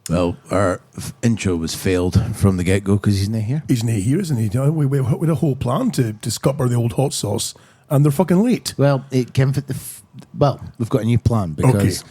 Well, our intro was failed from the get-go because he's not here. He's not here, isn't he? We had a whole plan to scupper the old hot sauce, and they're fucking late. Well, it came fit we've got a new plan because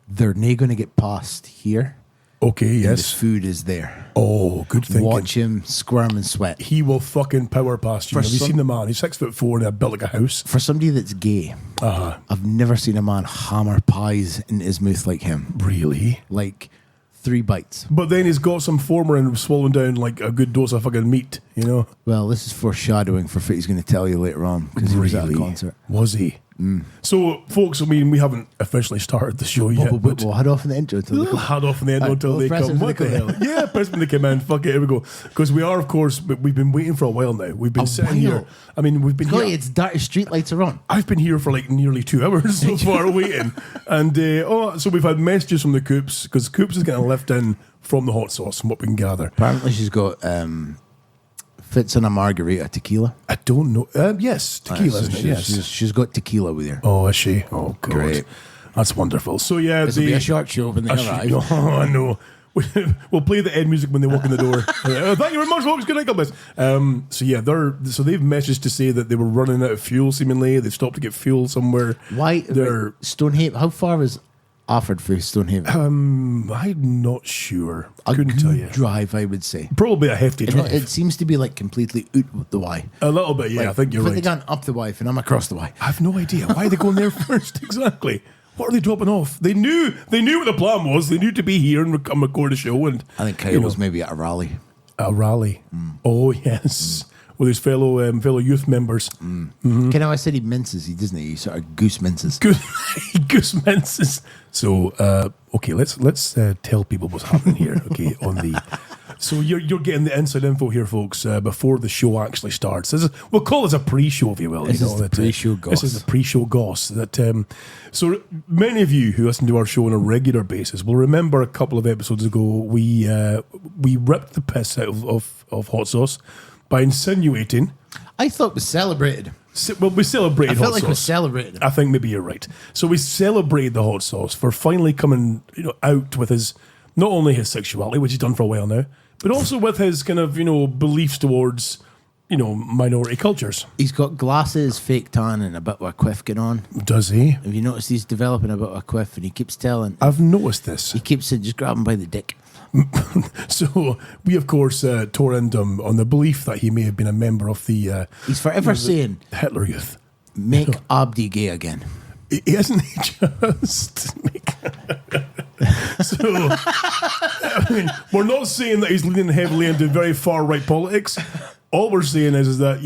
they're not going to get past here. Okay, yes. The food is there. Oh, good thinking. Watch him squirm and sweat. He will fucking power past you. Have you seen the man? He's 6'4" and built like a house. For somebody that's gay, I've never seen a man hammer pies in his mouth like him. Really? Like 3 bites. But then he's got some former and swallowing down like a good dose of fucking meat, you know? Well, this is foreshadowing for what he's going to tell you later on because he was at a concert. Was he? So, folks, I mean, we haven't officially started the show yet. We'll head off in the intro until they come. Head off in the intro until they come. What the hell? Yeah, press when they come in. Fuck it, here we go. Because we are, of course, we've been waiting for a while now. We've been sitting here. I mean, we've been here. It's dark, street lights are on. I've been here for like nearly 2 hours so far waiting. And, so we've had messages from the Coops, because Coops is getting a lift in from the hot sauce, from what we can gather. Apparently she's got... fits in a margarita tequila. I don't know. Yes, tequila. So she's got tequila with her. Oh, is she? Oh, God. Great. That's wonderful. So, yeah. This will be a short show when they arrive. Oh, no. We'll play the end music when they walk in the door. Thank you very much, folks. Good night, God bless. So, yeah, they've messaged to say that they were running out of fuel, seemingly. They've stopped to get fuel somewhere. Why? Stonehaven. How far is offered for Stonehaven? I'm not sure. I couldn't tell you. Drive, I would say. Probably a hefty drive. It seems to be like completely out with the Y. A little bit, yeah. Like, I think you're right. They're going up the Y and I'm across the Y. I have no idea. Why are they going there first? Exactly. What are they dropping off? They knew what the plan was. They knew to be here and record a show. And I think Kyle was maybe at a rally. A rally. Oh, yes. With his fellow youth members. Mm-hmm. I said he minces, he doesn't he? He sort of goose minces. Goose minces. So, okay, let's tell people what's happening here. Okay, so you're getting the inside info here, folks, before the show actually starts. We'll call this a pre-show, if you will. This is the pre-show goss. This is the pre-show goss. So many of you who listen to our show on a regular basis will remember a couple of episodes ago we ripped the piss out of hot sauce by insinuating. I thought we celebrated. Well, we celebrated hot sauce. I felt like we celebrated. I think maybe you're right. So we celebrated the hot sauce for finally coming out with his, not only his sexuality, which he's done for a while now, but also with his kind of, beliefs towards, minority cultures. He's got glasses, fake tan, and a bit of a quiff going on. Does he? Have you noticed he's developing a bit of a quiff, and he keeps telling... I've noticed this. He keeps saying, just grab him by the dick. So we, of course, tore into him on the belief that he may have been a member of the... he's forever saying... Hitler Youth. Make Abdi gay again. Isn't he just... So, I mean, we're not saying that he's leaning heavily into very far-right politics. All we're saying is that,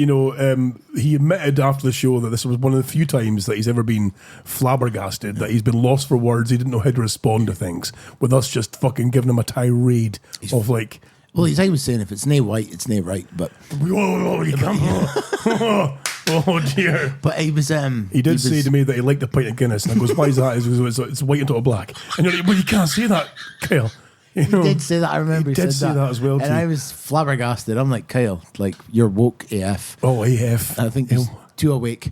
he admitted after the show that this was one of the few times that he's ever been flabbergasted, that he's been lost for words, he didn't know how to respond to things, with us just fucking giving him a tirade of like... Well, he's always saying if it's nae white, it's nae right, but... Oh dear. But he was... he did say to me that he liked a pint of Guinness, and I goes, why is that? It's white until black. And you're like, well, you can't say that, Kyle. He did say that, I remember he did say that as well, and too. I was flabbergasted. I'm like, Kyle, like, you're woke AF. Oh, AF. I think he's too awake.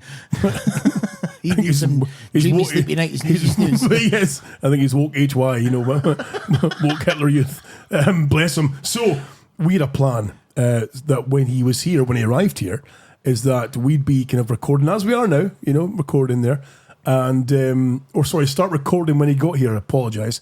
He needs some dreamy sleepy night. Yes, I think he's woke HY, woke Hitler Youth. Bless him. So, we had a plan that when he arrived here, is that we'd be kind of recording, as we are now, recording there. And, start recording when he got here, I apologise.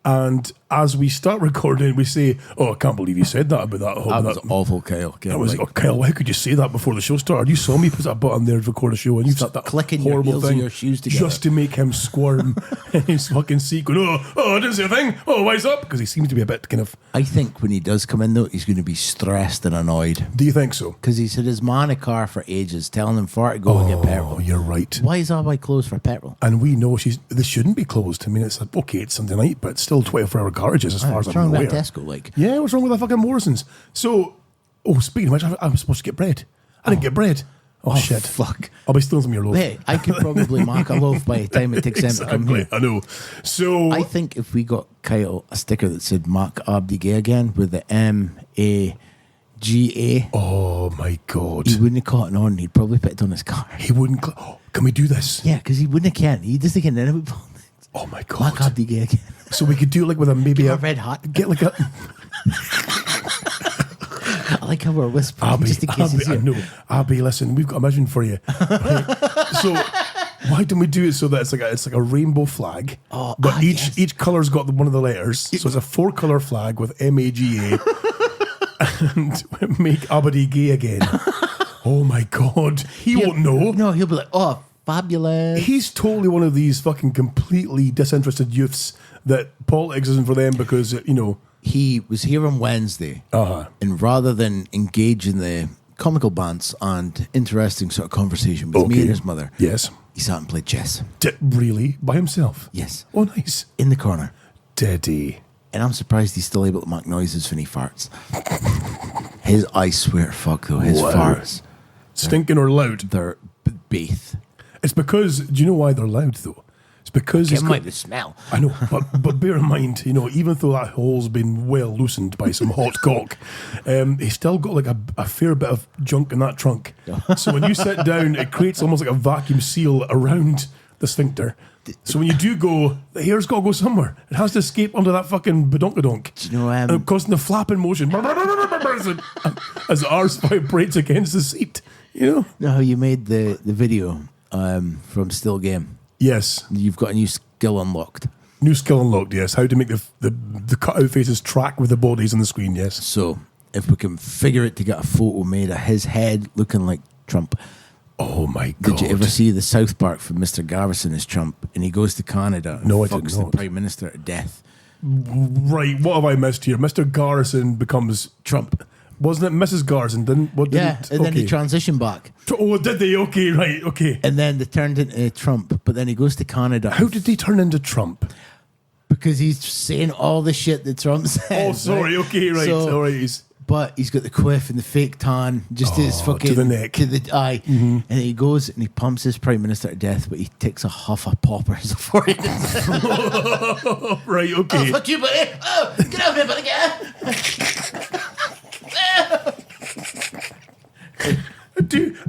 And as we start recording, we say, "Oh, I can't believe you said that about that." That was awful, Kyle. I was like, Kyle, how could you say that before the show started? You saw me put that button there to record a show, and you said that clicking horrible thing your shoes together just to make him squirm in his fucking seat. Going, I didn't say a thing. Oh, why's up? Because he seems to be a bit kind of. I think when he does come in though, he's going to be stressed and annoyed. Do you think so? Because he's had his man a car for ages, telling him for to go and get petrol. Oh, you're right. Why is all my clothes for petrol? And we know they shouldn't be closed. I mean, it's it's Sunday night, but it's still 24-hour garages as far as I'm aware. What's wrong with Tesco? Like, yeah, what's wrong with the fucking Morrisons? So, speaking of which, I was supposed to get bread. I didn't get bread. Oh shit! Fuck! I'll be stealing some of your loaf. Hey, I could probably mark a loaf by the time it takes them to come here. I know. So I think if we got Kyle a sticker that said "Mark Abdi Gay" again with the MAGA. Oh my God! He wouldn't have caught it on. He'd probably put it on his car. He wouldn't. Can we do this? Yeah, because he wouldn't have can. He doesn't get in about politics. Oh my My God. God, the gay again. So we could do like with a maybe A red hot. Get like a I like how we're whispering just in case he's I here. know. Abby, listen, we've got a mission for you. Right? So why don't we do it so that it's like a rainbow flag? Oh, but yes. each colour's got one of the letters. So it's a 4-colour flag with MAGA. And make Abadi gay again. Oh my God. He won't know. No, he'll be like, oh, fabulous. He's totally one of these fucking completely disinterested youths that politics isn't for them because, He was here on Wednesday, and rather than engage in the comical bants and interesting sort of conversation with me and his mother, Yes. he sat and played chess. Really? By himself? Yes. Oh, nice. In the corner. Daddy. And I'm surprised he's still able to make noises when he farts. I swear to fuck though, his farts, Stinking or loud? they're baith. It's because, do you know why they're loud though? It's because Get it's him got- out the smell. I know, but bear in mind, even though that hole's been well loosened by some hot cock, he's still got like a fair bit of junk in that trunk. So when you sit down, it creates almost like a vacuum seal around the sphincter. So when you do go, the hair's got to go somewhere. It has to escape under that fucking badonkadonk. Do you know, And causing the flapping motion as the arse vibrates against the seat. know how you made the video from Still Game? Yes. You've got a new skill unlocked. New skill unlocked, yes. How to make the cutout faces track with the bodies on the screen, yes. So if we can figure it to get a photo made of his head looking like Trump. Oh my God. Did you ever see the South Park from Mr. Garrison as Trump? And he goes to Canada and No, I did fucks not. the Prime Minister to death. Right, what have I missed here? Mr. Garrison becomes Trump. Wasn't it Mrs. Garrison? And then they transition back. Oh, did they? Okay, right, okay. And then they turned into Trump. But then he goes to Canada. How did they turn into Trump? Because he's saying all the shit that Trump says. Oh, sorry, okay, right. So- All right, But he's got the quiff and the fake tan, just to his fucking to the neck. to the eye, and he goes and he pumps his prime minister to death, but he takes a huff of poppers before he does it. right, Oh, okay. fuck you, buddy! Oh, get out of here, buddy! Get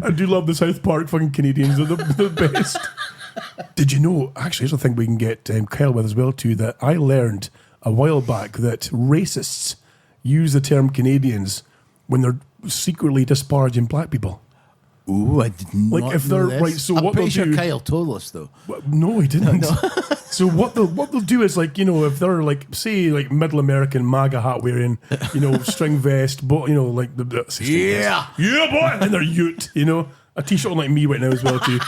I do love the South Park fucking Canadians. They're the best. Did you know, actually, here's a thing we can get Kyle with as well too, that I learned a while back that racists use the term Canadians when they're secretly disparaging black people. Ooh, I did not Like, if know they're- this. right, so I'm what pretty they'll sure do- Kyle told us though. Well, no, he didn't. So what they'll do is like, if they're like, say like middle American MAGA hat wearing, string vest, but like the Yeah. boy, and they're ute, a t-shirt on like me right now as well too,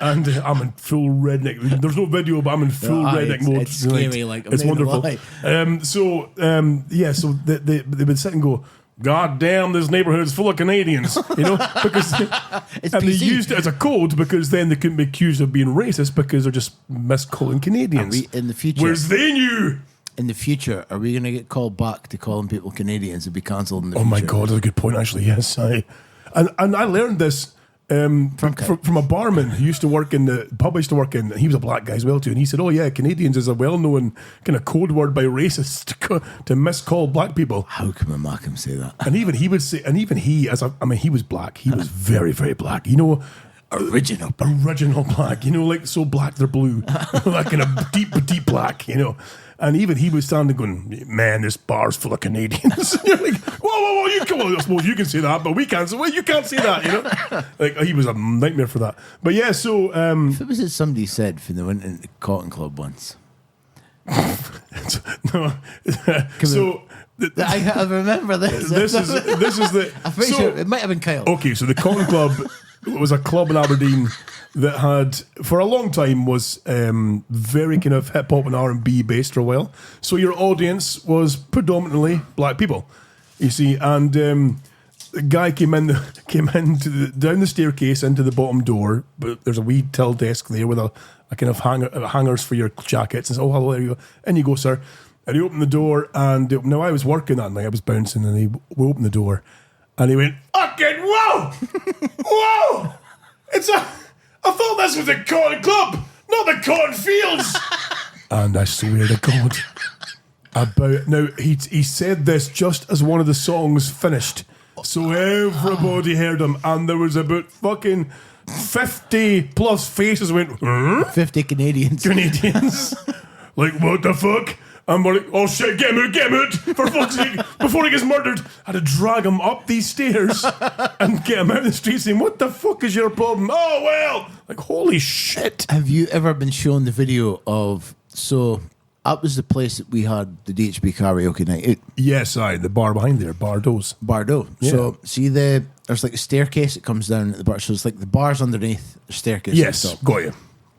and I'm in full redneck. There's no video, but I'm in full redneck mode. It's scary, like, I'm it's not gonna wonderful. So they would sit and go, God damn, this neighborhood is full of Canadians, because It's and they PC. used it as a code because then they couldn't be accused of being racist because they're just miscalling Canadians. In the future, Whereas they knew. in the future, are we going to get called back to calling people Canadians and be cancelled in the Oh future? my God, that's a good point. Actually, yes, and I learned this from a barman who used to work in the pub I used to work in. He was a black guy as well too, and he said, "Oh yeah, Canadians is a well-known kind of code word by racists to miscall black people." How can my Markham say that? And even he would say, and even he, he was black. He was very, very black. Original. Original black. Like so black they're blue, that kind of deep black. And even he was standing going, man, this bar's full of Canadians. You're like, whoa, you come on, I suppose you can say that, but we can't. So you can't say that, Like he was a nightmare for that. But yeah, so What was it somebody said when they went into Cotton Club once? no, so I remember this. this is the. I'm pretty so- sure it might have been Kyle. Okay, so the Cotton Club was a club in Aberdeen that had, for a long time, was very kind of hip hop and R&B based for a while. So your audience was predominantly black people, you see. And the guy came in down the staircase into the bottom door. But there's a wee till desk there with a kind of hangers for your jackets. And so, oh, hello, there you go. In you go, sir. And he opened the door, and now I was working that night. I was bouncing, and we opened the door. And he went, fucking whoa! Whoa! I thought this was a Cotton Club, not the Cotton Fields! And I swear to God, now he said this just as one of the songs finished. So everybody heard him, and there was about fucking 50 plus faces went, 50 Canadians. Like, what the fuck? I'm like, oh shit, get him out, for fuck's sake, before he gets murdered. I had to drag him up these stairs and get him out of the street saying, what the fuck is your problem? Oh, well, like, holy shit. Have you ever been shown the video of, so that was the place that we had the DHB karaoke night out? Yes, the bar behind there, Bardo's. Yeah. So, see there's like a staircase that comes down at the bar, so it's like the bar's underneath the staircase. Yes, got you.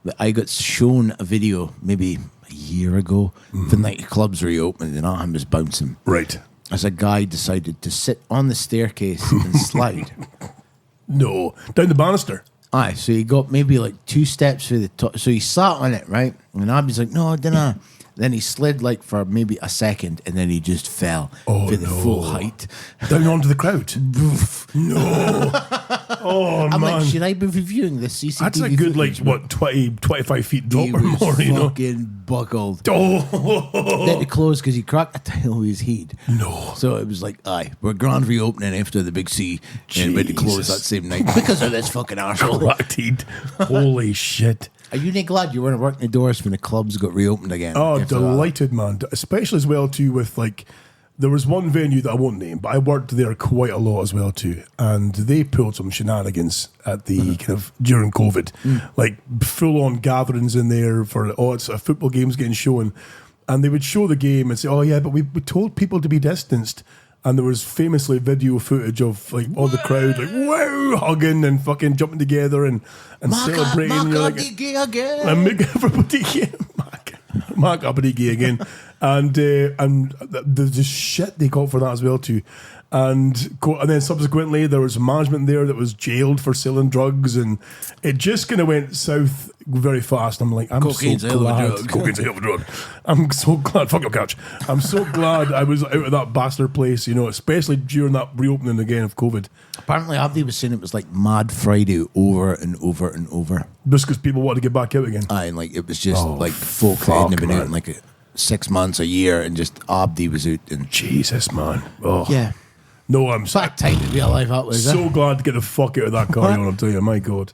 But I got shown a video maybe a year ago the night the clubs reopened and I was bouncing. Right. As a guy decided to sit on the staircase and slide. No, down the banister. Aye, so he got maybe like 2 steps through the top. So he sat on it, right? And I was like, no, I didn't. Then he slid like for maybe a second and then he just fell for the full height. Down onto the crowd. No. Oh, I'm man. like, should I be reviewing this CCTV? That's a good, footage? like, what, 20, 25 feet drop He or was more, you know? fucking buckled. Oh. Then to close because he cracked a tile with his head. No. So it was like, aye, we're grand reopening after the big C and we had to close Jesus. that same night because of this fucking arsehole. Cracked head. Holy shit. Are you not glad you weren't working the doors when the clubs got reopened again? Oh, after that? delighted, man. Especially as well, too, with like, there was one venue that I won't name, but I worked there quite a lot as well, too. And they pulled some shenanigans at the kind of during COVID, like full on gatherings in there for, it's a football game's getting shown. And they would show the game and say, oh, yeah, but we told people to be distanced. And there was famously video footage of like all the crowd like wow hugging and fucking jumping together and celebrating. And you're like, and make everybody gay. Mark uppity gay again. And the shit they got for that as well too. And then subsequently there was management there that was jailed for selling drugs, and it just kind of went south very fast. I'm like, Cocaine's so glad. Cocaine's a hell of a drug. I'm so glad. Fuck your couch. I'm so glad I was out of that bastard place, you know, especially during that reopening again of COVID. Apparently, Abdi was saying it was like Mad Friday over and over and over. Just because people wanted to get back out again. Aye, and like it was just like folk that hadn't been out in like 6 months, a year, and just Abdi was out. And Jesus, man. Oh. yeah. No, I'm That time to be alive, that was so glad to get the fuck out of that car, you know what I'm telling you, my God.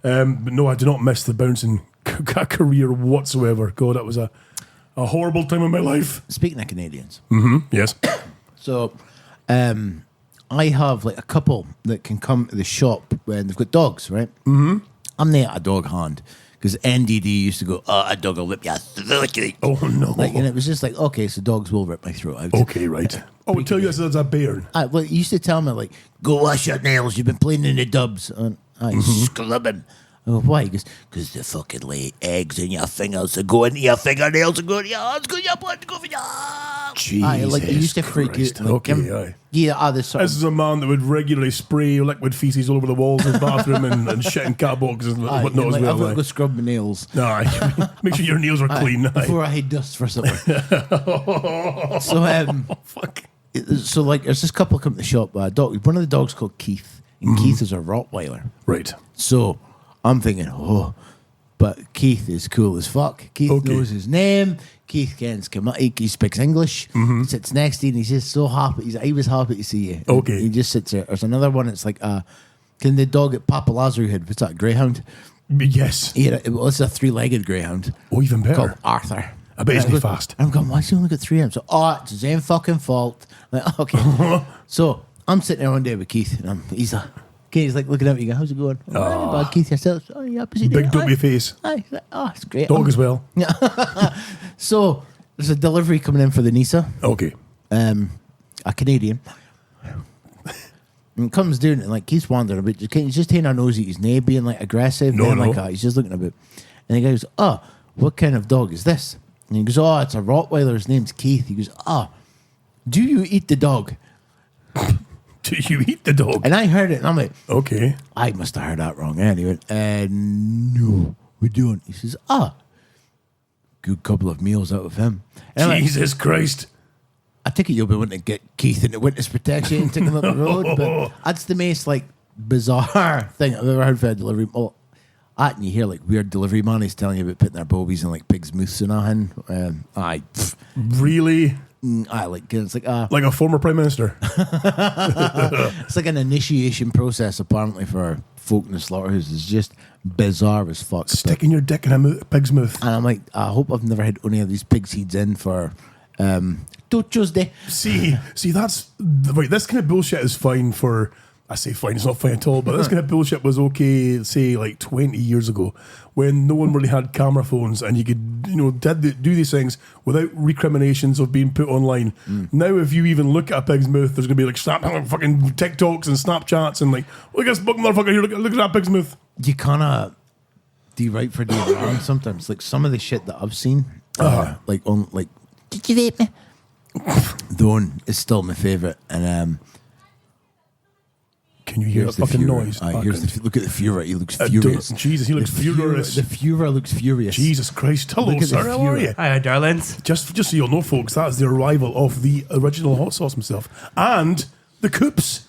But no, I do not miss the bouncing career whatsoever. God, that was a horrible time in my life. Speaking of Canadians. Yes. So, I have like a couple that can come to the shop when they've got dogs, right? Mm-hmm. I'm not a dog hand because NDD used to go, a dog will rip your throat. Oh, no. Like, and it was just like, okay, so dogs will rip my throat out. Okay, right. I would tell you as a bear. Well, he used to tell me, like, go wash your nails, you've been playing in the dubs. And I scrubbing. Oh, why? He goes, because they fucking lay eggs in your fingers and go into your fingernails and go into your hands, go in your blood, go for your... Jesus like, he used to freak Christ. out. Like, Okay, aye. Yeah, this sort This is a man that would regularly spray liquid feces all over the walls of his bathroom and shit in cat boxes and whatnot like, as well. I've got to Aye. go scrub my nails. Aye. Make sure your nails are clean. Aye. Before I had dust for supper. So, Fuck. so like, there's this couple come to the shop. Dog, one of the dogs called Keith, and Keith is a Rottweiler. Right. So I'm thinking, but Keith is cool as fuck. Keith knows his name. Keith he speaks English. He sits next to you and he's just so happy. He was happy to see you. Okay. He just sits there. There's another one. It's like, can the dog at Papa Lazarus had, what's that, greyhound? Yes. It's a 3-legged greyhound. Oh, even better. Called Arthur. I bet he's fast. I'm going, why's he only got 3 arms? So, it's his own fucking fault. I'm like, okay. So I'm sitting there one day with Keith, and he's like looking at me, going, how's it going? Oh, bad, Keith, yourself? Oh, yeah, Big dopey face. He's like, it's great. Dog as well. Yeah. So there's a delivery coming in for the Nisa. Okay. A Canadian. And it comes down and like Keith's wandering a bit. He's just taking a nosy. He's not being like aggressive. No. Like that. He's just looking a bit. And he goes, what kind of dog is this? And he goes, it's a Rottweiler. His name's Keith. He goes, do you eat the dog? Do you eat the dog? And I heard it and I'm like, okay. I must have heard that wrong. And he went, no, we don't. He says, good couple of meals out of him. And Jesus Christ. I think you'll be wanting to get Keith into witness protection and take him up the road, but that's the most like bizarre thing I've ever heard for a delivery. Oh, and you hear like weird delivery man is telling you about putting their bobies in like pig's mouths and that. Really? It's like like a former prime minister. it's like an initiation process apparently for folk in the slaughterhouse is just bizarre as fuck. Sticking your dick in a pig's mouth. And I'm like, I hope I've never had any of these pig seeds in for Tuesday. See, that's right. This kind of bullshit is fine for. I say fine, it's not fine at all, but this kind of bullshit was okay, say, like 20 years ago, when no one really had camera phones and you could, do these things without recriminations of being put online. Now, if you even look at a pig's mouth, there's going to be like fucking TikToks and Snapchats and like, look at this fucking motherfucker here, look at that pig's mouth. You kind of do right for doing wrong sometimes. Like some of the shit that I've seen, like, did you vape me? The one is still my favourite. And, can you hear that fucking noise? Look at the Führer. He looks furious. Jesus, he looks furious. The Führer looks furious. Jesus Christ. Hello, sir. How are you? Hi, darlings. Just so you'll know, folks, that is the arrival of the original Hotsauce himself. And the Coops.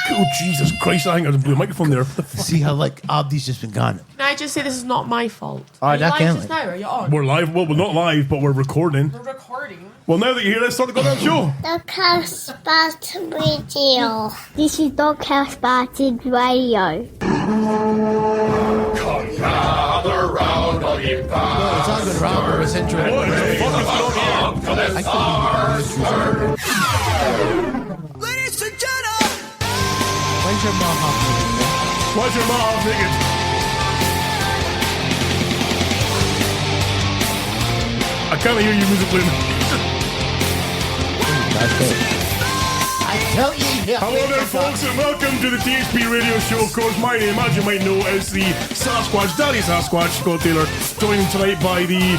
Oh, Jesus Christ. I think there's a blue microphone there. See how, Abdi's just been gone. Can I just say this is not my fault? Alright, Are you that can, live just now? Are you on? We're live. Well, we're not live, but we're recording. We're recording. Well, now that you're here, let's start the goddamn show. The Coops'ses Radio. This is the Coops'ses Radio. Come gather round, all ye It's not been wrong for this intro. Ladies and gentlemen! When's your mom half naked? Why's your mom half naked? I can't hear you music playing. I tell you. Hello there, folks, and welcome to the DHB Radio Show. Of course, my name, as you might know, is the Sasquatch, Daddy Sasquatch, Scott Taylor, joined tonight by the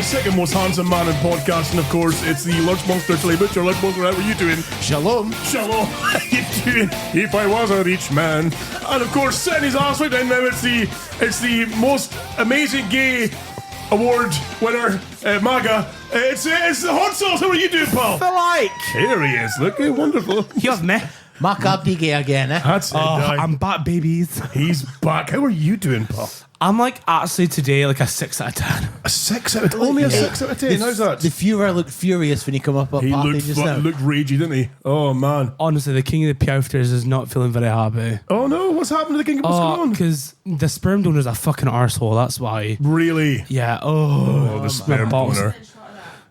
second most handsome man in podcasting. Of course, it's the Lurch Monster, Tilly Butcher. Lurch Monster, how are you doing? Shalom. Shalom. How you doing? If I was a rich man. And of course, setting his ass right down now, it's the most amazing gay award winner, MAGA. It's the Hotsauce. How are you doing, pal? Here he is. Look, wonderful. You have me. Mark Abdi gay again, eh? That's it. I'm back, babies. He's back. How are you doing, pal? I'm actually today a 6 out of 10. A 6 out of 10? Only a 6 out of 10? How's that? The Führer looked furious when he come up He party just now. looked ragey, didn't he? Oh, man. Honestly, the king of the Piofters is not feeling very happy. Oh, no. What's happened to the king? What's going on? Because the sperm donor's a fucking arsehole, that's why. Really? Yeah, the sperm donor.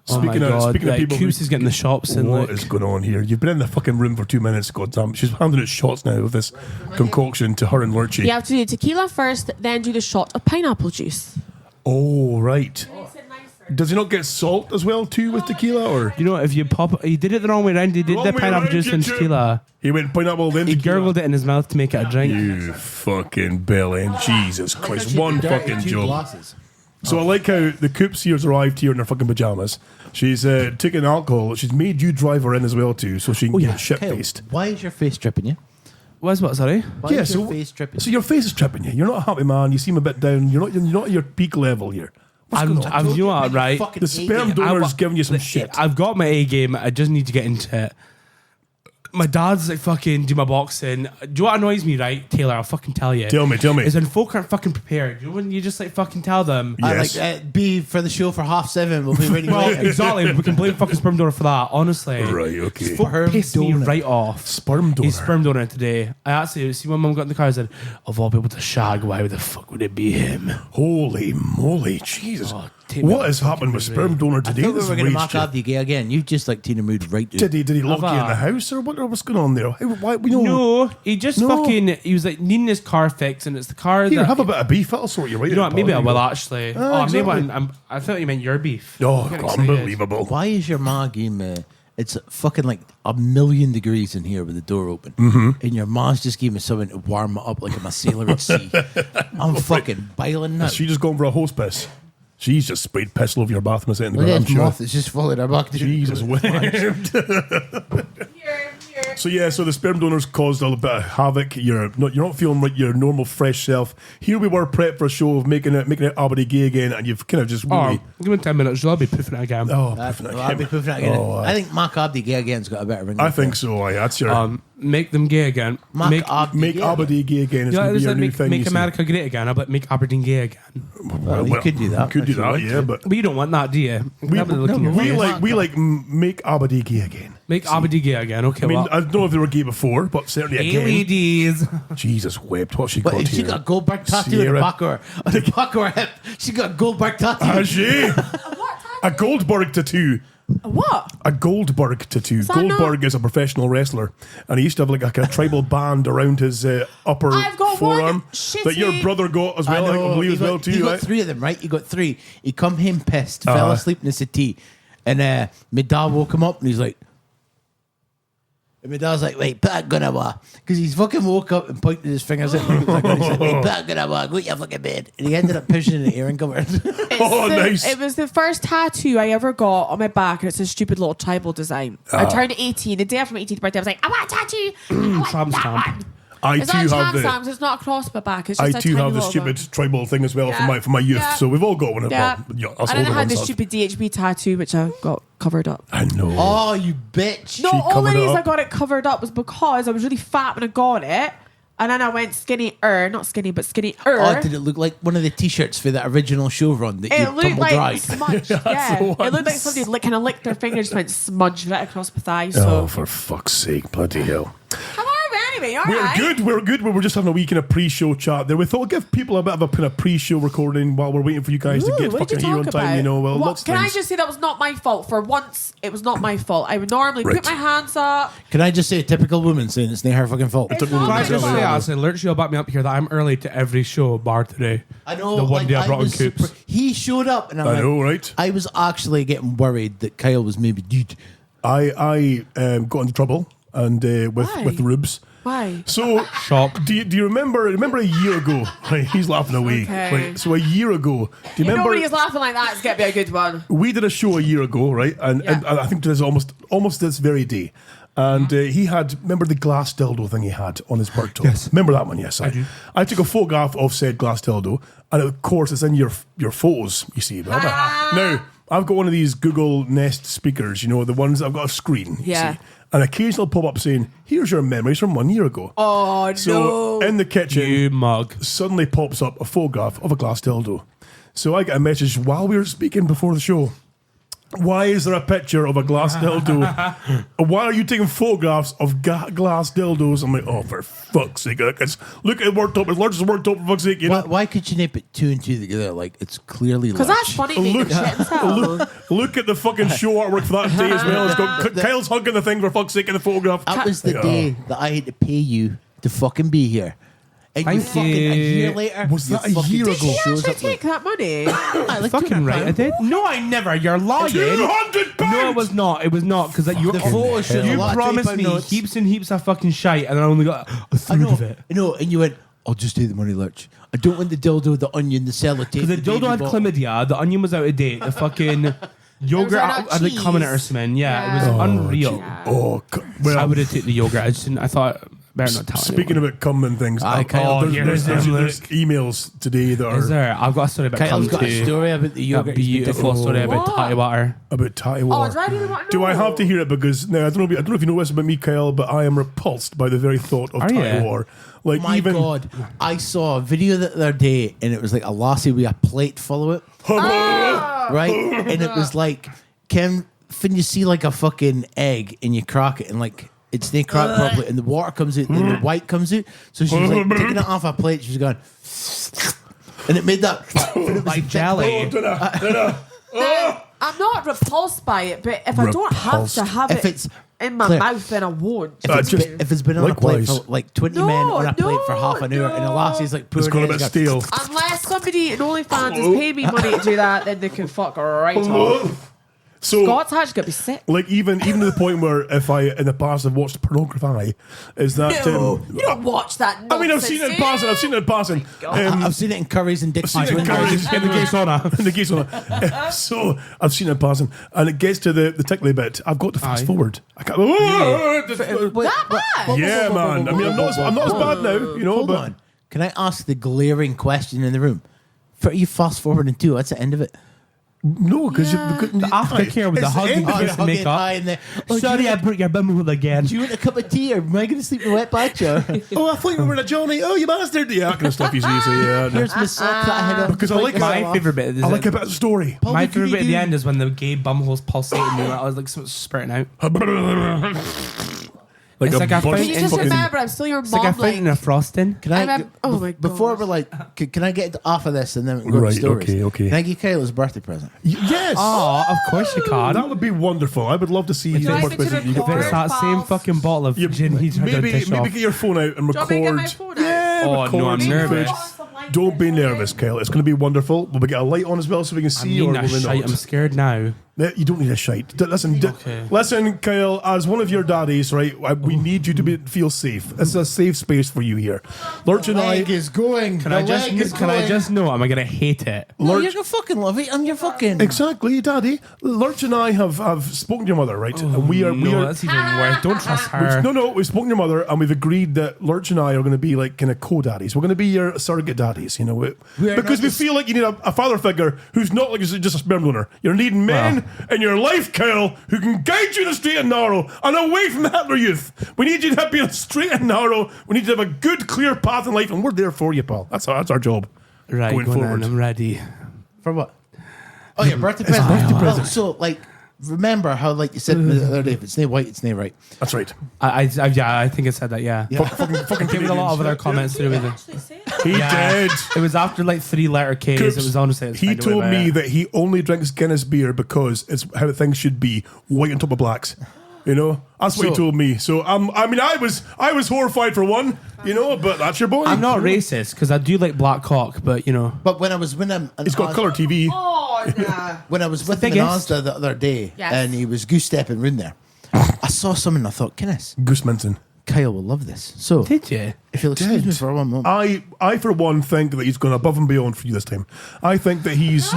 Speaking of people, Coops'ses getting the shops and what is going on here? You've been in the fucking room for 2 minutes, goddamn. She's handing out shots now of this concoction to her and Lurchy. You have to do tequila first, then do the shot of pineapple juice. Oh, right. Does he not get salt as well too with tequila, or You know, if you he did it the wrong way around. He did Wrong the way pineapple round, juice and you tequila. he went pineapple then He tequila? gurgled it in his mouth to make it a drink. You fucking bellend, Jesus Christ! One fucking job. Glasses. So I like how the Coops here's arrived here in her fucking pajamas. She's taken alcohol. She's made you drive her in as well too, so she can get shit Kyle, faced. why is your face tripping you? What, sorry? Why is your face tripping So your face is tripping you. You're not a happy man. You seem a bit down. You're not at your peak level here. What's going on? You know what, right? The sperm donor's giving you some shit. I've got my A game. I just need to get into it. My dad's fucking do my boxing. Do you know what annoys me, right, Taylor? I'll fucking tell you. Tell me. Is when folk aren't fucking prepared. You know when you just fucking tell them. Yes. be for the show for 7:30. We'll be ready. Well, exactly. We can blame fucking sperm donor for that. Honestly, Right, okay. Folk Sperm pissed me donor. right off. Sperm donor. He's sperm donor today. I actually see when mum got in the car. I said, "Of all people to shag, why the fuck would it be him?" Holy moly, Jesus. Oh, take me What out has of happened with fucking sperm donor I today? thought we This were going to raged mark you. Abdi gay again. You just Tina moved right to. Did he lock you in the I've, house or what's going on there? Why, we know. No, he just he was needing his car fixed, and it's the car Here, that. have a bit of beef. That'll sort you right. You know out, what? Maybe I pal. will actually. Exactly. Maybe I thought you meant your beef. Oh, I'm getting excited. unbelievable. Why is your ma game? It's fucking like 1,000,000 degrees in here with the door open, and your ma's just gave me something to warm it up like I'm a sailor at sea. I'm fucking boiling now. Is she just going for a hose piss? She's just sprayed piss all over your bathroom and sitting Look there. at I'm this sure. moth. It's just falling her back. Jesus wept. So yeah, so the sperm donors caused a little bit of havoc. You're not feeling like your normal fresh self. Here we were prepped for a show of making it Aberdeen gay again, and you've kind of just really. Give me 10 minutes. I'll be poofing it again. Oh, I'll be poofing it again. I think Mark Abdi gay again's got a better ring. I think so. That's your Make them gay again. Mark Abdi make gay. Aberdeen gay again. It's going to be your new thing. Make you see. America great again. I'll make Aberdeen gay again. Well, you could do that. Could do if you that, want yeah. to. But But you don't want that, do you? we Have a look in your face. like make Aberdeen gay again. Make Abadi gay again. Okay, I mean, well. I don't know if they were gay before, but certainly Hey, again. ladies. Jesus wept. What's she But got if she here? got a Goldberg tattoo on Sierra. the back of her hip. She got a Goldberg tattoo. Has she? A Goldberg tattoo. What? A Goldberg tattoo. that Goldberg is a professional wrestler, and he used to have like a tribal band around his upper I've got one forearm that your shitty- brother got as well. I believe he as well got, too. he got Right? 3 of them, right? He got 3. He come home pissed, fell asleep in the settee, and my dad woke him up, and he's like, and my dad's like, wait, put that gun away. Because he's fucking woke up and pointed his fingers at me. He's like, wait, put that gun away. Go to your fucking bed. And he ended up pushing in the earring cupboard. Oh, nice. It was the first tattoo I ever got on my back, and it's a stupid little tribal design. I turned 18. The day after my 18th birthday, I was like, I want a tattoo. I want Tramp that stamp. one. I It's too not have tramp the. stamps. It's not across my back. It's I just a too tiny have the little stupid one. tribal thing as well Yeah. for my youth. Yeah. So we've all got one. Yeah. Well, you know, us And then older I had ones this have. stupid DHB tattoo, which I got covered up. I know. Oh, you bitch. No, She all the covered it reason I up. got it covered up was because I was really fat when I got it. And then I went skinny-er. Not skinny, but skinny-er. Oh, did it look like one of the t-shirts for that original show run that you It looked tumble like dried? smudge. the Yeah, it ones. looked like somebody kind of licked their finger, just went smudge right across my thigh. So Oh, for fuck's sake, bloody hell. how are we anyway? All We're right. good. We're good. We were just having a wee kind of pre-show chat there. We thought we'd give people a bit of a kind of pre-show recording while we're waiting for you guys to Ooh, get what did fucking you here on talk time. about? You know, well, What- lots of Can I things. just say that was not my fault? For once, it was not my fault. I would normally Right. put my hands up. Can I just say a typical woman saying it's not her fucking fault? It's took me not a Can I my minute. just say, fault. I said, Lurch, you'll back me up here that I'm early to every show bar today. I know. The one day I brought in was Coops. He showed up, and I know, right? I was actually getting worried that Kyle was maybe dead. I got into trouble and Why? with the rubes. Why? So, Shop. do you remember a year ago? Right, he's laughing away. Okay. Right, so a year ago, do you remember? Nobody's laughing like that. It's going to be a good one. We did a show a year ago, right? And I think this is almost this very day. And he had, remember the glass dildo thing he had on his bird toe? Yes. Remember that one? Yes, I do. I took a photograph of said glass dildo, and of course it's in your photos, you see. Now, I've got one of these Google Nest speakers, you know, the ones that I've got a screen, you Yeah. see. And occasionally pop up saying, here's your memories from 1 year ago. Oh, So no. in the kitchen, You mug. suddenly pops up a photograph of a glass dildo. So I get a message while we were speaking before the show. Why is there a picture of a glass dildo? Why are you taking photographs of glass dildos? I'm like, oh, for fuck's sake. Look at it worked up. It's large as worked up, for fuck's sake. You know? Why could you not put 2 and 2 together? Like, it's clearly Because that's funny making Look, shit himself. look at the fucking show artwork for that day as well. It's got Kyle's hugging the thing for fuck's sake in the photograph. That was the Yeah. day that I had to pay you to fucking be here. And you Thank fucking, a you. year later... Was that you a fucking year Did ago? you shows actually up take like- that money? like Fucking right, I did. No, I never. You're lying. £200! No, it was not. It was not because you The photo shows a you lot of promised £20 me notes. heaps and heaps of fucking shite, and I only got a I third know, of it. I know, and you went, I'll just do the money, Lurch. I don't want the dildo, the onion, the sellotape. Because the dildo had chlamydia, the onion was out of date, the fucking yogurt out of had like coming at her cheese. semen. Yeah, it Yeah. was unreal. Well, I would have taken the yogurt. I just didn't. I thought better not tell speaking anyone. about cum and things, Aye, Kyle, there's emails today that Is are there? I've got a story about Kyle's cum got a too. story about the A yogurt. he's been beautiful taking. story about What? tatty water. about Tatty Oh, War. do I really want to know? Do I have to hear it? Because now I don't know if you know this about me, Kyle, but I am repulsed by the very thought of Are Tatty you? War. Like My even God, I saw a video the other day, and it was like a lassie with a plate full of it, right? And it was like, when you see like a fucking egg and you crack it, and like it's not cracked properly, and the water comes out, and the white comes out. So she was like taking it off her plate. She was going, and it made that and it was Like thick jelly. I'm not repulsed by it, but if I don't have Repulsed. to have If it it's in my Claire, mouth, then I won't. If it's been on a plate Likewise. for like 20 No, men on a plate for no, half an hour, and the no. lassie's like It's pouring got a it, bit she's going, stale. Unless somebody in OnlyFans has paid me money to do that, then they can fuck right off. So Scott's actually gonna be sick. like even to the point where if I in the past have watched pornography, is that No, you don't watch that. I mean I've nonsense, seen it in do you? passing. I've seen it in passing. I've seen it in curries and Dick's I've seen it in curries. In the gay sauna. in the case on so I've seen it in passing, and it gets to the tickly bit. I've got to fast Aye. forward. I can't. That bad? Yeah, man. I mean, I'm not as bad now, you know. Hold but on. Can I ask the glaring question in the room? For you fast forwarding too, that's the end of it. No, because Yeah. The aftercare with the hugging Oh, kiss and hugging, makeup. aye, and the, oh, Sorry, do you, I broke your bumhole again. do you want a cup of tea, or am I going to sleep in a wet patch? Or Oh, I thought you were a Johnny. Oh, you bastard. Yeah, that kind of stuff you see. So yeah, no. here's my sock that I had on. Because I like My it. favourite bit is I like a bit of story. Paul, my what can favourite you bit at the do? end is when the gay bumhole's pulsating and I was like something spurting out. Like It's a like a burst Can you just fucking- remember, I'm still your It's like a mom. fountain of frosting. Can I? Oh my Before God. we're like, can I get off of this and then we can go Right, to stories? okay. Can I give Kyle his birthday present? Yes. Oh, of course you can. That would be wonderful. I would love to see you the like birthday me to present you get If it's there. that same fucking bottle of Yeah, gin he's trying to maybe dish off. get your phone out and Do you want me to get my record. phone out? Yeah, Oh, record no, I'm some nervous. footage. Don't be nervous, Kyle. It's going to be wonderful. Will we get a light on as well so we can I see, mean or that will we shite. not? I'm scared now. You don't need a shite. Listen, Okay. listen, Kyle. As one of your daddies, right? We need you to feel safe. It's a safe space for you here. Lurch and I. Leg is going. Can I just know? Am I gonna hate it? No, Lurch- you're gonna fucking love it. I'm your fucking. Exactly, Daddy. Lurch and I have spoken to your mother, right? and we are. No, that's even worse. Don't trust her. No, we've spoken to your mother and we've agreed that Lurch and I are going to be like kind of co-daddies. We're going to be your surrogate daddies, you know, because we feel like you need a father figure who's not like just a sperm donor. You're needing men in your life, Kyle, who can guide you in the straight and narrow and away from the Hitler Youth. We need you to be straight and narrow. We need you to have a good, clear path in life, and we're there for you, pal. That's our job. Right, going go on, forward. I'm ready. For what? Oh, your birthday present. birthday Oh, present. so, like, remember how, like you said the other day, if it's nae white, it's nae right. That's right. I think I said that. Yeah. Fucking Came with a lot of other Canadians. comments through with it. Actually say it. He did. It was after like 3-letter Ks. It was honestly. It was He fine, don't worry told about me it. that he only drinks Guinness beer because it's how things should be, white on top of blacks. You know, that's what he So- told me. So I mean, I was horrified for one, you know, but that's your boy. I'm not racist because I do like black cock, but you know. But when I was with him, He's got colour TV. Oh, nah. when I was with the him in biggest. Asda the other day, Yes. and he was goose stepping round there, I saw something and I thought, goodness, Goose Minton. Kyle will love this. So, Did you? if you'll excuse Did. me for one moment. I for one think that he's gone above and beyond for you this time. I think that he's.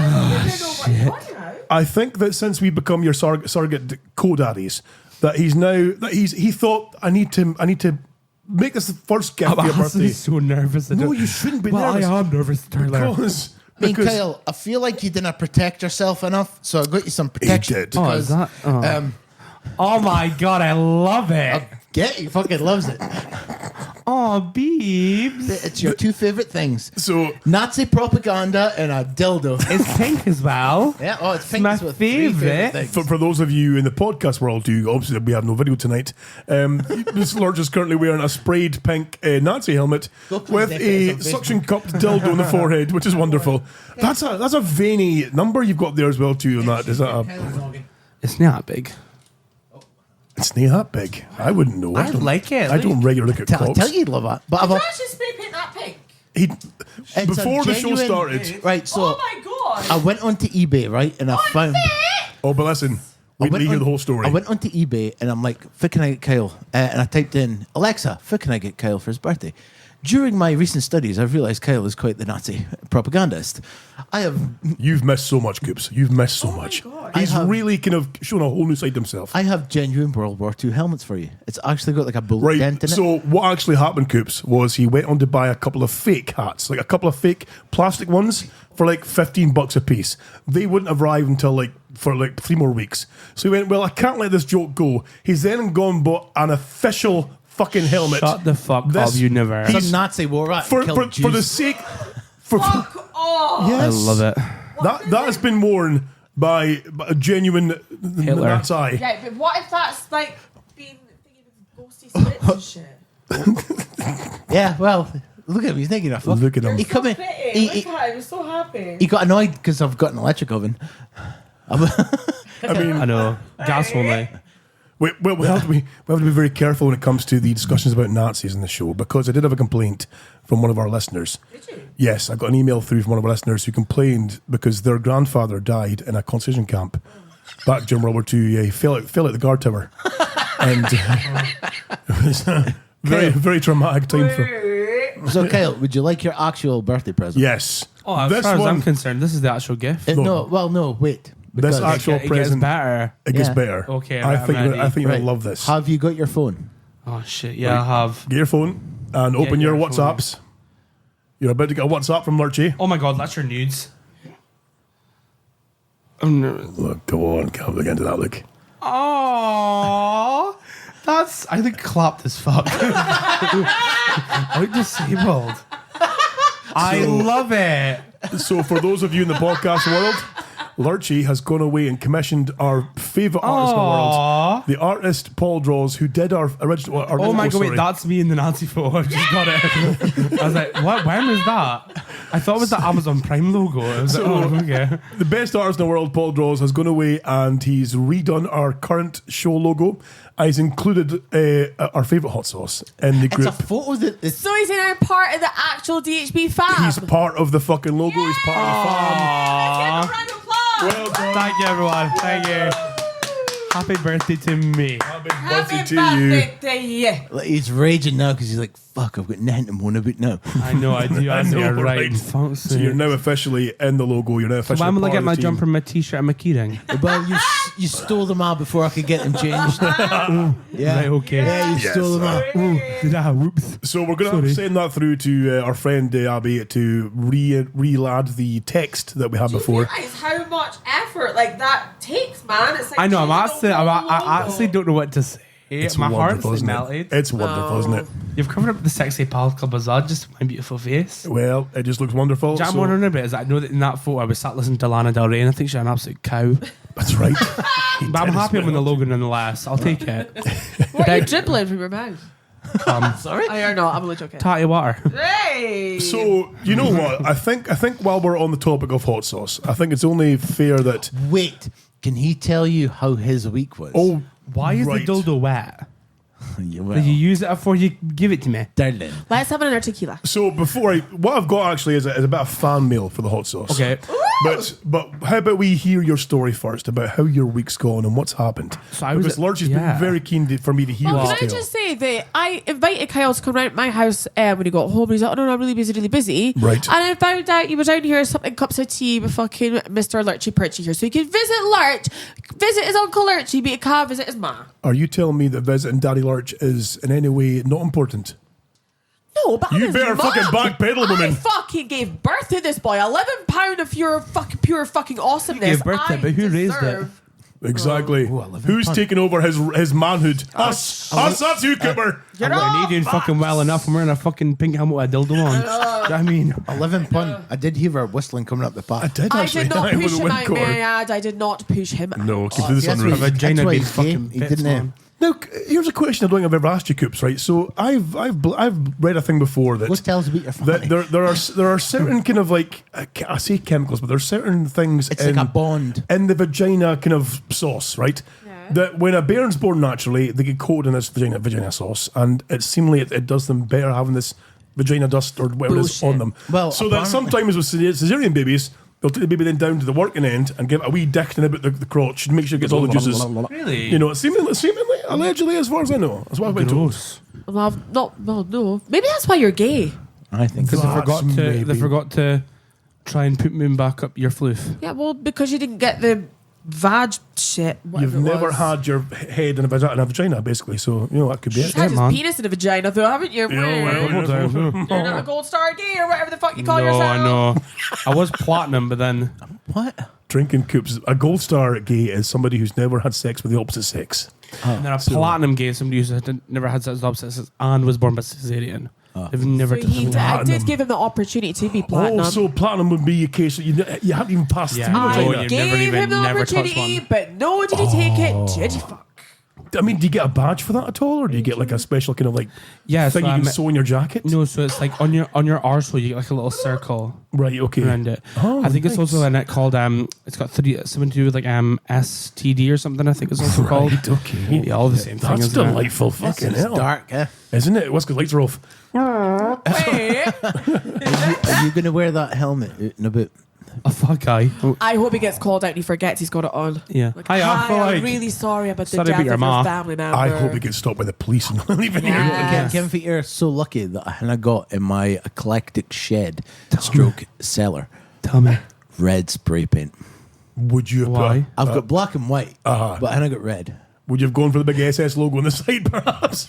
I think that since we become your surrogate co-daddies, that he thought I need to make this the first gift for your I'm birthday. so nervous. No, you shouldn't be well, nervous. I am nervous, Tyler. Because Kyle, I feel like you didn't protect yourself enough, so I got you some protection. did. Oh, is Because, that? Oh my god, I love it. he fucking loves it. Oh, beebs. It's your two favorite things: so Nazi propaganda and a dildo. It's pink as well. Yeah, oh, it's pink. my It's with three favourite. things. For those of you in the podcast world who obviously we have no video tonight, this Lurch is currently wearing a sprayed pink Nazi helmet Go please with make a it on Facebook. suction cupped dildo on the forehead, which is wonderful. That's a veiny number you've got there as well too. On that is that It's not big. it's not that big. I wouldn't know. I don't- like it. I don't regularly look at I cocks. tell you, you'd love it. But I've Did you actually spray paint that pink? it's Before a the show genuine- started. right? So Oh my god. I went onto eBay, right, and I found. Oh, but listen, wait till you hear the whole story. I went onto eBay and I'm like, "What can I get Kyle?" And I typed in, "Alexa, what can I get Kyle for his birthday?" During my recent studies, I've realised Kyle is quite the Nazi propagandist. I have You've missed so much, Coops. You've missed so much. God. He's I have- really kind of shown a whole new side to himself. genuine World War II helmets for you. It's actually got like a bullet Right. dent in it. So what actually happened, Coops, was he went on to buy a couple of fake hats, like a couple of fake plastic ones for like $15 a piece. They wouldn't have arrived until for 3 more weeks. So he went, well, I can't let this joke go. He's then gone and bought an official fucking helmet. Shut the fuck This- up, you never. he's- Some Nazi war rat for killed the Jews. sake for Fuck off. yes, I love it. that has been worn by a genuine Hitler. Nazi. Yeah, but what if that's like being thinking of ghosty spirits and shit? Yeah, well, look at him. He's thinking of Look at him. He So come in. pretty. He, Look he, at him, he's so happy. he got annoyed because I've got an electric oven. I mean, I know. Gas only. we have to be very careful when it comes to the discussions about Nazis in the show, because I did have a complaint from one of our listeners. Did you? Yes, I got an email through from one of our listeners who complained because their grandfather died in a concentration camp back during World War II. Yeah, he fell out the guard tower, and it was a very traumatic time for. So, Kyle, would you like your actual birthday present? Yes, Oh, as this far as I'm one, concerned, this is the actual gift. No, wait. this Because- actual It gets present, better. it gets Yeah. better. Okay, I right, think I'm ready. I think Right. you'll love this. Have you got your phone? Oh shit! Yeah, I have. Get your phone and open your your phone. WhatsApps. You're about to get a WhatsApp from Lurchy. Oh my god, that's your nudes. Look, go on, come again to that look. Oh, I think clapped as fuck. I look disabled. I love it. So for those of you in the podcast world, Lurchy has gone away and commissioned our favourite artist in the world, the artist Paul Draws, who did our original. Oh my god, wait, that's me in the Nazi photo. I just got it. I was like, what? When was that? I thought it was the Amazon Prime logo. I was like, oh, okay. The best artist in the world, Paul Draws, has gone away and he's redone our current show logo. He's included our favourite hot sauce in the group. It's a photo that is. So he's now part of the actual DHB fam. He's part of the fucking logo. He's part of the fam. Let's give him a round of applause. Well done. Thank you, everyone. Thank you. Happy birthday to me. Happy birthday Happy to you. birthday to you. Like, he's raging now because he's like, fuck, I've got nothing to moan about now. I know, I do. I know, know, right. right. Fuck's So you're sake. now officially in the logo. You're now officially. When will I part get of the my team. jumper, my t-shirt, and my keyring? Well, you stole them all before I could get them changed. Yeah. Right, okay. Yeah, you stole them all. Ooh, did I? Whoops. So we're going to send that through to our friend Abby to re-lad the text that we had Do you before. realise how much effort like that takes, man? It's like I know, changing the I whole actually logo. don't know what to say. My heart's wonderful, isn't melted. it? It's wonderful, isn't it? You've covered up the sexy pal bazaar just with my beautiful face. Well, it just looks wonderful. What I'm so- wondering about is that I know that in that photo I was sat listening to Lana Del Rey and I think she's an absolute cow. That's right. But I'm happy I'm in the Logan nonetheless. I'll take it. What are you dribbling from your mouth? Sorry? I don't know. I'm only joking. Tatty water. Hey! So you know what? I think while we're on the topic of hot sauce, I think it's only fair that Wait, can he tell you how his week was? Why is right. the dildo wet? you Did you use it before you give it to me? darling. Let's have another tequila. So what I've got actually is a bit of fan mail for the hot sauce. Okay. But how about we hear your story first about how your week's gone and what's happened? So I was because Lurch has yeah. been very keen for me to hear Well, this can I tale. just say that I invited Kyle to come round to my house when he got home. And he's like, oh no, I'm really busy. Right. And I found out he was down here something cups of tea with fucking Mr. Lurchy Perchy here. So he can visit Lurch, visit his Uncle Lurchy, but he can't visit his ma. Are you telling me that visiting Daddy Lurch is in any way not important? No, but You his better mum- fucking backpedal, I woman. fucking gave birth to this boy. 11 pound of pure fucking awesomeness. gave birth to it, but who raised it? deserve- Exactly. Oh, 11 Who's pound. taking over his manhood? Us. That's you, Cooper. You're I'm all not doing fucking well enough. I'm wearing a fucking pink helmet with a dildo on. Do you know what I mean? 11 pun. I did hear her whistling coming up the I path. did I actually. did not with push a him wind out, cord. may I add. I did not push him out. No, keep this Yes, on we- roof. A vagina that's why being he's gay. fucking He bits, didn't man. Now, here's a question I don't think I've ever asked you, Coops. Right? So I've read a thing before that Go tell us about your family. that there are certain kind of like I say chemicals, but there's certain things It's in, like a bond. in the vagina kind of sauce, right? That when a bairn's born naturally, they get coated in this vagina sauce, and it seemingly it does them better having this vagina dust or whatever it is Bullshit. on them. Well, so that apparently- sometimes with cesarean babies, they'll take the baby then down to the working end and give it a wee dicking about the crotch to make sure it gets all the juices. Really? You know, seemingly, allegedly, as far as I know, that's what I've been told. Gross. Well, I've not. Well, no. Maybe that's why you're gay. I think Because so. they forgot to try and put moon back up your floof. Yeah, well, because you didn't get the vag shit. You've whatever it never was. had your head in a vagina, basically. So you know that could be You've it. had his man. penis in a vagina, though, haven't you? You're not a gold star gay or whatever the fuck you call No, yourself. I know. I was platinum, but then What? Drinking Coops. A gold star gay is somebody who's never had sex with the opposite sex. and then a platinum gay, somebody who never had sex with opposite sex and was born by cesarean. They've never. So I Platinum. did give him the opportunity to be platinum. Oh, so platinum would be a case that you haven't even passed Yeah. through the Oh, I vagina. you've gave never even- him the never touched opportunity, one. but no, did he take it? Did he fuck? I mean, do you get a badge for that at all, or do you get like a special kind of like Yeah, thing so you I can met- sew in your jacket? No, so it's like on your arsehole, you get like a little circle Right. Okay. around it. Oh, I think it's nice. also in it called it's got something to do with like STD or something. I think it's also called. Right, okay. Yeah, all the same thing. That's isn't it? delightful. This Fucking is hell. dark, eh? Isn't it? What's because lights are off? Wait. Are you going to wear that helmet out and about? Oh fuck, guy. I hope he gets called out and he forgets he's got it on. Yeah. Like, Hi, I feel I'm like- really sorry about the Sorry death about your of ma. your family member. I hope he gets stopped by the police and not even Yeah. here. Yes. Kevin Feet, you're so lucky that I got in my eclectic shed stroke cellar Tell me. red spray paint. Would you have Why? put- I've got black and white, Uh-huh. but I got red. Would you have gone for the big SS logo on the side, perhaps?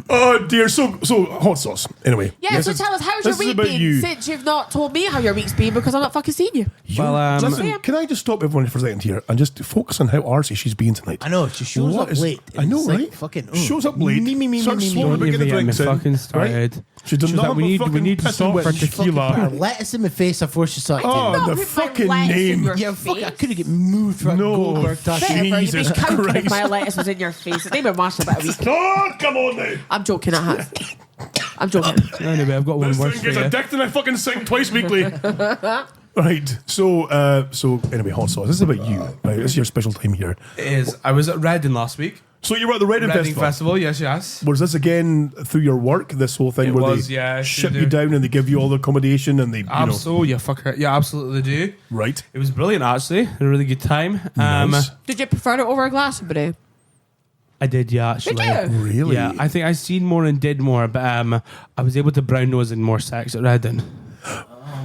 Oh dear, so hot sauce. Anyway, Yeah, so tell us, how's your this is week about been you. since you've not told me how your week's been because I'm not fucking seeing you. Well, Listen, can I just stop everyone for a second here and just focus on how arsey she's been tonight? I know, she shows What up is- late. I know, It's like right? fucking, Shows up late. Starts slowly Don't about even getting the get me drinks in. fucking Right? started. She does She was not like, have a we need to fucking stop for piss on. tequila. Put her lettuce in my face before she started. Oh, Not the with my fucking lettuce in name. your Yeah, fuck, I face. could have get moved for a No. Goldberg tattoo. Better, you'd be Jesus counting if Christ. my lettuce was in your face. It's even worse about a week. Oh, come on now. I'm joking, I have. I'm joking. Anyway, I've got one This worse thing for gets you. a dick and I fucking sing twice weekly. Right. So anyway, hot sauce. This is about you. Right. This is your special time here. It is. I was at Reading last week. So you were at the Reading Reading Festival. Festival, yes. Was this again through your work? This whole thing It where was, they yeah, ship they you do. down and they give you all the accommodation and they, Absolutely, fucker. Yeah, absolutely do. right? It was brilliant, actually. A really good time. Nice. Did you prefer it over a glass of it? I did, yeah, actually. Did you? Really? Yeah, I think I seen more and did more, but I was able to brown nose and more sex at Reading.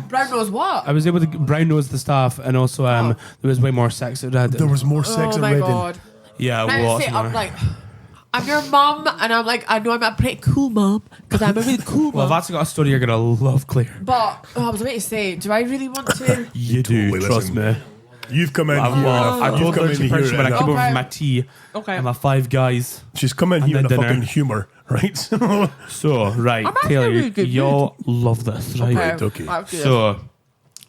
Brown nose what? I was able to brown nose the staff, and also there was way more sex at Reading. There was more sex Oh at my Reading. god. yeah, Now lots say, more. I'm like, I'm your mom, and I'm like, I know I'm a pretty cool mom because I'm a really cool Well, mom. I've actually got a story you're gonna love, Claire. But I was about to say, do I really want to? You totally trust listen. me. You've come in here. I You've told come her in to here. person when I and, came over Okay. for my tea. Okay. And my 5 guys. she's come in here in and a then fucking dinner. humour, right? So, right, I'm actually Taylor, really good y'all love this, right? Right, okay. That's good. So,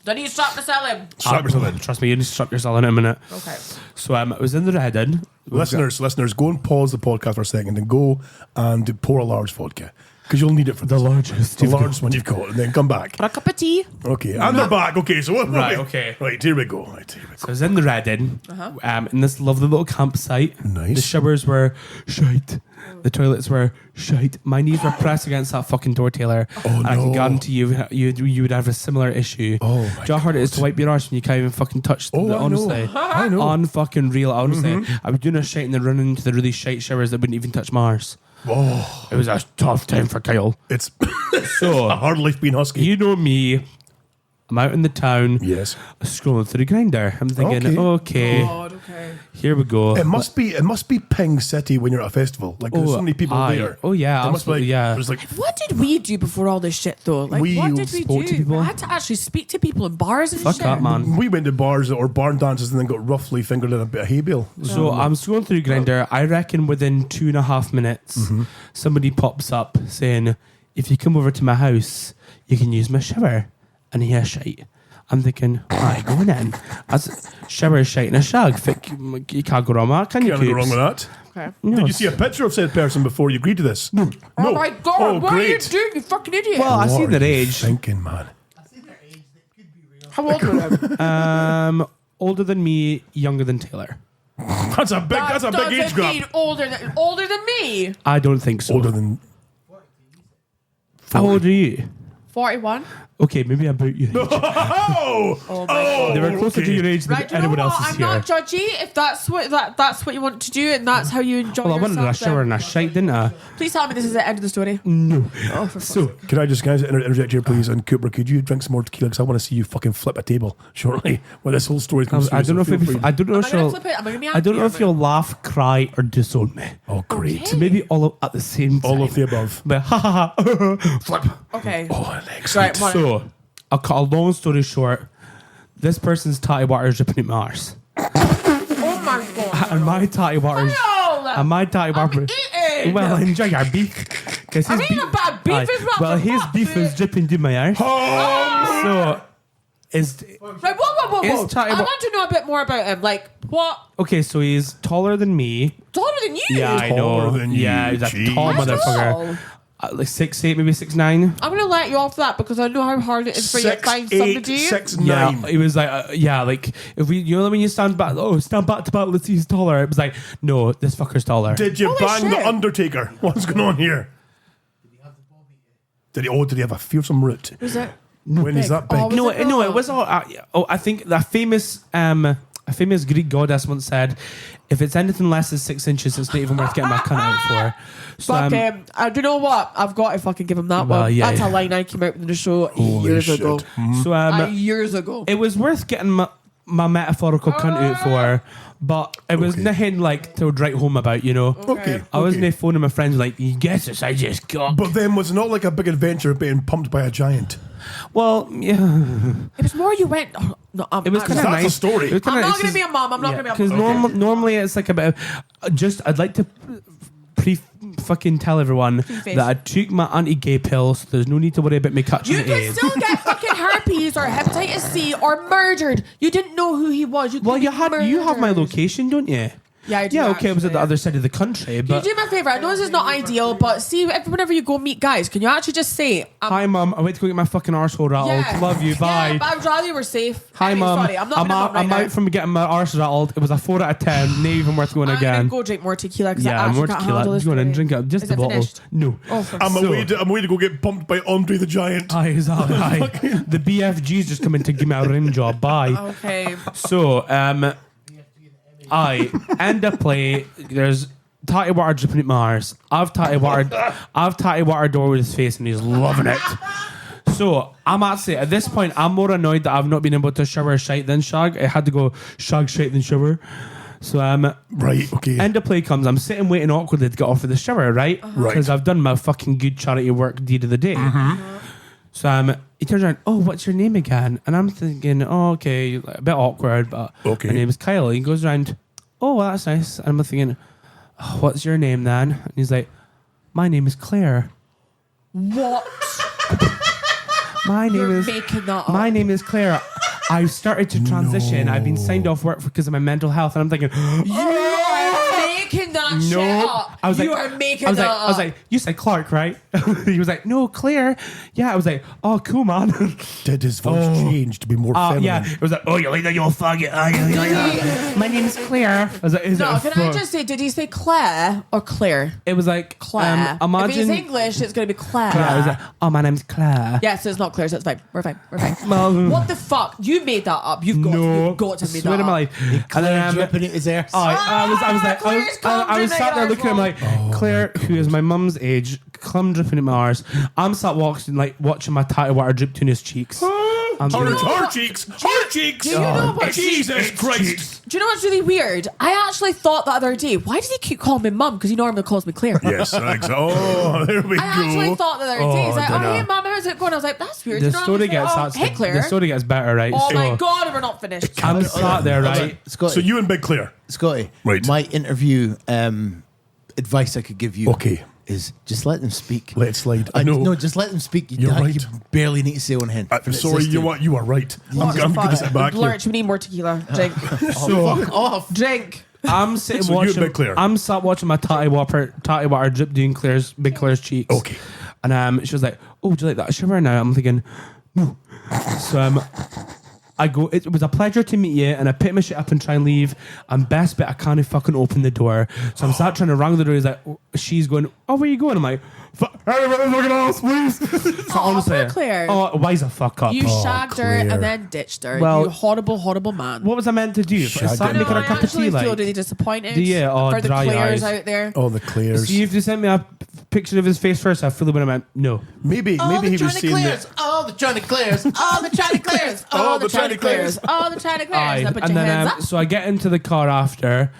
Do I need to stop myself? Strap yourself in. trust me, you need to strap yourself in a minute. Okay. So, I was in the Reading. Listeners, go and pause the podcast for a second and go and pour a large vodka because you'll need it for The this. largest. The largest one you've got, and then come back. For a cup of tea. Okay, and they're back. Okay, so what? Right, okay. Right, here we go. Right, here we go. So I was in the Reading, in this lovely little campsite. Nice. The showers were shite. The toilets were shite. My knees were pressed against that fucking door, Taylor. Oh, and I no. can guarantee you would have a similar issue. Oh, my Do you know how hard it is to wipe your arse when you can't even fucking touch Oh, the, I know. honestly. I know. Mm-hmm. Unfucking real, honestly. I was doing a shite and then running into the really shite showers that wouldn't even touch my arse. Oh, It was a tough time for Kyle. it's So, a hard life being husky. you know me. I'm out in the town. Yes. Scrolling through the grinder. I'm thinking, okay, God, okay. here we go. It must be Ping City when you're at a festival. Like there's so many people aye. there. Oh, yeah, There must be, like, absolutely, yeah. There's like What did we do before all this shit, though? Like, We what did we spoke do? to people. I had to actually speak to people in bars and Fuck shit. that, man. we went to bars or barn dances and then got roughly fingered in a bit of hay bale. So I'm scrolling through Grindr. I reckon within 2.5 minutes, somebody pops up saying, "If you come over to my house, you can use my shower." And he has shite. I'm thinking, alright, going in. As shower shite and a shag. You can't go wrong with that, can you? Can't go wrong Coops? with that. Okay. No, Did you see a picture of said person before you agreed to this? No. Oh my god, Oh, what great. are you doing, you fucking idiot? Well, I What see are their you age. Thinking, man. How old are you? Older than me, younger than Taylor. That's a big age Doesn't gap. mean older than me. I don't think so. Older than How old are you? 41. Okay, maybe about your age. Oh! Oh my god. They were closer to your age than Right, do you know anyone what? else is I'm here. not judgy. If that's what you want to do and that's how you enjoy Well, I went in a yourself, shower then and a shite, didn't I? please tell me this is the end of the story. No. Oh, for So, Can I just guys interject here, please? And Cooper, could you drink some more tequila? Because I want to see you fucking flip a table shortly. Well, this whole story comes through. I don't know if so feel free. I don't know Am if I gonna you'll. flip it? Am I gonna be I don't know if angry? you'll laugh, cry, or disown me. Oh, great! Okay. So maybe all at the same time. All of the above. But ha ha ha. Flip. Okay. Oh, excellent. Right, one. So, I'll cut a long story short. This person's tatty water is dripping out my arse, Oh my god. and my tatty water is. Hell! And my tatty water. eating. Well, enjoy your beef. 'Cause I'm his eating a bad beef Aye. as well. Well, for his fuck's beef is sake. dripping down my arse. So, is Right, whoa. It's tatty I wa- want to know a bit more about him. Like, what? okay. So he's taller than me. Taller than you? Yeah, I know. Taller than yeah, you, he's a jeez. tall I know. motherfucker. Like 6'8", maybe 6'9". I'm going to let you off that because I know how hard it is for you to find 6'8", somebody. 6'9". Yeah, it was like like if we, you know, when you stand back to back, let's see who's taller. It was like, no, this fucker's taller. Did you Holy bang shit. the Undertaker? What's going on here? Did he have a fearsome root? Was it? When is that big? Oh, was No, it no, not? it was all. I think the famous Greek goddess once said, "If it's anything less than 6 inches, it's not even worth getting my cunt out for." So, Fuck him. Do you know what? I've got to fucking give him that Well, one. yeah, That's yeah. a line I came out with the show Holy years shit. ago. so Years ago. it was worth getting my. my metaphorical cunt out for her, but it was nothing like to write home about, you know. Okay. I wasn't phoning my friends like, you guess this, I just got. But then was it not like a big adventure of being pumped by a giant? Well, yeah. It was more you went. Oh, no, It was kind of That's nice. a story. It was kinda I'm not nice going to be a mom. I'm not going to be a because mom. normally it's like about I'd like to fucking tell everyone Preface. that I took my anti-gay pills. So there's no need to worry about me catching You the can AIDS. still get fucking herpes or hepatitis C or murdered. You didn't know who he was. Well, you have my murdered. location, don't you? Yeah, I do. Yeah, okay, it was at the actually. other side of the country, Can but. you do me a favour? I know this is not ideal, but see, whenever you go meet guys, can you actually just say, Hi, Mum. I went to go get my fucking arsehole rattled. yeah, Love you. Bye. Yeah, but I would rather you were safe. Hi, Anyway, Mum. Sorry, I'm not I'm out from getting my arse rattled. It was a 4 out of 10. Not even worth going I'm again. gonna go drink more tequila because Yeah, I more actually can't tequila. handle this. Go on and today. drink it. Just Is the it bottle. finished? No. Oh, for I'm So- away to go get pumped by Andre the Giant. Aye, exactly. Aye. The BFG's just coming to give me a rim job. Bye. Okay. So, I end of play. There's tatty water dripping at my arse. I've tatty water door with his face, and he's loving it. So I'm actually at this point, I'm more annoyed that I've not been able to shower shite than shag. I had to go shag shite then shower. So Right, okay. end of play comes. I'm sitting waiting awkwardly to get off of the shower, right? Right. Because I've done my fucking good charity work deed of the day. So he turns around, oh, what's your name again? And I'm thinking, oh, okay, a bit awkward, but Okay. my name is Kyle. He goes around, oh, well, that's nice. And I'm thinking, oh, what's your name then? And he's like, my name is Claire. What? My name You're is making that up. my name is Claire. I've started to transition. I've been signed off work because of my mental health, and I'm thinking, You are making that shit up. I was you like, are making I was that like, up. I was like, you said Clark, right? He was like, no, Claire. Yeah, I was like, oh, cool, man. Did his voice change to be more feminine? Yeah, it was like, oh, you like that, you faggot. My name is Claire. I was like, is no, it? can I just say, did he say Claire or Claire? It was like Claire. Imagine. If he's English, it's going to be Claire. Claire. I was like, oh, my name's Claire. Yes, it's not Claire, so it's fine. We're fine. We're fine. Well, What the fuck? You made that up. You've got to make swear that to my up. life. Claire dripping at his arse. I was sat there looking at him like, Claire, who is my mum's age, cum dripping at my arse. I'm sat watching my tatty water drip to his cheeks. Her cheeks! Her cheeks! Do you know what? Jesus Christ! Do you know what's really weird? I actually thought the other day, why does he keep calling me mum? Because he normally calls me Claire. Yes, thanks. Oh, there we I actually go. thought the other day, he's like, dunno. hey mum, how's it going? I was like, that's weird. The You know, story I was gets like, hey Claire. the story gets better, right? Oh so my god, we're not finished. I'm sat there, right? Scotty, So you and Big Claire. Scotty, Right. my interview advice I could give you Okay. is just let them speak. Let it slide. I know. No, just let them speak. You're right. You barely need to say one hint. I'm sorry, you are right. I'm going to sit back here. Lurch, we need more tequila. Drink. So Fuck off. Drink. I'm sitting So you and watching. Big Claire. I'm sat watching my tatty water drip doing Big Claire's cheeks. Okay. And she was like, "Oh, would you like that shower now?" I'm thinking, "No." So I go. It was a pleasure to meet you, and I pick my shit up and try and leave. And best bit, I can't fucking open the door. So I'm sat trying to rang the door. He's like, she's going, "Oh, where you going?" I'm like, "Hey, fucking house, please." So honestly, poor Claire. oh, why's the fuck up? You shagged her Claire. and then ditched her. Well- you horrible, horrible man. What was I meant to do? I Shagged sat her. making her a I cup of actually tea, feel like. really disappointed Do you? Oh, for the dry Claires eyes. out there. Oh, the Claires. See, if you sent me a picture of his face first, I fully would have meant no. Maybe he was saying that. Oh, the Chanticleers. Oh, the Chanticleers. Oh, the Chanticleers. Oh, the Chanticleers. Aye. Now put And your then hands up. so I get into the car after.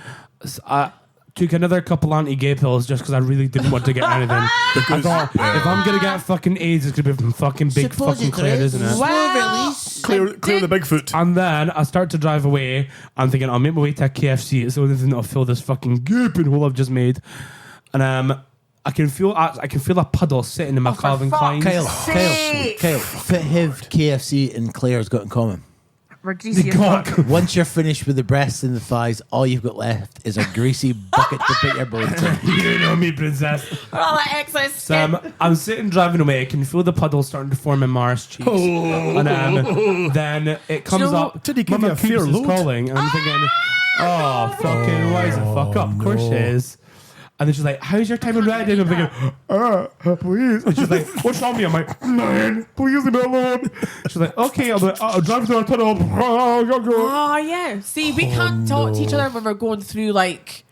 I took another couple anti-gay pills just because I really didn't want to get anything. I thought if I'm gonna get fucking AIDS, it's gonna be from fucking big fucking Claire, isn't it? Well, Clear the Bigfoot. And then I start to drive away. I'm thinking I'll make my way to a KFC. It's the only thing that'll fill this fucking gaping hole I've just made. And I can feel a puddle sitting in my Calvin Klein. Kyle, put Hiv, KFC, and Claire's got in common. we're greasy as fuck. Once you're finished with the breasts and the thighs, all you've got left is a greasy bucket to put your bones in. You know me, princess. All that excess So skin. I'm sitting driving away. I can feel the puddle starting to form in Mars cheeks. And then it comes you know up. Did he give Mama you a fair Coops'ses load? calling, and I'm thinking, oh, fucking, why is it fuck up? Of course she is. And then she's like, how's your time in Reddit? And I'm thinking, please. And she's like, what's wrong with me? I'm like, man, please leave me alone. She's like, okay, I'll drive through a tunnel. Oh, yeah. See, we can't talk to each other when we're going through, like,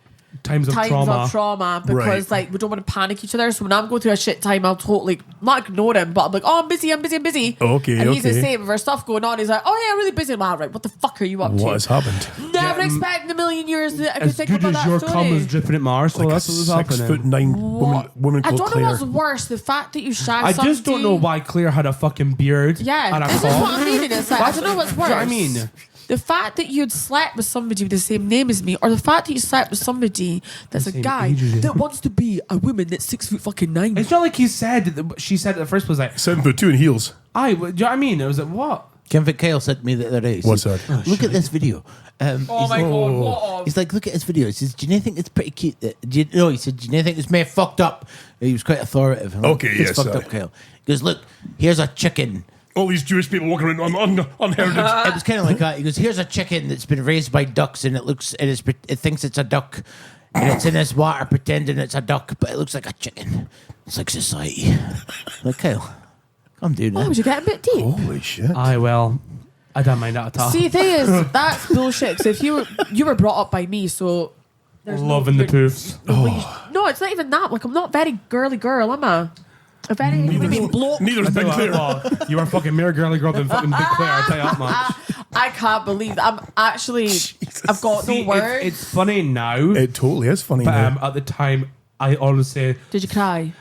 times of trauma. Because Right. we don't want to panic each other. So when I'm going through a shit time, I'll totally not ignore him, but I'm like, oh, I'm busy. Okay, and he's the okay. same. If there's stuff going on, he's like, oh yeah, I'm really busy. I'm like, right, what the fuck are you up to? What has happened? Never expect in a million years that I could As think good about as that your story. cum is dripping at Mars, so Like that's a what was happening. 6'9" woman I called don't Claire. know what's worse, the fact that you shagged I just don't know somebody- why Claire had a fucking beard Yeah, and a this is cock. what I mean. It's like, I don't know what's Do you worse. know what I mean? The fact that you'd slept with somebody with the same name as me, or the fact that you slept with somebody that's The a same guy age as you. that wants to be a woman that's 6'9". It's not like he said that she said at the first was like, 7'2" in heels. do you know what I mean? It was like, what? Kevin Kyle said to me the other day. he What's said, that? Look at this video. Oh my god, what of? He's like, look at this video. He says, do you think it's pretty cute? He said, do you think it's me fucked up? He was quite authoritative. I'm like, Okay, "It's yes, fucked sorry. up, Kyle. He goes, look, here's a chicken. All these Jewish people walking around unherited. It was kind of like that. He goes, here's a chicken that's been raised by ducks, and it thinks it's a duck, and it's in this water pretending it's a duck, but it looks like a chicken. It's like society. I'm like, Kyle, come do Oh, that. was you getting a bit deep? Holy shit. I don't mind that at all. See, the thing is, that's bullshit. So if you were brought up by me, so there's Loving the you're- poofs. No, it's not even that. Like, I'm not very girly girl, am I? A very bloke. Neither's Big Claire. Well, you are fucking more girly girl than fucking Big Claire, I'll tell you that much. I can't believe that. I'm actually. I've got See, no words. it's funny now, It totally is funny but now. at the time, I honestly Did you cry?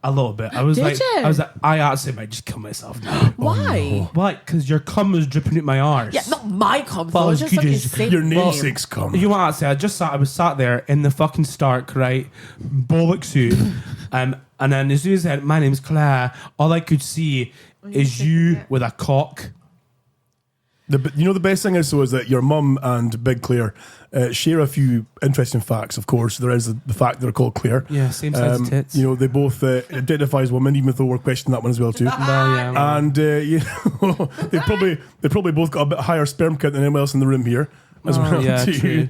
a little bit. I was Did like, you? I actually might just kill myself now. Why? Why? Because your cum was dripping out my arse. Yeah, not my cum. Well, though. It's it's just like good a as- safe Your name. namesake's come. You want to say? I was sat there in the fucking Stark, right, bollock suit, and then as soon as I said my name's Claire, all I could see is you with a cock. The best thing is, though, is that your mum and Big Claire share a few interesting facts. Of course, there is the fact they're called Claire. Yeah, same size tits. They both identify as women, even though we're questioning that one as well too. Well, yeah, well. And they probably both got a bit higher sperm count than anyone else in the room here as well. yeah, too. true.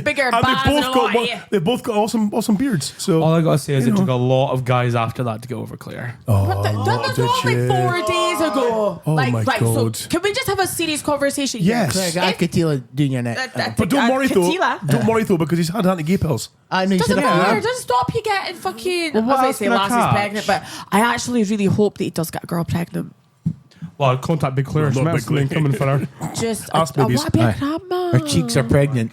Bigger And bars and a lot of they both got awesome beards. So All I gotta say is You it know. took a lot of guys after that to get over Claire. That was did only you? 4 days ago. Oh my right, God. So can we just have a serious conversation here? Yes. Craig, I could tell doing your neck. but don't worry Tequila. though. Don't worry though, because he's had anti-gay pills. I know you Doesn't said matter. that. It doesn't stop you getting fucking. Well, what I was else say can I Lassie's catch? pregnant, but I actually really hope that he does get a girl pregnant. Well, contact Big Claire. Well, not Schmitz Big and then coming for her. Just Ask I babies. want to be a Aye. grandma. Her cheeks are pregnant.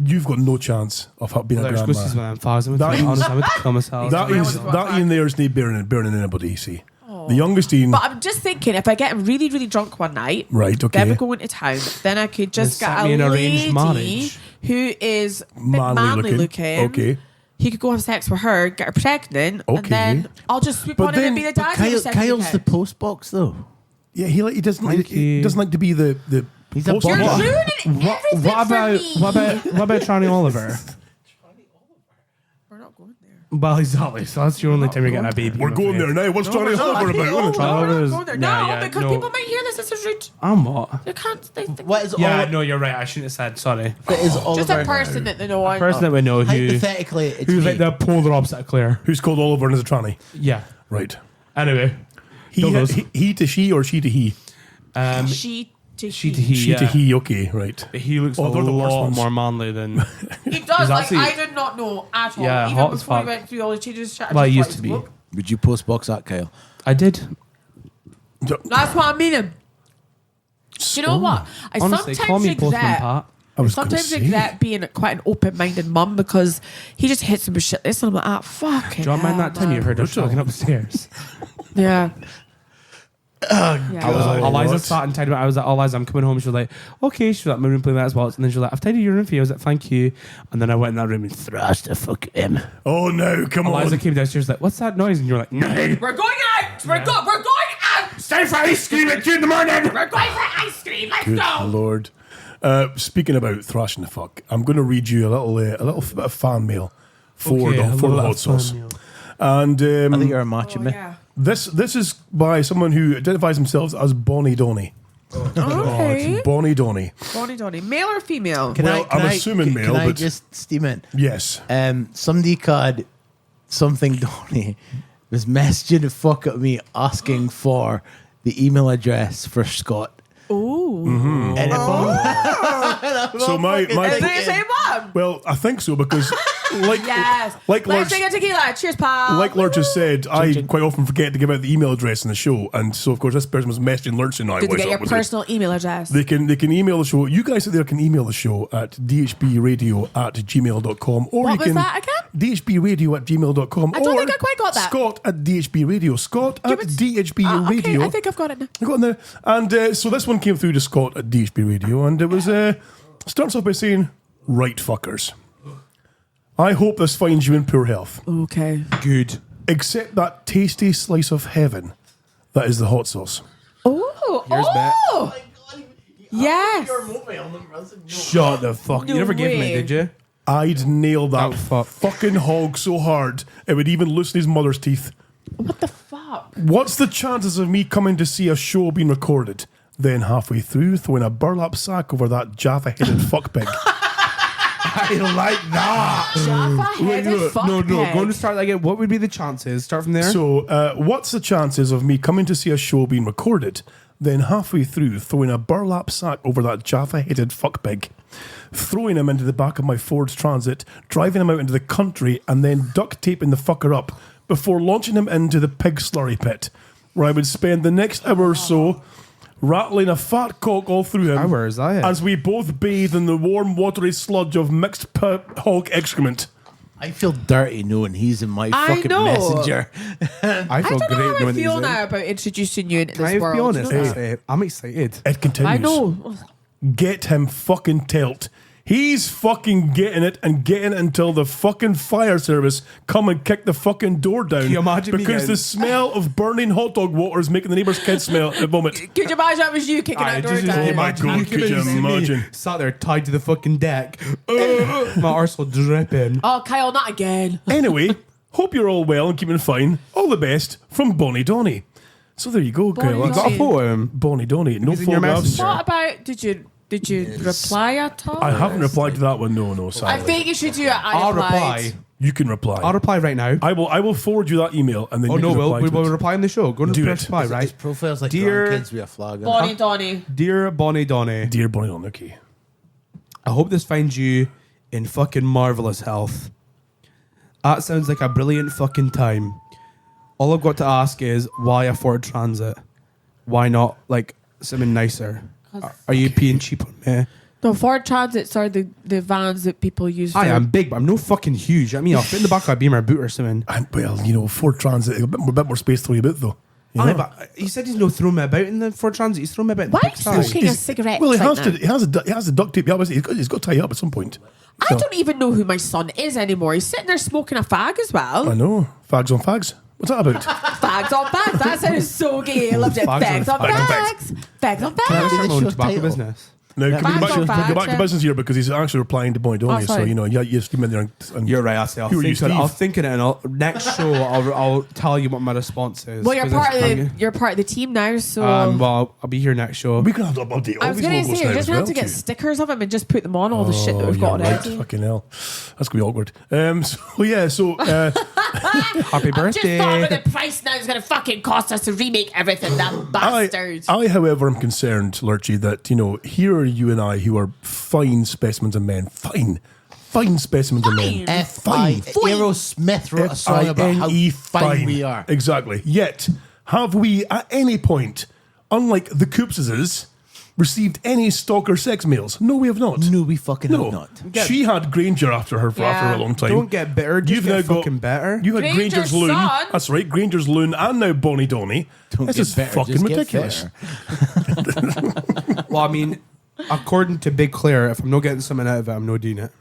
You've got no chance of being a There's grandma. Ghosties when I'm thousand. That is- Honestly, I would kill myself. That Well, is it's what that I- in there is no burning anybody. You see, the youngest Ian. But I'm just thinking, if I get really, really drunk one night, Right, okay. then we go into town, then I could just Then get set a me in arranged lady marriage. who is a bit Manly manly looking. Okay. He could go have sex with her, get her pregnant, and Okay. then I'll just swoop But on him and then- be the But daddy. Kyle's the post box though. Yeah, he doesn't like he doesn't like to be the He's a post bomber. You're boy. ruining everything What for about me. what about Tranny Oliver? We're not going there. Well, exactly. So that's your only time you're getting a baby. We're I'm going afraid. there now. What's Johnny Oliver about? Tranny We're not Oliver's- going there. Nah, No, yeah, because no. people might hear this as a rude. I'm what? You can't. They think What is Yeah, all? no, you're right. I shouldn't have said. Sorry. What is Oliver? just a person that they know. I Person that we know who Hypothetically, it's who's me. like the polar opposite of Claire. Who's called Oliver and is a tranny? Yeah. Right. Anyway, He Douglas. he to she or she to he? She to she to he. She yeah. to he. Okay, right. But he looks Oh, a they're the worst lot ones. more manly than. He does. Like actually- I did not know at all. Yeah, Even hot as before he fuck. went through all the changes. Shit, I Well, just he thought used to was be. woke. Would you post box that, Kyle? I did. That's what I mean. Do you know what? I Honestly, call sometimes me Postman regret. Pat. I was gonna Sometimes say. regret being quite an open-minded mum because he just hits him with shit. This and I'm like, ah, fuck. Do you mind that time you heard her talking upstairs? Yeah. I was like, God. Eliza What? sat and tidied. I was like, Eliza, I'm coming home. She was like, okay. She was like, my room playing that as well. And then she was like, I've tidied your room for you. I was like, thank you. And then I went in that room and thrashed the fuck him. Oh no! Come Eliza on. came downstairs like, what's that noise? And you're like, no. We're going out. We're going out. Stay for ice cream at 2 in the morning. We're going for ice cream. Let's Good go. Lord. Speaking about thrashing the fuck, I'm going to read you a little bit of fan mail for the hot sauce. And I think you're a macho man. Yeah. this is by someone who identifies themselves as Bonnie Donnie. Okay. Bonnie Donnie. Donnie. Male or female? Well, I'm assuming male, Can I but- just steam in? Yes. Somebody called something Donnie was messaging the fuck out of me asking for the email address for Scott. Ooh. And if I'm, So my Is it the same one? well, I think so because like Yes. like Let's Lurch, drink a tequila. Cheers, pal. like Lurch has said, I quite often forget to give out the email address in the show, and so of course this person was messaging Lurch and I. Did you "What's get up your with it?" personal email address? They can email the show. You guys out there can email the show at dhbradio@gmail.com or What you was can that again? dhbradio@gmail.com. I don't or think I quite got that. Scott at DHB Radio. Scott at DHB Radio. Okay, I think I've got it now. You got in there. And so this one came through to Scott at DHB Radio, and it was starts off by saying, "Right fuckers. I hope this finds you in poor health. Okay. Good. Except that tasty slice of heaven that is the hot sauce. Oh, Here's that. oh. Yes. Shut the fuck. No You never gave me, way. did you? I'd nail that Oh, fuck. fucking hog so hard it would even loosen his mother's teeth. What the fuck? What's the chances of me coming to see a show being recorded, then halfway through throwing a burlap sack over that Jaffa-headed fuckpig? I like that. Jaffa-headed fuck No, pig. go and start like it. What would be the chances? Start from there. So, what's the chances of me coming to see a show being recorded, then halfway through throwing a burlap sack over that Jaffa-headed fuckpig, throwing him into the back of my Ford Transit, driving him out into the country, and then duct taping the fucker up before launching him into the pig slurry pit, where I would spend the next hour or so rattling a fat cock all through him Hour, is that it? as we both bathe in the warm, watery sludge of mixed hog excrement. I feel dirty knowing he's in my I fucking know. messenger. I I feel don't know great how I knowing feel he's now in. about introducing you into Can this I world. be honest? You know that? I'm excited. It continues. I know. Get him fucking telt. He's fucking getting it and getting it until the fucking fire service come and kick the fucking door down. Can you imagine me because getting- the smell of burning hot dog water is making the neighbour's kids smell at the moment. Could you imagine that was you kicking that door down? Oh my God, could you imagine? Sat there tied to the fucking deck. My arsehole dripping. Oh, Kyle, not again. Anyway, hope you're all well and keeping fine. All the best from Bonnie Donnie. So there you go, Bonnie girl. I've got a photo of him. Bonnie Donnie. No He's in your photographs. messenger. What about, did you reply at all? I haven't replied to that one. No, I sadly. think you should do it. I'll replied. reply. You can reply. I'll reply right now. I will forward you that email and then Oh you no, can Will. reply We to will it. reply in the show. Go and Do press it. reply, His right? profile's like Dear- grandkids with a flag on. Bonnie Donnie. Dear Bonnie Donnie, Dear Bonnie Donnie, okay. I hope this finds you in fucking marvelous health. That sounds like a brilliant fucking time. All I've got to ask is why a Ford Transit? Why not like something nicer? Are you being cheap on me? No, Ford Transits are the vans that people use for... I am big, but I'm no fucking huge. I mean, I'll fit in the back of a Beamer boot or something. And well, Ford Transit, a bit more space to throw you about though. You Aye, know? but he said he's no throwing me about in the Ford Transit. He's throwing me about in the Why are you big size. smoking a cigarette Well, he right has now? to. He has the duct tape. Yeah, he's got to tie you up at some point. I don't even know who my son is anymore. He's sitting there smoking a fag as well. I know. Fags on fags. What's that about? Fags on fags. That sounds so gay. I loved it. Fags Fags on on fags. fags. Fags on Can I fags. start my own Show's tobacco title. business? Now, can we Fags on go back to fags, business here because he's actually replying to Bonnie Donnie. So sorry. you steam in there. And You're right. I'll say. I'll Who are you, think, I'll Steve? think of it, and next show I'll tell you what my response is. Well, you're 'cause part of it's- the part of the team now, so well, I'll be here next show. we can have to update all I was these going to logos say now we're just as going to well. have to get too. stickers of him and just put them on all the shit that we've got yeah, right. already. Fucking hell, that's gonna be awkward. So Happy Just thought birthday. about the price now it's going to fucking cost us to remake everything. That bastard. I, however, am concerned, Lurchy, that here are you and I who are fine specimens of men, fine specimens of men. F.I. Aerosmith wrote a song about how F-I-N-E, fine we are. Exactly. Yet, have we at any point, unlike the Coops'ses, received any stalker sex mails? No, we have not. No, we fucking No. have not. She had Granger after her for Yeah. a long time. Don't get bitter. Just get fucking better. You had Granger's Granger's loon. son. That's right, Granger's loon, and now Bonnie Donnie. Don't This get is better, fucking just get ridiculous. better. Well, I mean, according to Big Claire, if I'm not getting something out of it, I'm not doing it.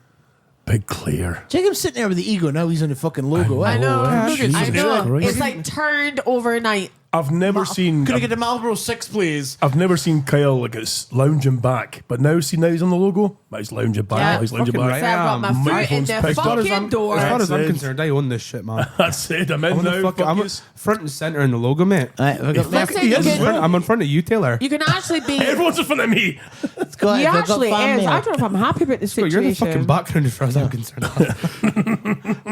Big Claire. Check him sitting there with the ego. Now he's on the fucking logo. I know. Oh, I Jesus know. Christ. It's like turned overnight. I've never seen. Could I get the Marlboro 6, please? I've never seen Kyle like it's lounging back, but now he's on the logo. But he's lounging back. Yeah. He's lounging Fucking back. right. So I've got my foot in Microphone's the picked up. As far as fucking door. as far as I'm That's it. concerned, I own this shit, man. That's it. I'm in I'm, now. I'm Fuck front and center in the logo, mate. Right, we've got Listen, He you is as can, well. I'm in front of you, Taylor. you can actually be... Everyone's in front of me. Let's go. He We've got actually fan is. mail. I don't know if I'm happy about this You're situation. the fucking background as far as I'm concerned.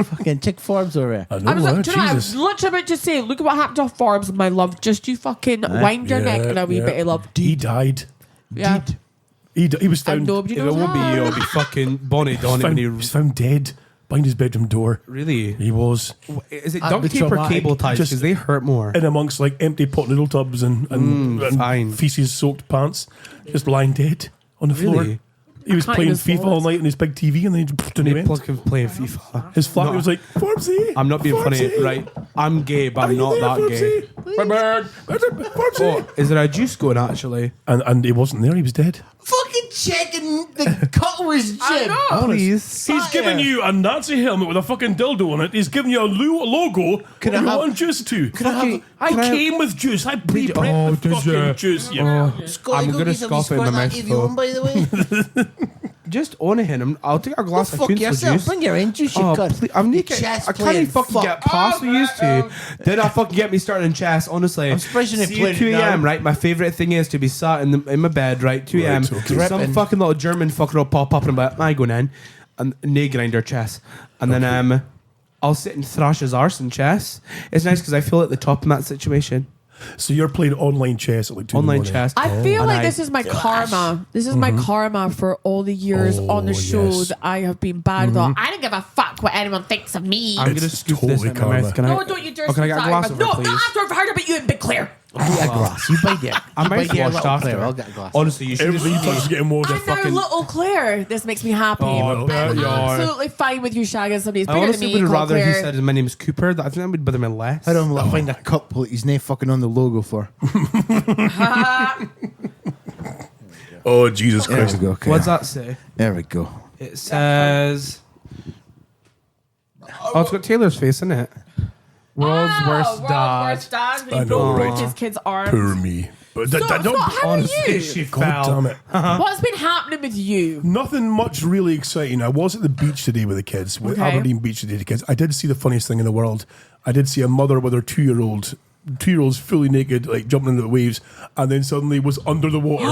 Fucking tick Forbes over here. I I know. was, Wow, do you know what I was Jesus. literally about to say, look at what happened to Forbes, my love. Just you fucking wind your neck in a wee bit of love. He died. Yeah. He was found. nobody If it knows won't be how. you, it'll be fucking Bonnie Donnie when He was found dead behind his bedroom door. Really? He was Is it That'd duct be tape or traumatic. cable ties? Just- Because they hurt more. in amongst like empty pot noodle tubs and fine. feces-soaked pants, just lying dead on the floor. Really? He was can't playing even FIFA swallow all it. night on his big TV, and then he They went. playing FIFA. His flatmate No, was like, "Forbesy, I'm not being funny, Forbesy, right? I'm gay, but are I'm you not there, that gay. Forbesy? My bird, Forbesy." Oh, is there a juice going actually? And he wasn't there. He was dead. Fucking checking the cutlery I Jim. know. Please. He's giving you a Nazi helmet with a fucking dildo on it. He's giving you a logo. Can What I do you have- want juice to? Fucking- I can I- came with juice. I pre-prepped Oh, the did fucking you? juice. Yeah. I'm gonna scoff it in my mouth. though. by the way. Just on him. I'll take a glass of Fuck Kunzel yourself. juice. Bring your own juice, you Oh, cunt. please, I'm naked. Chess I can't playing even fucking fuck. get past we used to. Did I fucking get me started in chess? Honestly, I'm surprised you didn't See, play at it 2 a.m. now. Right, my favorite thing is to be sat in my bed. Right, 2 a.m. Right, okay. Some Dripping. fucking little German fucker will pop up and I'm like, "I going in," and knee grinder chess, and then I'll sit and thrash his arse in chess. It's nice because I feel at the top in that situation. So you're playing online chess at like 2 in the Online morning. chess. I feel And like I- this is my karma. This is my karma for all the years on the show yes. that I have been bad. Though I don't give a fuck what anyone thinks of me. I'm gonna It's scoop totally this in my karma. mouth. Can I? No, don't you dare! Oh, can I get a start glass talking of it, about- No, please? not after I've heard about you and Big Claire. I'll get a glass. You buy there. I You might buy there, watch little after. Claire. I'll get a glass. Honestly, you should Everything you touch is getting more. I'm now little Claire. This makes me happy. Oh, yeah, I'm you are. absolutely fine with you shagging somebody's I bigger than honestly me. would have call rather he Claire. said his my name is Cooper. That I think that would bother me less. How do I find a cup that he's not fucking on the logo for? Oh, Jesus There Christ. we go. Okay. What's that say? There we go. It says. Oh, it's got Taylor's face in it. World's worst dad. Worst dad. When I he know, broke right? his kid's arms. Poor me. But that, Scott, don't, how are Honestly, you? she God fell. damn it. What's been happening with you? Nothing much really exciting. I was at the beach today with the kids, with Okay. Aberdeen Beach today with the kids. I did see the funniest thing in the world. I did see a mother with her 2-year-old's fully naked, like jumping into the waves, and then suddenly was under the water.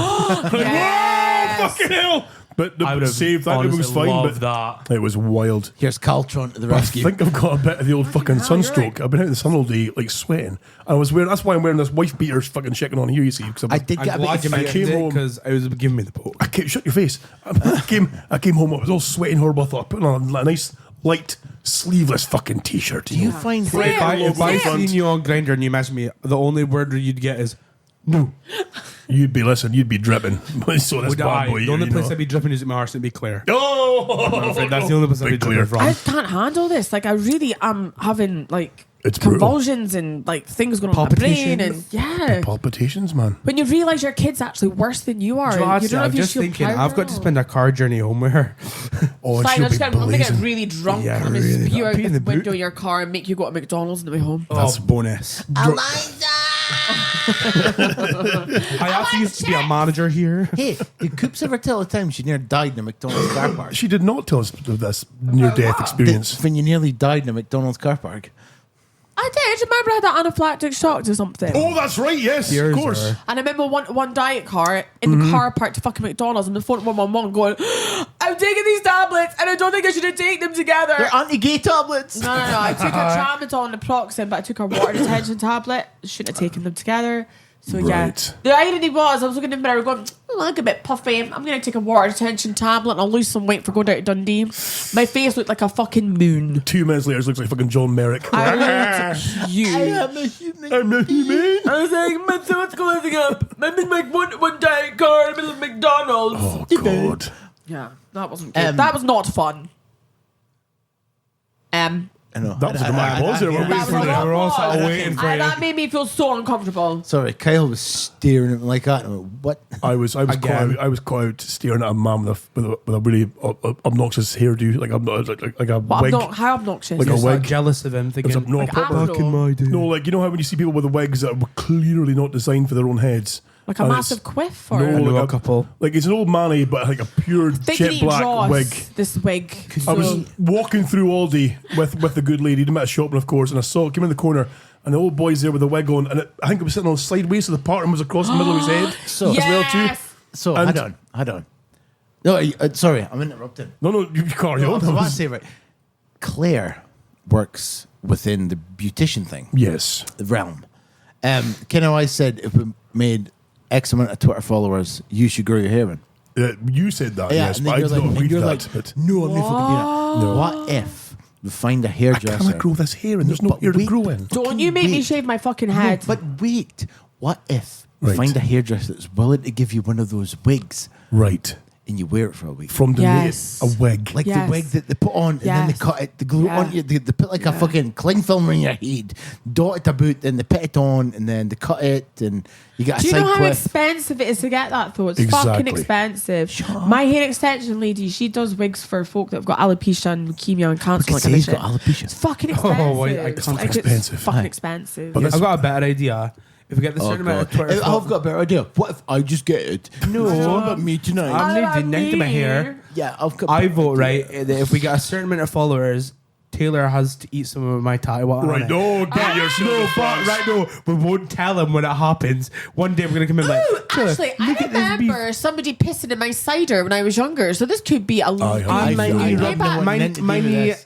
Yes. Fucking hell! But I would the have save that, it was honestly fine, loved but that. it was wild. Here's Caltron to the I rescue. think I've got a bit of the old fucking hell, you're sunstroke. I've been out in the sun all day, like sweating. I was wearing. That's why I'm wearing this wife beater fucking shaking on here. You see, because I did get I'm a glad bit you of mentioned came it home. because I was giving me the poke. Shut your face. I came home. I was all sweating horrible. I thought, putting on a nice light sleeveless fucking t-shirt. Do you find Fred If I, Logo if I on the front. seen you on Grindr and you messaged me, the only word you'd get is no. You'd be dripping. So this Would bad I? boy, The here, only you place know. I'd be dripping is at my arse and it'd be Claire. Oh, That's the only place I'd be Big dripping Claire. from. I can't handle this. Like, I really am having like It's brutal. convulsions and like things going on in my brain. And yeah, Palpitations, man. when you realise your kid's actually worse than you are, Do you know what, you don't know I'm if you just feel thinking, proud I've or got to not. spend a car journey home with her. Oh, and Fine, she'll I'm be just gonna, I'm gonna get blazing. really drunk. Yeah, I'm gonna really. spew out Pee in the the window boot. of your car and make you go to McDonald's on the way home. Oh, bonus. I actually used to be a manager here. Hey, did Coops ever tell the time she nearly died in a McDonald's car park? She did not tell us of this near-death experience. When you nearly died in a McDonald's car park. I did. Remember I had that anaphylactic shock to something. Oh, that's right. Yes, Yours of course. are. And I remember one diet car in the car parked to fucking McDonald's and the phone at 111 going, I'm taking these tablets and I don't think I should have taken them together. They're anti-gay tablets. No. I took a tramadol and naproxen, but I took a water retention tablet. Shouldn't have taken them together. So yeah, Right. the irony was I was looking in the mirror going, oh, I look a bit puffy. I'm going to take a water retention tablet and I'll lose some weight for going down to Dundee. My face looked like a fucking moon. 2 minutes later, it looks like fucking John Merrick. I looked huge. I'm not human. I was like, man, so what's going up? I'm in like one diet car in the middle of McDonald's. Oh, God. Yeah, that wasn't good. That was not fun. I know. That was a dramatic pause there. We're That waiting was for a the... lot We're all of sat fun. waiting for you. That made me feel so uncomfortable. Sorry, Kyle was staring at me like that. And I went, what? I was Again. caught out staring at a man with a really obnoxious hairdo, like a But wig. how obnoxious. Like a You're so wig. jealous of him, It was thinking, no Like proper. afro. back in my day. No, like you know how when you see people with the wigs that were clearly not designed for their own heads, Like a And massive it's- quiff or I know like a couple. Like it's an old manny, but like a pure they jet can eat black dross, wig. this wig. I was walking through Aldi with the good lady, met a shopping, of course, and I came in the corner, and the old boy's there with the wig on, and I think it was sitting on sideways, so the pattern was across the middle of his head. So, as well too. Yes. So, And- hold on. No, sorry, I'm interrupting. No, you carry No, I on. was about to say, right. Claire works within the beautician thing, Yes. the realm. Ken and I said if we made X amount of Twitter followers, you should grow your hair in. You said that, Yeah, yes, and but then I you're did not like, read you're that. like, but no, I'm not fucking doing that. No. What if we find a I hairdresser? cannot grow this hair, and there's no But hair to wait. grow in. Don't you make me Wait. shave my fucking No, head. but wait, what if we Right. find a hairdresser that's willing to give you one of those wigs Right. and you wear it for a week? From the Yes. a wig. Like Yes. the wig that they put on and then they Yes. cut it, they glue it Yeah. on you, they put like a fucking cling film on your head, dot it about, then they put it on and then they cut it and you get a Do you side know how clip. expensive it is to get that though? It's Exactly. fucking expensive. My hair extension lady, she does wigs for folk that have got alopecia and leukemia and cancer. Because Like that he's shit. got alopecia. It's fucking expensive. wait, I It's can't- like, expensive. It's fucking Aye. expensive. But that's- I've got a better idea. If we get the Oh, certain amount of God. Twitter, I've got a better idea. What if I just get it? No. It's all about me tonight. I'm About leaving next to my me. hair. Yeah, I've got. I vote right that if we get a certain amount of followers, Taylor has to eat some of my tattoo. Right, no, get yourself No, a fuck, box. right, no. We won't tell him when it happens. One day we're going to come in like, Ooh, Taylor, actually, I look at this beef. remember somebody pissing in my cider when I was younger, so this could be a Aye, I I need don't know what meant to do with this.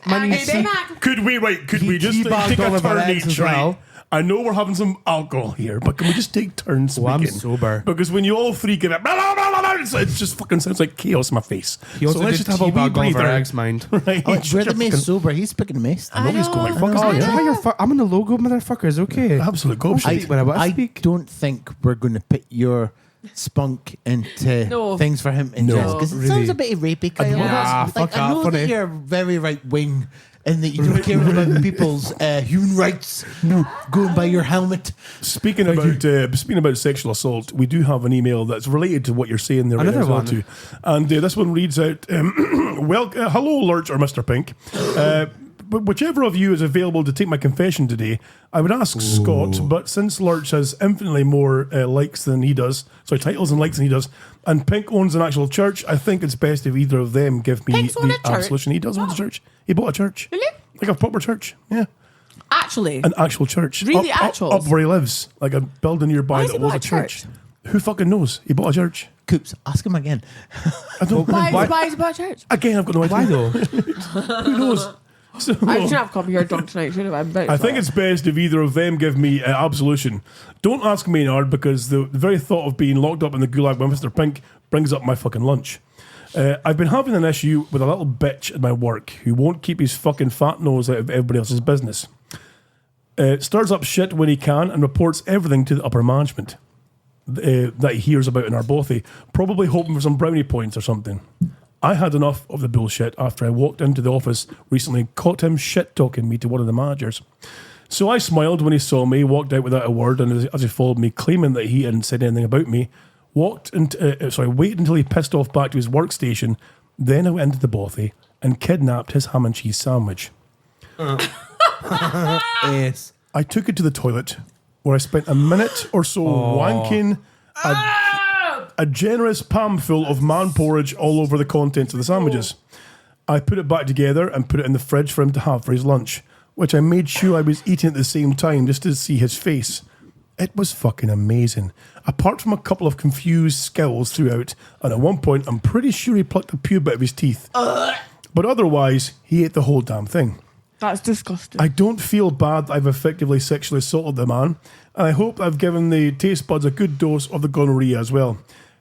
Could we just teabagged take all a of our turn eggs each, as right? well. I know we're having some alcohol here, but can we just take turns speaking? Well, I'm sober. Because when you all three get it, blah, blah, blah, blah, blah, it just fucking sounds like chaos in my face. He also so let's did just have a wee teabag all of our breather. eggs, mind. Right? We're Shut the your most fucking- sober. He's picking the most. I know he's going like, fuck I all, know. yeah. Try your I'm in the logo, motherfuckers. Okay. Absolute gobshite. I speak when I want to I speak. don't think we're going to put your spunk into No. things for him to No. ingest because it Really? sounds a bit rapey, Kyle. Nah, That's- fuck I know off, that funny. you're very right wing and that you don't care about people's human rights going by your helmet. Speaking about sexual assault, we do have an email that's related to what you're saying there. Another as well one. too. And this one reads out, hello, Lurch or Mr. Pink. But whichever of you is available to take my confession today, I would ask Scott, but since Lurch has infinitely more likes than he does, titles and likes than he does, and Pink owns an actual church, I think it's best if either of them give me Pink's own the a church? absolution. He does own a church. He bought a church. Really? Like a proper church, yeah. Actually, An actual church. Really up, actual? Up where he lives. Like a building nearby Why has that he was bought a a church. church? Who fucking knows? He bought a church. Coops, ask him again. I don't why know. is it about church? Again, I've got no idea. Why though? Who knows? So, I shouldn't have come here drunk tonight, should have I? I think it's best if either of them give me absolution. Don't ask Maynard because the very thought of being locked up in the gulag by Mr. Pink brings up my fucking lunch. I've been having an issue with a little bitch at my work who won't keep his fucking fat nose out of everybody else's business. Stirs up shit when he can and reports everything to the upper management that he hears about in our bothy, probably hoping for some brownie points or something. I had enough of the bullshit after I walked into the office recently and caught him shit-talking me to one of the managers. So I smiled when he saw me, walked out without a word, and as he followed me, claiming that he hadn't said anything about me, waited until he pissed off back to his workstation, then I went into the bothy and kidnapped his ham and cheese sandwich. Yes. I took it to the toilet, where I spent a minute or so wanking a generous palmful of man porridge all over the contents of the sandwiches. I put it back together and put it in the fridge for him to have for his lunch, which I made sure I was eating at the same time just to see his face. It was fucking amazing. Apart from a couple of confused skills throughout, and at one point I'm pretty sure he plucked a pube out of his teeth. But otherwise, he ate the whole damn thing. That's disgusting. I don't feel bad that I've effectively sexually assaulted the man, and I hope I've given the taste buds a good dose of the gonorrhea as well.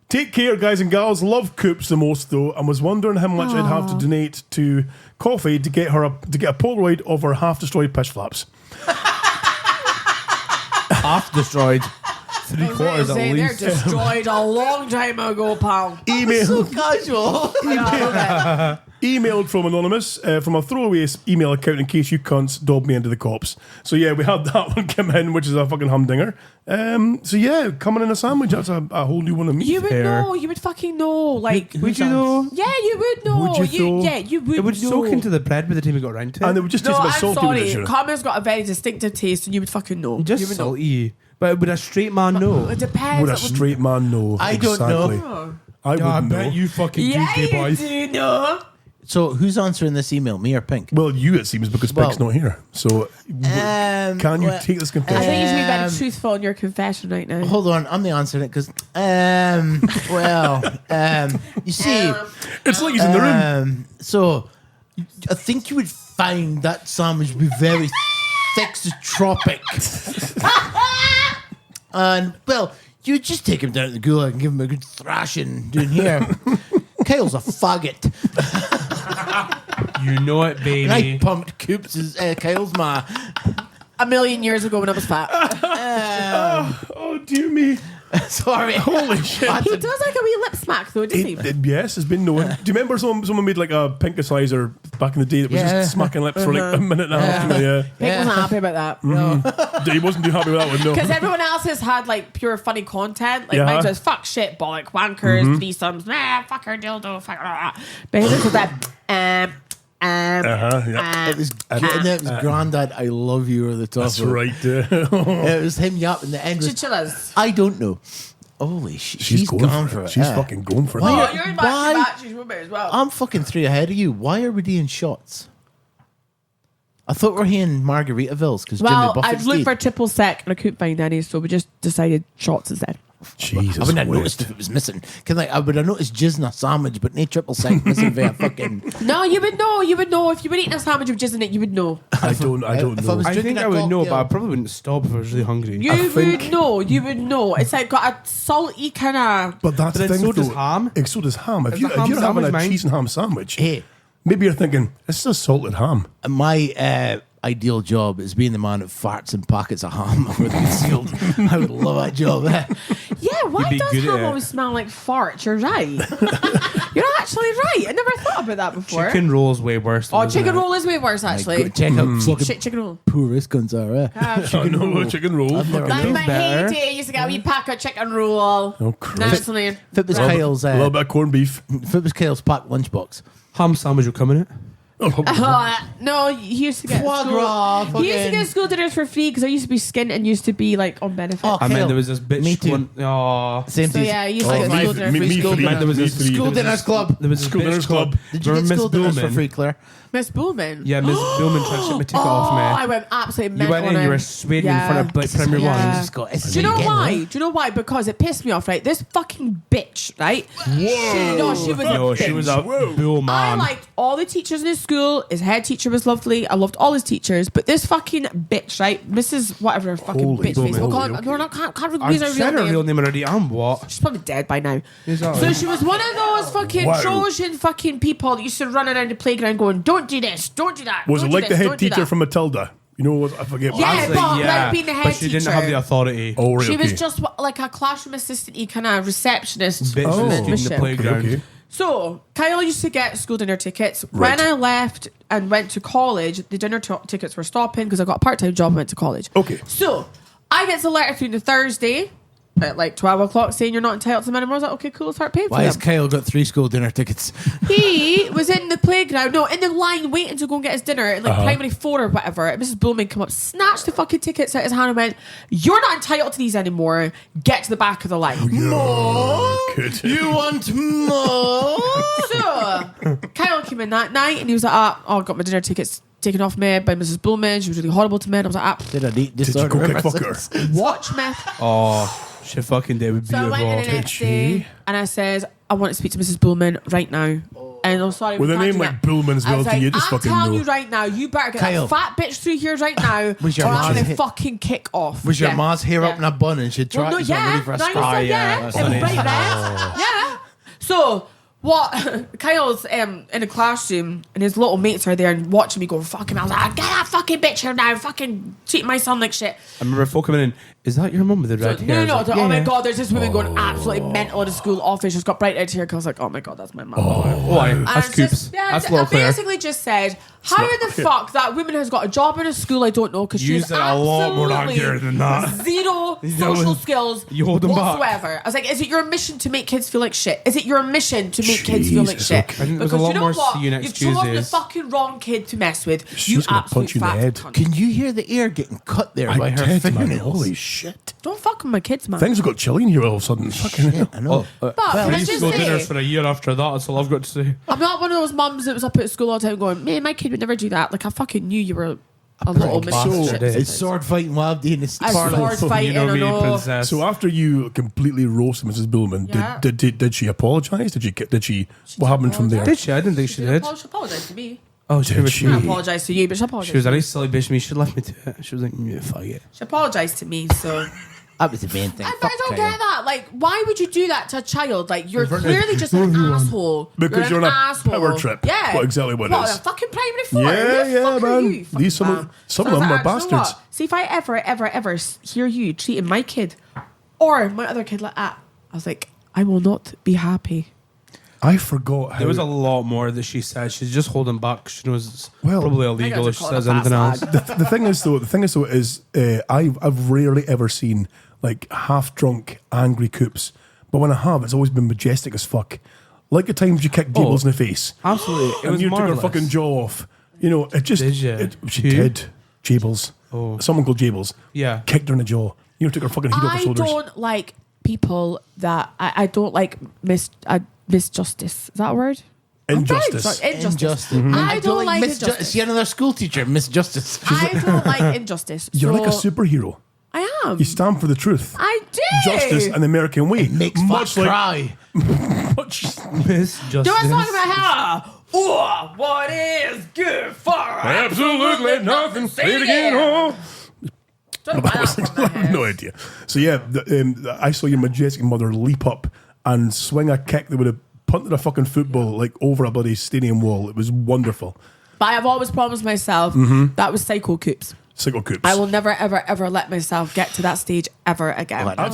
Take care, guys and gals. Love Coops the most, though, and was wondering how much I'd have to donate to Coffee to get a Polaroid of her half-destroyed pish flaps. Half destroyed. 3/4 at They're least. destroyed a long time ago, pal. Email. Casual. Emailed from Anonymous from a throwaway email account in case you cunts dobbed me into the cops. So yeah, we had that one come in, which is a fucking humdinger. So yeah, coming in a sandwich, that's a whole new one of me. You would Fair. know. You would fucking know. Like, Would you know? yeah, you would know. Would you though? Yeah, you would. It would know. soak into the bread by the time we got around to it. And it would just No, taste a bit I'm salty with it, sorry. sure. Carmen's got a very distinctive taste, and you would fucking know. Just you would know. salty. But would a straight man know? It depends. Would a It would- straight man know? I don't know. Exactly. I Yeah, I wouldn't bet know. you fucking Yeah, do, you boys. do know. So who's answering this email, me or Pink? Well, you, it seems, because Pink's Well, not here. So, can you well, take this I confession? think you should be very Um, truthful in your confession right now. Hold on, I'm the answering it because, you see, It's like he's in the room. so I think you would find that sandwich would be very sexotropic. And, well, You just take him down to the gulag and give him a good thrashing down here. Kyle's a faggot. You know it, baby. And I pumped Coops'ses, Kyle's ma. A million years ago when I was fat. Oh, dear me. Sorry. Holy shit. He does like a wee lip smack though, doesn't he? Yes, it's been known. Do you remember someone made like a pinkicizer back in the day that was just smacking lips for like a minute and a half? Yeah. Pink wasn't happy about that. No. He wasn't too happy with that one, no. Because everyone else has had like pure funny content. Like Yeah. mine was fuck shit, bollock, wankers, threesomes, fuck her dildo, fuck her. But his was that Yeah. It was Grandad, I love you, or the top That's of it. right. It was him yapping. The end was, chinchillas. I don't know. Holy shit. She's going gone for it. She's yeah. fucking going for it. Oh, you're in Why? matches with me as well. I'm fucking 3 ahead of you. Why are we doing shots? I thought we were hearing Margaritavilles because Jimmy Well, Buffett's I'd looked for dead. triple sec and I couldn't find any, so we just decided shots instead. Jesus. I wouldn't have Christ. noticed if it was missing. Cause like I would have noticed jizz in a sandwich, but no triple sec missing via fucking. No, you would know. You would know if you were eating a sandwich with jizz in it. You would know. I don't If I know. was I drinking think a I would know, cocktail- but I probably wouldn't stop if I was really hungry. You think- would know. You would know. It's like got a salty kind of. But that's But the then thing. so does though. ham. So does ham. If Is you're the ham having sandwich a mine? cheese and ham sandwich, Hey, maybe you're thinking, it's just salted ham. my ideal job is being the man that farts in packets of ham with concealed. I would love that job. Yeah, why You'd be does good at ham it. always smell like fart? You're right. You're actually right. I never thought about that before. Chicken roll's way worse. Oh, isn't chicken it? roll is way worse actually. Check out fucking Shit, chicken roll. poor risk guns are. Chicken roll. I've never Like known. my better. heyday, I used to get a wee pack of chicken roll. Oh, Christ. Naturally. If it was A Kyle's, little bit of corned beef. if it was Kyle's packed lunchbox, Ham sandwich will come in it. No, he used to get Foie school. gras, He used to fucking- get school dinners for free because I used to be skint and used to be like on benefit. Oh, I mean, Kale, there was this bitch. me too. One, oh, same So thing. yeah, I used to get my- school dinner me- free. me School free. dinner. there was Me this free. School dinners club. There was School this dinners bitch called- club. Did you remember get school Miss dinners for Bowman? free, Claire? Miss Bullman. Yeah, Miss Bowman tried to shit my ticket off me. I went absolutely You mental. went in, on you were it. swaying in front of like Premier Yeah. One. It's got- it's Do you know again, why? right? Do you know why? Because it pissed me off, right? This fucking bitch, right? No, she was No, a she bitch. was a bull I man. liked all the teachers in his school. His head teacher was lovely. I loved all his teachers. But this fucking bitch, right? Mrs. Whatever her fucking Holy bitch face. We'll call moly, it. No, not, can't I use her said her real real name. name already. I'm what? She's probably dead by now. Is that So right? she was one of those fucking Wow. Trojan fucking people that used to run around the playground going, "Don't do this, don't do that." Was don't it do like the this, head don't do teacher that." from Matilda? You know what? I forget. Yeah, Honestly, but like being the head but she didn't have the teacher. authority. Oh, right, She okay. was just like a classroom assistant-y kind of receptionist. Bitch Oh. was in the Mission. playground. Okay. So Kyle used to get school dinner tickets. Right. When I left and went to college, the dinner tickets were stopping because I got a part-time job and went to college. Okay. So I get a letter through the Thursday at like 12 o'clock saying you're not entitled to them anymore. I was like, okay, cool, start paying for Why has them. Kyle got 3 school dinner tickets? He was in the playground, no, in the line waiting to go and get his dinner in Uh-huh. like primary 4 or whatever. And Mrs. Bullman come up, snatched the fucking tickets out of his hand and went, "You're not entitled to these anymore. Get to the back of the line." More? Good. You want more? So Kyle came in that night and he was like, I got my dinner tickets taken off me by Mrs. Bullman. She was really horrible to me. And I was like, Did I eat Did you disorder? go kick ever fuck her? since? watch me. Oh, she fucking did with So I went in the beautiful. next day and I says, I want to speak to Mrs. Bullman right now. And I'm sorry. With we a can't name do like that. Bullman as I well, was do you like, just I'm fucking telling know? you right now, you better get Kyle. that fat bitch through here right now, Was your or I'm ma's going to hit- fucking kick off. Was your Yeah. ma's hair Yeah. up in a bun and she'd try Well, no, she's yeah. ready for a No, you scrap? said yeah, yeah. that's It was funny. right there. Yeah. So what? Kyle's in a classroom and his little mates are there and watching me go, fucking. I was like, get that fucking bitch here now, fucking treating my son like shit. I remember folk coming in. Is that your mum with the red So, hair? no, I was like, oh my yeah. god, there's this woman going absolutely mental in the school office. She's got bright red hair. I was like, oh my god, that's my mum. Oh, aye, And that's I Coops. just- yeah, That's I little Claire. basically just said, how the fuck that woman has got a job in a school I don't know because You she's said a lot more absolutely accurate than that. zero social skills You hold them back. whatsoever. I was like, is it your mission to make kids feel like shit? Is it your mission to make kids feel like Jesus, shit? okay. I think there's a Because lot you know more what? see you next You've chosen the Tuesdays. fucking wrong kid to mess with. She's You gonna absolute punch you in the fat head. cunt. Can you hear the air getting cut there by I her did, man. fingernails? Holy shit. Don't fuck with my kids, man. Things have got chilly in here all of a sudden. Fucking hell. I know. But well, can I Three just school say, dinners for a year after that. That's all I've got to say. I'm not one of those mums that was up at school all the time going, man, my kid would never do that. Like, I fucking knew you were a little bit bastard, eh? it's sword fighting wild day in the I sword fighting, You know I me, know. princess. So after you completely roasted Mrs. Bullman, Yeah. did she apologise? Did she? What happened from there? Did she? I didn't think she did. She apologised to me. Oh, she Did was. she? I apologise to you, but she apologised. She was a nice silly bitch to me. She left me to it. She was like, yeah, fuck it. She apologised to me, so That was the main thing. I Fuck don't Kyle. get that. Like, why would you do that to a child? Like, you're clearly just an asshole. Because you're an on a asshole. power trip. Yeah. What exactly what it What, is. a fucking primary four? Yeah, Who the yeah, fuck are man. you? Fucking These some of man. them I was are like, "Do you know bastards." what? See, if I ever hear you treating my kid or my other kid like that, I was like, I will not be happy. I forgot how... There was a lot more that she said. She's just holding back. She knows it's Well, probably I illegal got if to she call it says a anything else. bastard. the thing is though, I've rarely ever seen like half drunk angry Coops, but when I have, it's always been majestic as fuck. Like the times you kicked Gables in the face, Absolutely. It and was you marvelous. took her fucking jaw off. You know, it just Did you? she Who? did. Jables, someone called Jables, Yeah. kicked her in the jaw. You know, took her fucking head off her I shoulders. don't like people that I don't like misjustice. Is that a word? Injustice. Sorry, injustice. Injustice. I don't like Miss injustice. See another school teacher, Miss Justice. I don't like injustice. You're like a So superhero. I am. You stand for the truth, I do. justice, and the American way. Makes fuck cry. much Miss Do Justice. I talk about how? Oh, what is good for? absolutely nothing. Say it again. Oh. Don't know why that's from my head. No idea. So yeah, I saw your majestic mother leap up and swing a kick that would have punted a fucking football like over a bloody stadium wall. It was wonderful. But I've always promised myself that was Psycho Coops. Psycho Coops. I will never, ever, ever let myself get to that stage ever again. I don't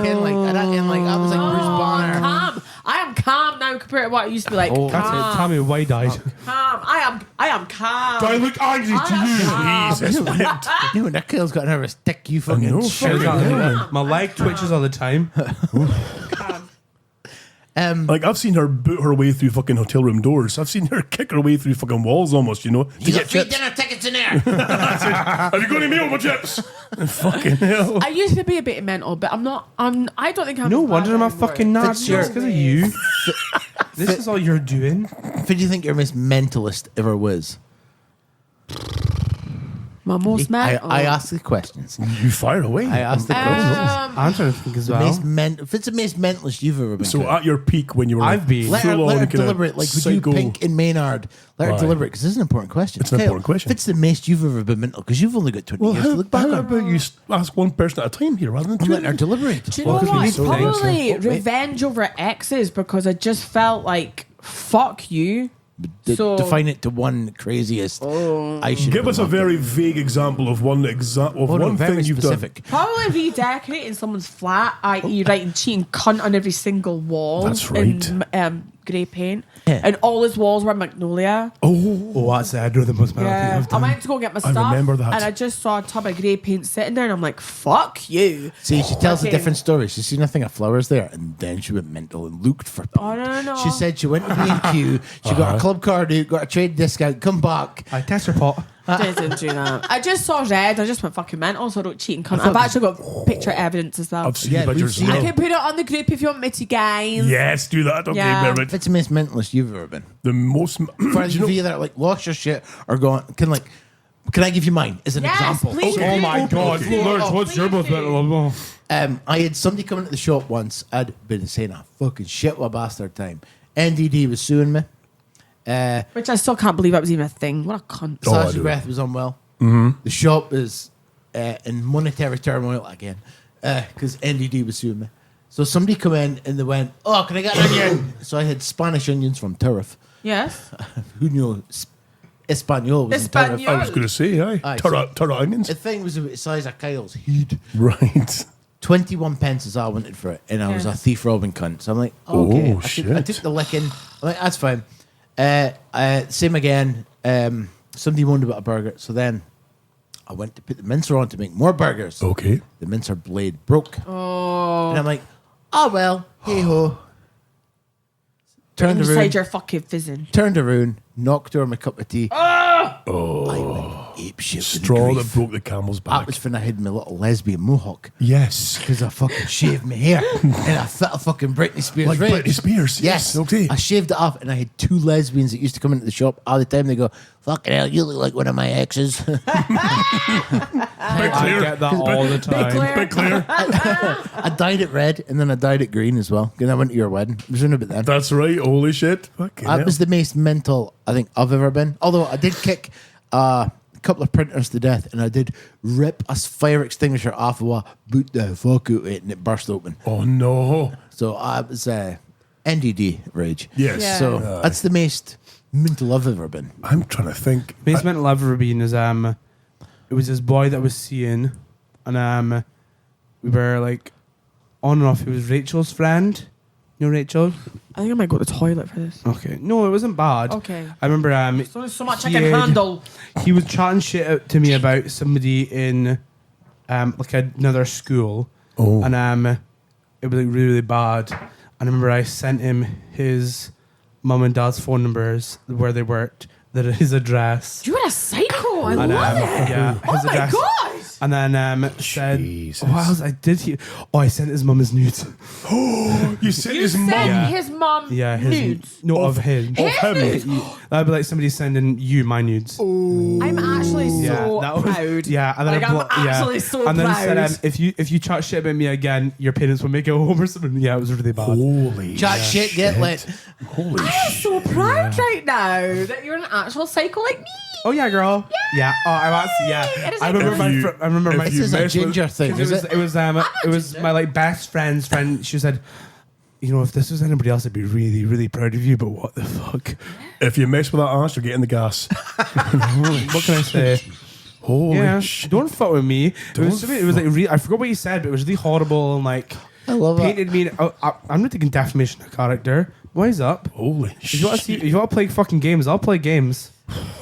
get like I was like Bruce Banner. Calm. I am calm now compared to what I used to be like. Oh, That's it. Tell me why died. Calm. I am calm. Do I look angry to I am you? Jesus, whipped. You know, that kid's got to have a stick. You know, fucking fuck shit. yeah. My leg twitches all the time. Like I've seen her boot her way through fucking hotel room doors. I've seen her kick her way through fucking walls almost. You know, to You got get free chips. dinner tickets in there. Have you got any meal with chips? Fucking hell. I used to be a bit mental, but I'm not. I don't think I'm. No as bad wonder I'm a anymore. fucking Nazi. It's Fitzgerald. because of you. This is all you're doing. Who do you think your most mentalist ever was? My most mental. I ask the questions. You fire away. I ask the questions. I'm trying to think as well. If it's the most mentalist you've ever been. So to, at your peak when you were I've been. let her full on kinda deliberate. Like, would you psycho- pink in Maynard? Let her Right. deliberate because this is an important question. It's an important question. If it's the most you've ever been mental, because you've only got 20 Well, years to look back how on. about you ask one person at a time here rather than I'm two? letting her deliberate. Do you know Well, what? okay, It's so thanks, probably Wait. revenge over exes because I just felt like fuck you. So Define it to one craziest. I should Give us a very vague example of one one thing you've specific. probably redecorating someone's flat, i.e., writing cheating cunt on every single wall. That's In right. grey paint, Yeah. and all his walls were magnolia. done. Oh, that's it. I know the most mental thing Yeah, I've I done. went to go get my I stuff, remember that. and I just saw a tub of grey paint sitting there, and I'm like, "Fuck you!" See, she tells a Okay. different story. She seen a thing of flowers there, and then she went mental and looked for. Oh, no. She said she went to B&Q. She got a club card out, got a trade discount. Come back. I test her pot. Didn't do that. I just saw red. I just went fucking mental, so I don't cheat and cunt. I've actually got picture evidence as well. I've seen Yeah, the we've pictures seen as I well. can put it on the group if you want me to, guys. Yes, do that. Okay, Yeah. Merritt. If it's the most mentalist you've ever been, The most. for do you know, you that like lost your shit or gone, can I give you mine as an Yes, example? please. Oh my God. Please. Lurch, what's your most mental? I had somebody come into the shop once. I'd been saying a fucking shit with a bastard time. NDD was suing me. Which I still can't believe that was even a thing. What a cunt. Oh, I Sass's do. breath was unwell. The shop is in monetary turmoil again because NDD was suing me. So somebody come in and they went, "Oh, can I get an onion?" So I had Spanish onions from Turf. Yes. Who knew Espanol was in Turf? Espanol. I was going to say, aye. Aye, Turra onions. The thing was about the size of Kyle's head. Right. 21 pence is all I wanted for it, and I was a Yeah. thief robbing cunt. So I'm like, okay. Oh, I shit. took the licking. I'm like, that's fine. Same again. Somebody wanted about a burger, so then I went to put the mincer on to make more burgers. Okay. The mincer blade broke. Oh. And I'm like, oh well, hey ho. Turned Inside around, your fucking fizzing. turned around, knocked over my cup of tea. Oh. I went ape shit. with Straw grief. that broke the camel's That back. was when I had my little lesbian mohawk. Yes. Because I fucking shaved my hair and I fit a fucking Britney Spears Like rage. Britney Spears, yes, okay. I shaved it off and I had two lesbians that used to come into the shop all the time. They go, fucking hell, you look like one of my exes. Big I Claire. get that all the time. Claire. Big Claire. I dyed it red and then I dyed it green as well. And I went to your wedding. It was around about then. That's right. Holy shit. Fucking That hell. was the most mental I think I've ever been. Although I did kick a couple of printers to death, and I did rip a fire extinguisher off of boot the fuck out of it, and it burst open. Oh no! So I was NDD rage. Yes. Yeah. So that's the most mental I've ever been. I'm trying to think. Basement I've ever been is it was this boy that I was seeing, and we were like on and off. It was Rachel's friend. You know Rachel? I think I might go to the toilet for this. Okay. No, it wasn't bad. Okay. I remember There's only so much I he can had- handle. he was chatting shit out to me about somebody in like another school. Oh. And it was like really, really bad. And I remember I sent him his mum and dad's phone numbers where they worked, his address. You're a psycho. I And, love it. yeah, Oh his my address. god. And then said, Jesus. what else I did here? Oh, I sent his mum his nudes. You sent You his sent mum. his mom Yeah, his nudes. No, of him. Of him. That'd be like somebody sending you my nudes. I'm actually so that was- proud. Yeah, and then Like, I'm actually so and then proud. said, if you chat shit about me again, your parents will make it home or something. Yeah, it was really bad. Holy Chat shit, get lit. Holy I'm shit. so proud right now that you're an actual psycho like me. Oh yeah, girl. Yeah. Oh, I'm actually It is I like- remember If my. you- I remember if my. you This is a mess with- ginger thing, It is was. it? It was my like best friend's friend. She said, "You know, if this was anybody else, I'd be really, really proud of you. But what the fuck? If you mess with that ass, you're getting the gas. What can I say? Holy Yeah, shit. don't fuck with me. It was Don't like I forgot what you said, but it was really horrible and like I love it. painted me. I'm not taking defamation of character. Wise up. Holy If you want to shit. if you want to play fucking games, I'll play games.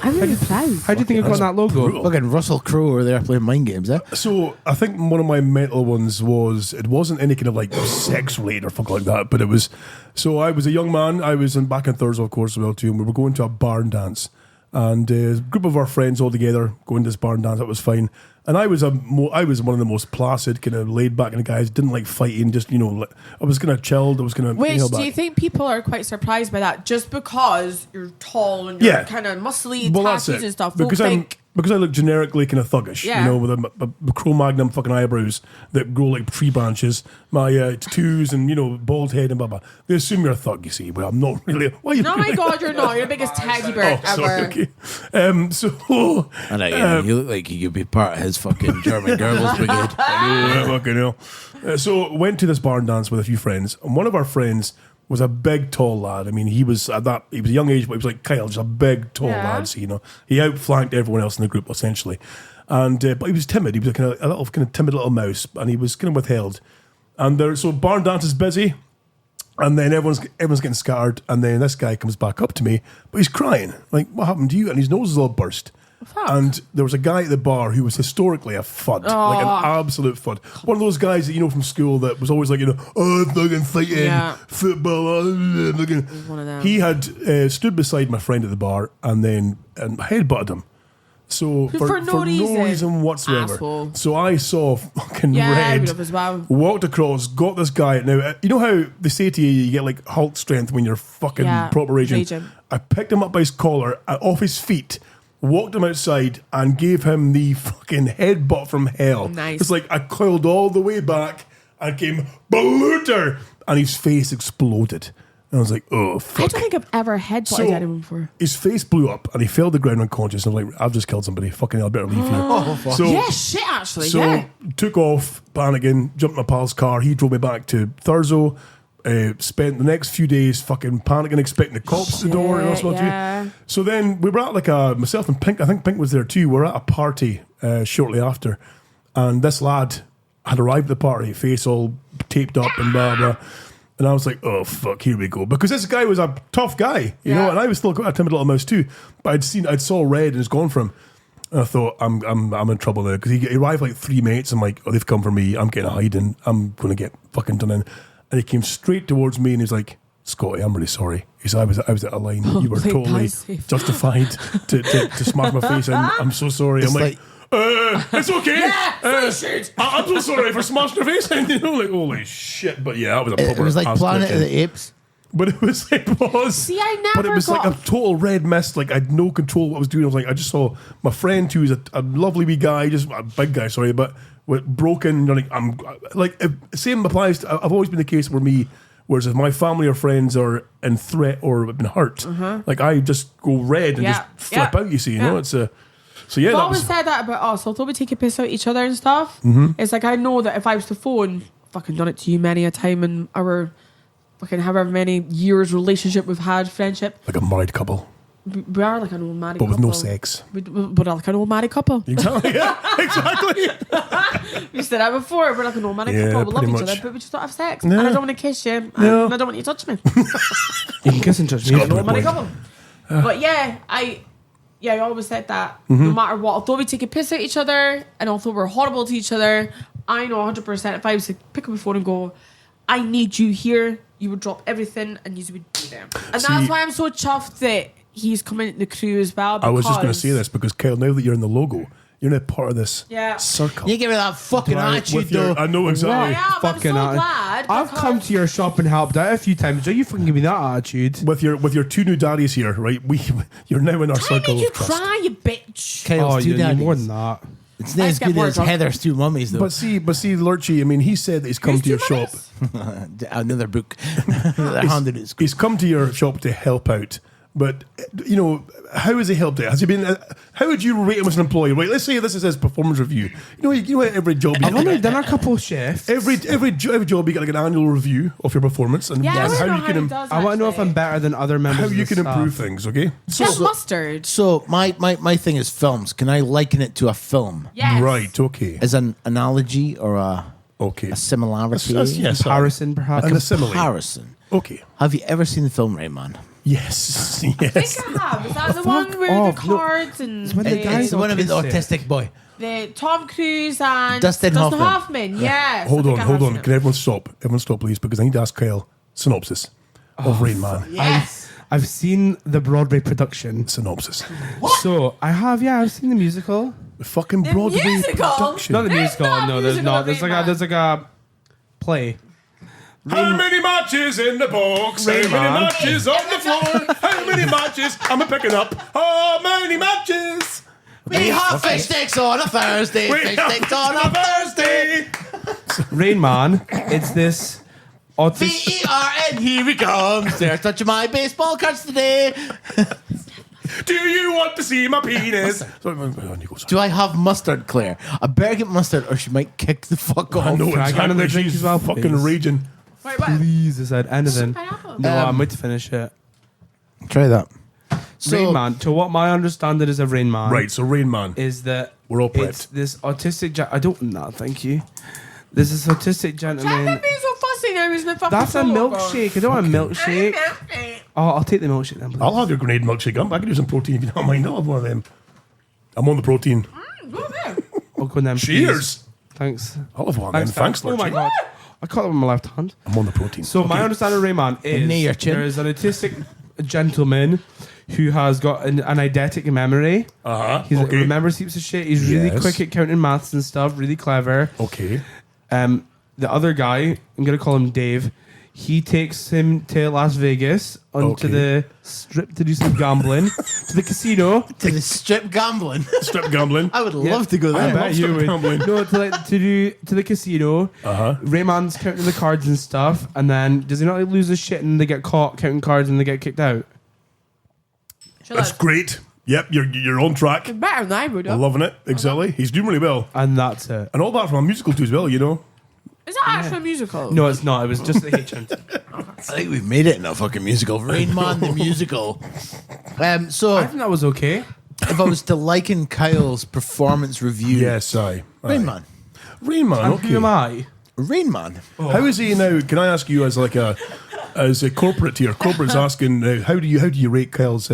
I'm really proud. How do you think I got that logo? brutal. Fucking Russell Crowe over there playing mind games, eh? So I think one of my mental ones was it wasn't any kind of like sex related or fuck like that, but it was. So I was a young man. I was back in Thursday, of course, as well too, and we were going to a barn dance, and a group of our friends all together going to this barn dance. That was fine, and I was I was one of the most placid, kind of laid back kind of guys. Didn't like fighting. Just I was kind of chilled. I was kind of. Which do you think people are quite surprised by that? Just because you're tall and you're Yeah. kind of muscly, Well, that's tattoos it. and stuff. Because Folk I'm think, because I look generically kind of thuggish, Yeah. with a Cro-Magnon fucking eyebrows that grow like tree branches, my tattoos and bald head and blah blah. They assume you're a thug, you see. Well, I'm not really. Why are you? no, my God, you're not. You're the biggest teddy bear Oh, ever. sorry. Okay. So. I know, you look like you could be part of his fucking German Goebbels brigade. Fucking hell. So went to this barn dance with a few friends, and one of our friends was a big, tall lad. I mean, he was a young age, but he was like Kyle, just a big, tall Yeah. lad. So, he outflanked everyone else in the group essentially, and but he was timid. He was a little timid little mouse, and he was kind of withheld. And so barn dance is busy, and then everyone's getting scattered, and then this guy comes back up to me, but he's crying. Like, what happened to you? And his nose is all burst. Fuck. And there was a guy at the bar who was historically a fud, like an absolute fud. One of those guys that from school that was always like, fucking fighting, Yeah. football. Fucking. one of them. He had stood beside my friend at the bar and headbutted him. So For no reason. whatsoever. Asshole. So I saw fucking Yeah, I would red. have as well. Walked across, got this guy. Now, you know how they say to you get like Hulk strength when you're fucking Yeah, proper raging? raging. I picked him up by his collar, off his feet, walked him outside, and gave him the fucking headbutt from hell. Nice. It's like I coiled all the way back and came balooter, and his face exploded. And I was like, oh, fuck. I don't think I've ever headbutted anyone before. His face blew up, and he fell to the ground unconscious. And I was like, I've just killed somebody. Fucking hell, I better leave here. So, Yeah, shit, actually. so yeah. took off, panicking, jumped in my pal's car. He drove me back to Thurso. Spent the next few days fucking panicking, expecting the cops at the door. And Shit, yeah. So then we were at myself and Pink, I think Pink was there too. We were at a party shortly after. And this lad had arrived at the party, face all taped up and blah, blah. And I was like, oh, fuck, here we go. Because this guy was a tough guy, you know, and I was still quite a timid little mouse too. But I'd saw red and it's gone for him. And I thought, I'm in trouble now. Because he arrived like 3 mates. I'm like, oh, they've come for me. I'm getting a hiding. I'm going to get fucking done in. And he came straight towards me and he's like, Scotty, I'm really sorry. He said, I was at a line. You were Thank totally God, safe. justified to smash my face in. I'm so sorry. It's I'm like, it's okay. Yeah, shoot. I'm so sorry for smashing your face in. Like, holy shit. But yeah, that was a proper It was like ass Planet of kicking. the Apes. But it was. See, I But never it was got like a total red mist. Like I had no control what I was doing. I was like, I just saw my friend who's a lovely wee guy, just a big guy, sorry, but with broken. Like I'm like same applies. I've always been the case where me. Whereas if my family or friends are in threat or have been hurt, like I just go red and Yeah, just flip yeah, out. You see, yeah. it's a. So yeah, I've that always was said that about us. Although we take a piss out each other and stuff, it's like I know that if I was to phone, fucking done it to you many a time in our fucking however many years relationship we've had, friendship. like a married couple, We are like an old married but couple. with no sex. But like an old married couple. Exactly. Yeah, exactly. We said that before. We're like an old married Yeah, couple. We love pretty each much. other, but we just don't have sex. No. And I don't want to kiss you. No. And I don't want you to touch me. You can kiss and touch me. got a Old married point. couple. But yeah, I always said that. Mm-hmm. No matter what, although we take a piss at each other, and although we're horrible to each other, I know 100% if I was to pick up the phone and go, I need you here, you would drop everything and you would be there. And See- that's why I'm so chuffed that he's coming into the crew as well. I was just going to because- say this because Kyle, now that you're in the logo, you're now part of this Yeah. circle. You give me that fucking Right, attitude, with your- though. I know I exactly. am. I'm so Fucking glad. I've come because- to your shop and helped out a few times. Don't you fucking give me that attitude? With your two new daddies here, right? You're now in our I circle made you of trust. cry, you bitch. Kyle's Oh, two you need daddies. more than that. It's not as get good more as drunk. Heather's two mummies, though. But see, Lurchy, I mean, he said that he's come Who's to your two shop. mummies? Another book. They're handed at school. He's come to your shop to help out. But, you know, how has he helped out? Has he been... how would you rate him as an employee? Right, let's say this is his performance review. You know every job you I've only done a couple shifts. every job you get like an annual review of your performance and Yeah, I and don't how know you how can he does, I want to know if actually. I'm better than other members. how of you the can staff. improve things, okay? Just mustard. So my thing is films. Can I liken it to a film? Yes. Right, okay. As an analogy or Okay. a similarity? Yes. Comparison, perhaps. And a simile. Comparison. Okay. Have you ever seen the film Rayman? Yes. I Yes. think I have. Is that the one where off. the cards and when the the, guy- It's the one about the autistic. autistic boy. the Tom Cruise and Dustin Hoffman. Hoffman. Yes. Hold I on, think I hold have on. seen Can it. everyone stop? Everyone stop, please, because I need to ask Kyle synopsis of Rain Man. Yes. I've seen the Broadway production. Synopsis. So I have, I've seen the musical. The fucking Broadway musical? production. Not the There's musical. not a No, there's musical not. of There's Rain like a Man. there's like a play. How many matches in the box? Rain How many Man. matches on the floor? How many matches am I picking up? How many matches? We have fish sticks on a Thursday. Fish sticks on a Thursday. Rain Man. It's this autistic. VERN, here he comes. They're touching my baseball cards today. Do you want to see my penis? Sorry, on you go, sorry. Do I have mustard, Claire? I better get mustard or she might kick the fuck off. I know Can I get another exactly. drink She's as well, fucking please? raging. Wait, what? Please, I said anything. Pineapple. No, I'm waiting to finish it. Try that. So, Rain Man. To what my understanding is of Rain Man. Right, so Rain Man. Is that We're all it's prepped. this autistic. I don't know. Thank you. There's this autistic Jack, gentleman. that being so fussy now. He's my fucking That's a solo milkshake. I don't want a milkshake. milkshake. Oh, I'll take the milkshake then, please. I'll have your grenade milkshake. I can do some protein if you don't mind. I'll have one of them. I'm on the protein. Go there. I'll go in then, please. Cheers. Thanks. I'll have one then. Thanks, Oh my Lurchy. god. I caught that with my left hand. I'm on the protein. So my understanding of Rayman Near your is chin. there is an autistic gentleman who has got an eidetic memory. He Okay. remembers heaps of shit. He's really Yes. quick at counting maths and stuff. Really clever. Okay. The other guy, I'm gonna call him Dave. He takes him to Las Vegas onto Okay. the strip to do some gambling, to the casino. to the strip gambling. Strip gambling. I would love to go I there. bet you strip would. gambling. No, to the casino. Rayman's counting the cards and stuff, and then does he not lose his shit and they get caught counting cards and they get kicked out? That's great. Yep, you're on track. Better than I would I'm have. loving it. Exactly. He's doing really well. And that's it. And all that from a musical too as well, you know. Is that actually a musical? No, it's not. It was just the HM. I think we've made it in a fucking musical. Rain Man the musical. So I think that was okay. if I was to liken Kyle's performance review, Yes, aye. Rain Man. Rain Man, And okay. who am I? Rain Man. How is he now? Can I ask you as a corporate here? Corporate's asking how do you rate Kyle's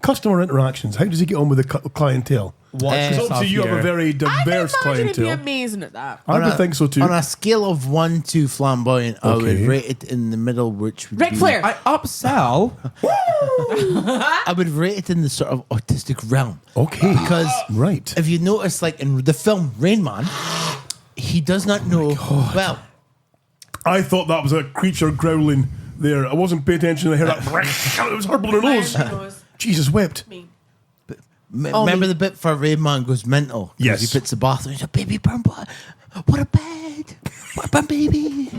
customer interactions? How does he get on with the clientele? Watch Because Because yourself obviously you have a here. very I can diverse imagine he'd be clientele. amazing at that. I would think so too. On a scale of 1 to flamboyant, I would Okay. rate it in the middle, which would Ric be, Flair. I upsell. I would rate it in the sort of autistic realm. Okay. Because Right. if you notice, like in the film Rain Man, he does not know. Well, I thought that was a creature growling there. I wasn't paying attention. I heard that. It was horrible in her nose. knows? Jesus wept. Me. remember the bit for Rain Man goes mental? 'Cause Yes. He puts the bathroom. He's like, baby, burn blood. What a bed. What a burn baby.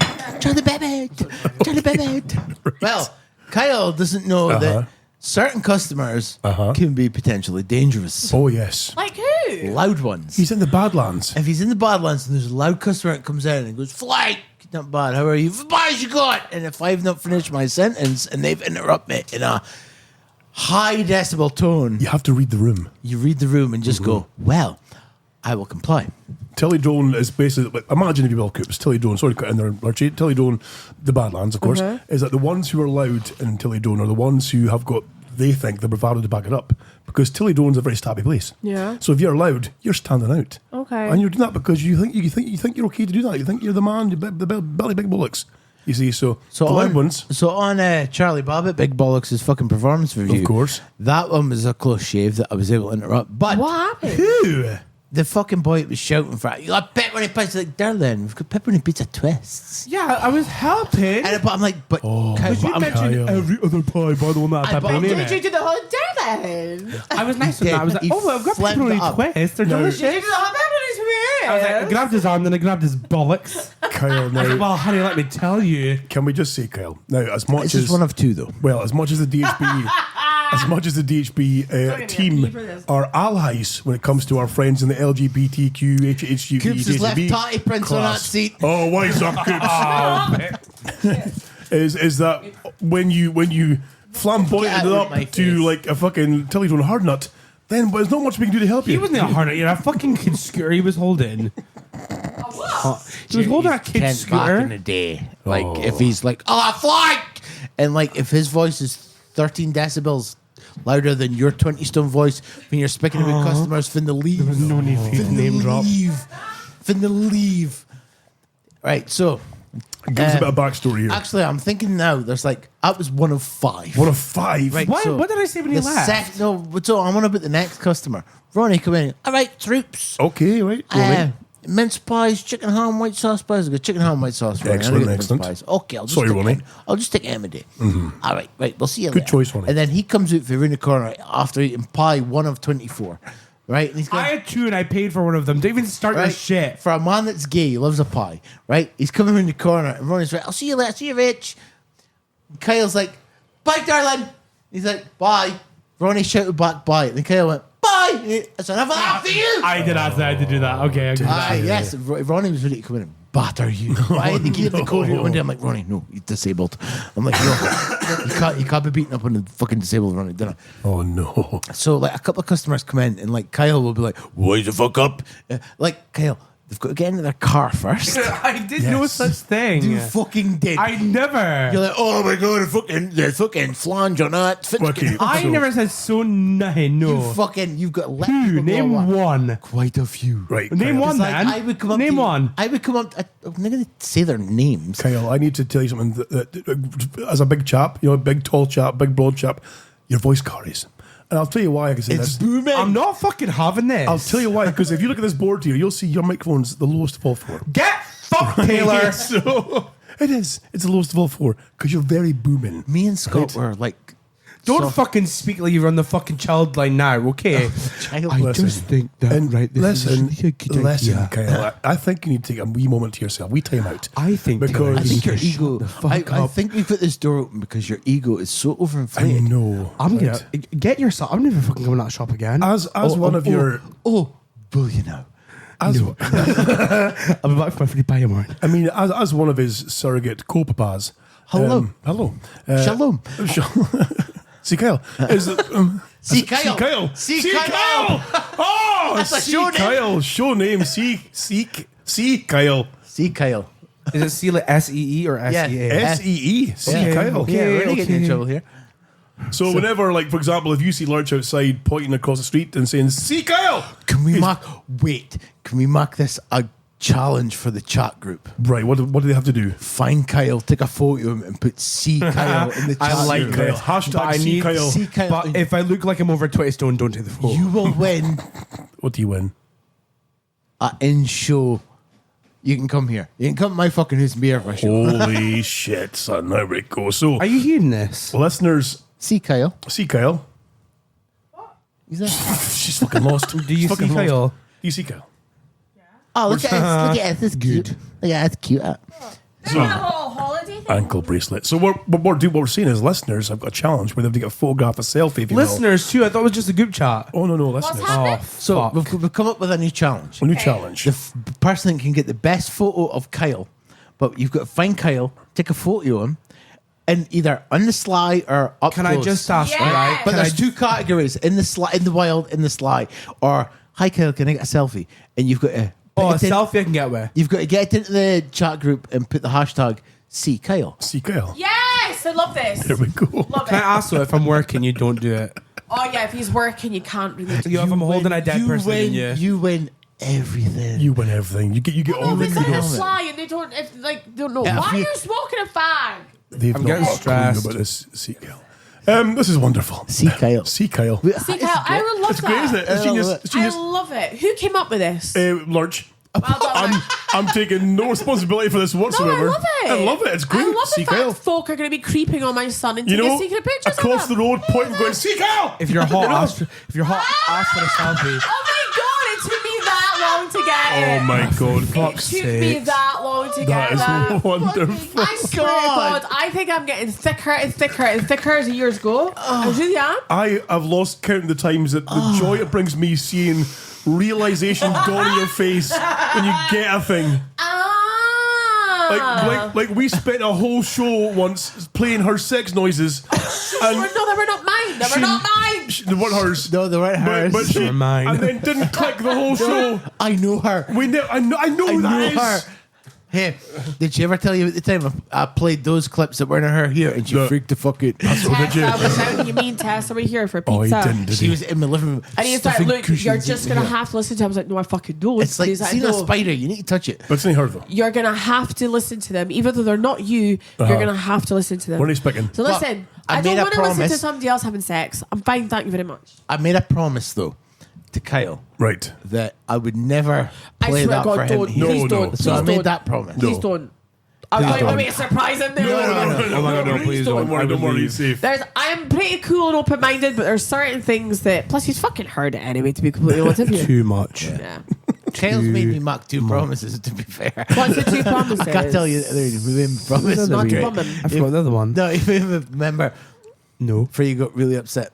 Charlie Babbitt. Charlie Babbitt. Well, Kyle doesn't know that certain customers can be potentially dangerous. Oh, yes. Like who? Loud ones. He's in the Badlands. If he's in the Badlands and there's a loud customer that comes in and goes, Flight, not bad, how are you? Bad as you got. And if I've not finished my sentence and they've interrupted me in a high decibel tone, You have to read the room. you read the room and just go, well, I will comply. Tellydrone is basically, like, imagine if you will, Coops, Tellydrone, sorry to cut in there, Lurchy, Tellydrone, the Badlands, of course, is that the ones who are loud in Tellydrone are the ones who have got, they think, the bravado to back it up. Because Tellydrone's a very stabby place. Yeah. So if you're loud, you're standing out. Okay. And you're doing that because you think you're okay to do that. You think you're the man, the belly big bullocks. You see, so the loud ones. So on Charlie Babbitt, Big Bollocks' fucking performance review, Of course. that one was a close shave that I was able to interrupt. But What happened? Who? the fucking boy was shouting for it. You got pepperoni pizza, like, darling, we've got pepperoni pizza twists. Yeah, I was helping. And but I'm like, but Oh, Kyle, But you I'm- mentioned every other pie by the one that had but pepperoni in did it. Do the whole darling. I was nice with that. I was like, He oh, I've got flipped it pepperoni up. twists. They're No. delicious. Did you do the whole pepperonis for me? I was like, I grabbed his arm, then I grabbed his bollocks. Kyle, I said, now, well, honey, let me tell you. can we just say, Kyle, now, as much This as is one of two, though. well, as much as the DHB, as much as the DHB gonna team pee for this. are allies when it comes to our friends in the LGBTQ, HHUV, Coops has left JCB tatty prints on that class. seat. Oh, wise up, Coops. is that when you flamboyant Get it out of my up to face. like a fucking Tellydrone hard nut, then there's not much we can do to help you. He wasn't a hard you're a fucking kid scooter he was holding. He was holding a kid Kent back in the scooter. day. Like, if he's like, oh, flank! And, like, if his voice is 13 decibels louder than your 20 stone voice when you're speaking about customers, finna leave. There was no need for you to name drop. Finna leave. Right, so. Give us a bit of backstory here. Actually, I'm thinking now, there's like, that was one of five. One of five. Right. What? So, What did I say when he The left? so I'm on about the next customer. Ronnie come in. All right, troops. Okay, right. Go on. Mince pies, chicken ham, white sauce pies. I got chicken ham, white sauce. Ronnie. Excellent, I don't get excellent. mince pies. Okay, I'll just Sorry, take Ronnie. I'll just take M&D. All right, we'll see you Good later. choice, Ronnie. And then he comes out for around the corner after eating pie, one of 24. Right? And he's going, I had two and I paid for one of them. Don't even start right, this shit. for a man that's gay, he loves a pie. Right? He's coming around the corner and Ronnie's like, I'll see you later. See you, Rich. And Kyle's like, bye, darling. He's like, bye. Ronnie shouted back, bye. And then Kyle went, bye. And he, that's enough of that for you. I did ask that. I did do that. Okay, I did. Yes, Ronnie was ready to come in and batter you. I had to give the code here one day. I'm like, Ronnie, no, he's disabled. I'm like, no, you can't be beaten up on the fucking disabled, Ronnie. Don't I? Oh no. So like a couple of customers come in and like Kyle will be like, why the fuck up? Like Kyle, they've got to get into their car first. I did no such thing. You fucking did. I never. You're like, oh my god, the fucking flange on that. Okay. I never said so nothing. No. You've got Two. Name one. Quite a few. Right. Name Kyle. one, Like, man. I would come up Name to you- one. I would come up. I'm not going to say their names. Kyle, I need to tell you something. That, as a big chap, a big tall chap, big broad chap, your voice carries. And I'll tell you why I can say It's this. booming. I'm not fucking having this. I'll tell you why, because if you look at this board here, you'll see your microphone's the lowest of all four. Get fucked, Taylor. So it is. It's the lowest of all four because you're very booming. Me and Scott were like, Don't so- fucking speak like you're on the fucking child line now, okay? Child I Listen. just think that, And right, this listen, is really a good listen, idea. Kyle. I think you need to take a wee moment to yourself. We time out. I think Because- I think your Shut ego. the fuck I up. think we put this door open because your ego is so I overinflated. know. I'm gonna right? get yourself. I'm never fucking coming to that shop again. As one of your. Oh, will you now? As, I'll be back for a free pie tomorrow. I mean, as one of his surrogate co-papas. Hello. Hello. Shalom. See, Kyle. See Kyle. Kyle. See Kyle. Oh, That's a see show name. Kyle. Show name. See Kyle. See Kyle. Is it C like SEE or Yeah. SEA? SEE. See Okay. Kyle. Okay. Yeah, we're not getting in okay. trouble here. So whenever, like, for example, if you see Lurch outside pointing across the street and saying, see Kyle. Can we mark this a challenge for the chat group? Right, what do they have to do? Find Kyle, take a photo of him, and put see Kyle in the chat I like group. Kyle. this. Hashtag But I see need- Kyle. See Kyle. But if I look like I'm over 20 stone, don't take the photo. You will win What do you win? a in-show. You can come here. You can come to my fucking house and be here for a show. Holy shit, son. There we go. So, Are you hearing this? listeners, See Kyle. see Kyle. He's there. She's fucking lost. Do you She's fucking see lost. Kyle? Do you see Kyle? Oh, look at this. Look at this. This is cute. Look at that. That's cute. This is a whole holiday thing. ankle bracelet. So what we're saying is, listeners, I've got a challenge where they have to get a photograph, a selfie, if you will. Listeners too. I thought it was just a group chat. Oh no, listeners. What's happening? Oh, So fuck. we've come up with a new challenge. A new challenge. The person that can get the best photo of Kyle, but you've got to find Kyle, take a photo of him, and either on the sly or up Can close. I just ask, Yeah. right? But Can there's I- two categories: in the sly, in the wild, in the sly, or hi Kyle, can I get a selfie? And you've got to Oh, a put it in- selfie I can get with. You've got to get it into the chat group and put the hashtag See Kyle. See Kyle. Yes, I love this. There we go. Love Can I it. ask though, if I'm working, you don't do it? Oh yeah, if he's working, you can't really. You know, if I'm holding a dead person, win, then you win everything. You win everything. You get all No, the if they're kudos. sly and they don't, if like don't know. Yeah, Why if are you- you smoking a fag? They've I'm not getting got a clue stressed. about this. See Kyle. This is wonderful. See Kyle. See Kyle. See, Kyle, I would love It's great, isn't it? that. It's genius. love it. It's I genius. love it. Who came up with this? Lurch. Well done. I'm taking no responsibility for this No, whatsoever. I love it. I love it. It's great. I love See the fact Kyle. folk are going to be creeping on my son and You taking know, secret pictures across of the him. road, pointing, going, see Kyle. If you're hot, ask for a selfie. Oh my god! It took me that long to get it. Oh my God. It Fuck's took me sake. that long to That get is that. wonderful. I swear to God, I think I'm getting thicker and thicker and thicker as the years go. I really am. I have lost count of the times that the joy it brings me seeing realization dawn in your face when you get a thing. Like we spent a whole show once playing her sex noises, and No, they were not mine. They were not mine. they weren't hers. No, they weren't hers. But she, They're mine. and then didn't click the whole show. I know her. I know who that is. Hey, did she ever tell you at the time I played those clips that weren't her here and she No. freaked the fuck out? Did you? Tessa was out. You mean Tessa? We're here for pizza. Oh, he didn't, did She he? was in my living room. And he's like, stuffing look, cushions you're in just my going to hair. have to listen to him. I was like, no, I fucking don't. It's like He's seeing a no. spider. You need to touch it. But it's not her though. You're going to have to listen to them. Even though they're not you, you're going to have to listen to them. What are you speaking? So But listen, I I don't made a want to listen to promise. somebody else having sex. I'm fine, thank you very much. I made a promise though to Kyle Right. that I would never I play swear that to God, for him. don't. here. Please No, don't. no. So I Please made don't. that promise. Please don't. I'm going to make a surprise in there. Oh my God, no, please Don't don't. worry, don't worry. You're safe. I am pretty cool and open minded, but there's certain things that. Plus, he's fucking heard it anyway. To be completely honest with you. Too much. Yeah. Kyle's made me make two promises, to be fair. What's the two promises? I can't tell you. We made promises. Not Weird. woman. I forgot the other one. No, if you remember, No. before you got really upset.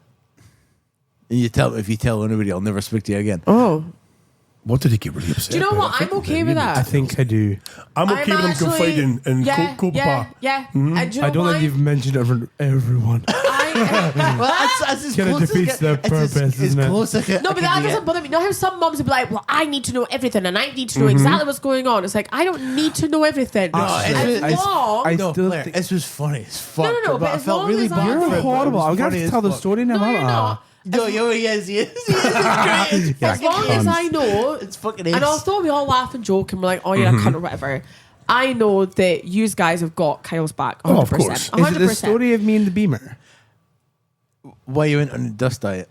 And you tell me, if you tell anybody, I'll never speak to you again. Oh. What did he get really upset? Do you know about? what? I'm okay with I that. think I do. I'm okay with him confiding in Coops'ses. Yeah. And do you know I don't why? think you've mentioned it for everyone. Well, that's as Kinda close as defeats it- the it's as- purpose, as isn't it? close as it- No, I but can that get. doesn't bother me. You know how some moms would be like, well, I need to know everything and I need to know exactly what's going on. It's like, I don't need to know everything. it's- as long... I No, still Claire, think- this was funny as fuck. no, but I as felt long really as bad I- for You're it, but it horrible. was I'm going to funny have to as tell the fuck. story now. No, you're not. No, he is. He is. He is. It's great. As long as I know... It's fucking And ace. although we all laugh and joke and we're like, oh, you're a cunt or whatever, I know that you guys have got Kyle's back 100%. Oh, of course. 100%. Is it the story of me and the Beamer? Why you went on the dust diet?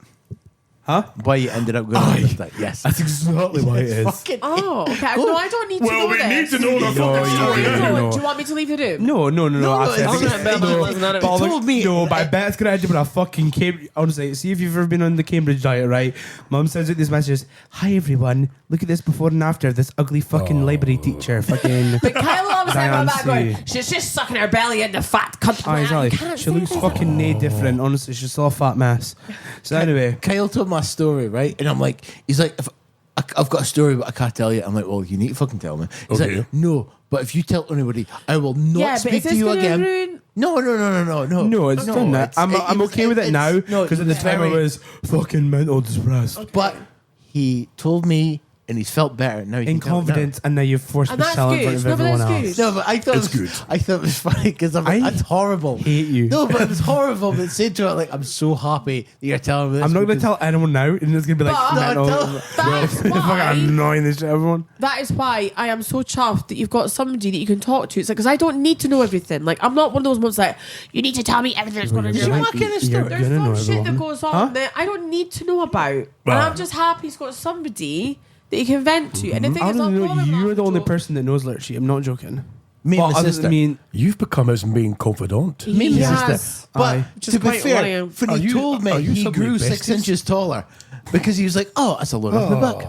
Huh? Why you ended up going on the dust diet? Yes. That's exactly what it is. Fucking Oh, okay. No, I don't need to Well, know we this. need to know the fucking you story. do. yeah. No. Do you want me to leave the room? No. it's- I think it's- but You told me. No, but I bet it's gonna end up with a fucking Cambridge. Honestly, see if you've ever been on the Cambridge diet, right? Mum sends out these messages. Hi everyone, look at this before and after. This ugly fucking library teacher, fucking. But Kyle obviously Diane went back going, C. she's just sucking her belly in the fat cunt. Oh, You exactly. can't She say looks this. fucking nae different. Honestly, she's still a fat mess. So anyway, Kyle told my story, right? And I'm like, he's like, if I've got a story, but I can't tell you. I'm like, well, you need to fucking tell me. He's Okay. like, no, but if you tell anybody, I will not Yeah, but speak is to this you gonna again. ruin- No. no, it's done that. I'm okay with it now because at the time I was fucking mental depressed. But he told me, and he's felt better. Now he In can tell it now. confidence, and now you've forced And me to that's tell in good. front of No, but everyone that's else. good. No, but I thought It's it was, good. I thought it was funny because I'm like, I that's horrible. hate you. No, but it was horrible. But say to her, like, I'm so happy that you're telling me this. I'm not going to because- tell anyone now, and it's going to be like But- mental. No, That's Fucking why. annoying this shit, everyone. That is why I am so chuffed that you've got somebody that you can talk to. It's like, because I don't need to know everything. Like, I'm not one of those ones that you need to tell me everything that's going on in your You're life. not gonna You're start. There's gonna know some shit that everyone. goes on Huh? that I don't need to know about. And Well. I'm just happy he's got somebody that he can vent to. And the thing I is, don't I'll know. call him You're after the only joke. person that knows Lurchy. I'm not joking. Me and Well, my other sister. than me, You've become his main confidant. Me and my Yes. sister. But Aye. Which is to be quite fair, worrying. when Are he you- told me are you he suddenly grew 6 besties? inches taller because he was like, oh, that's a load off the book.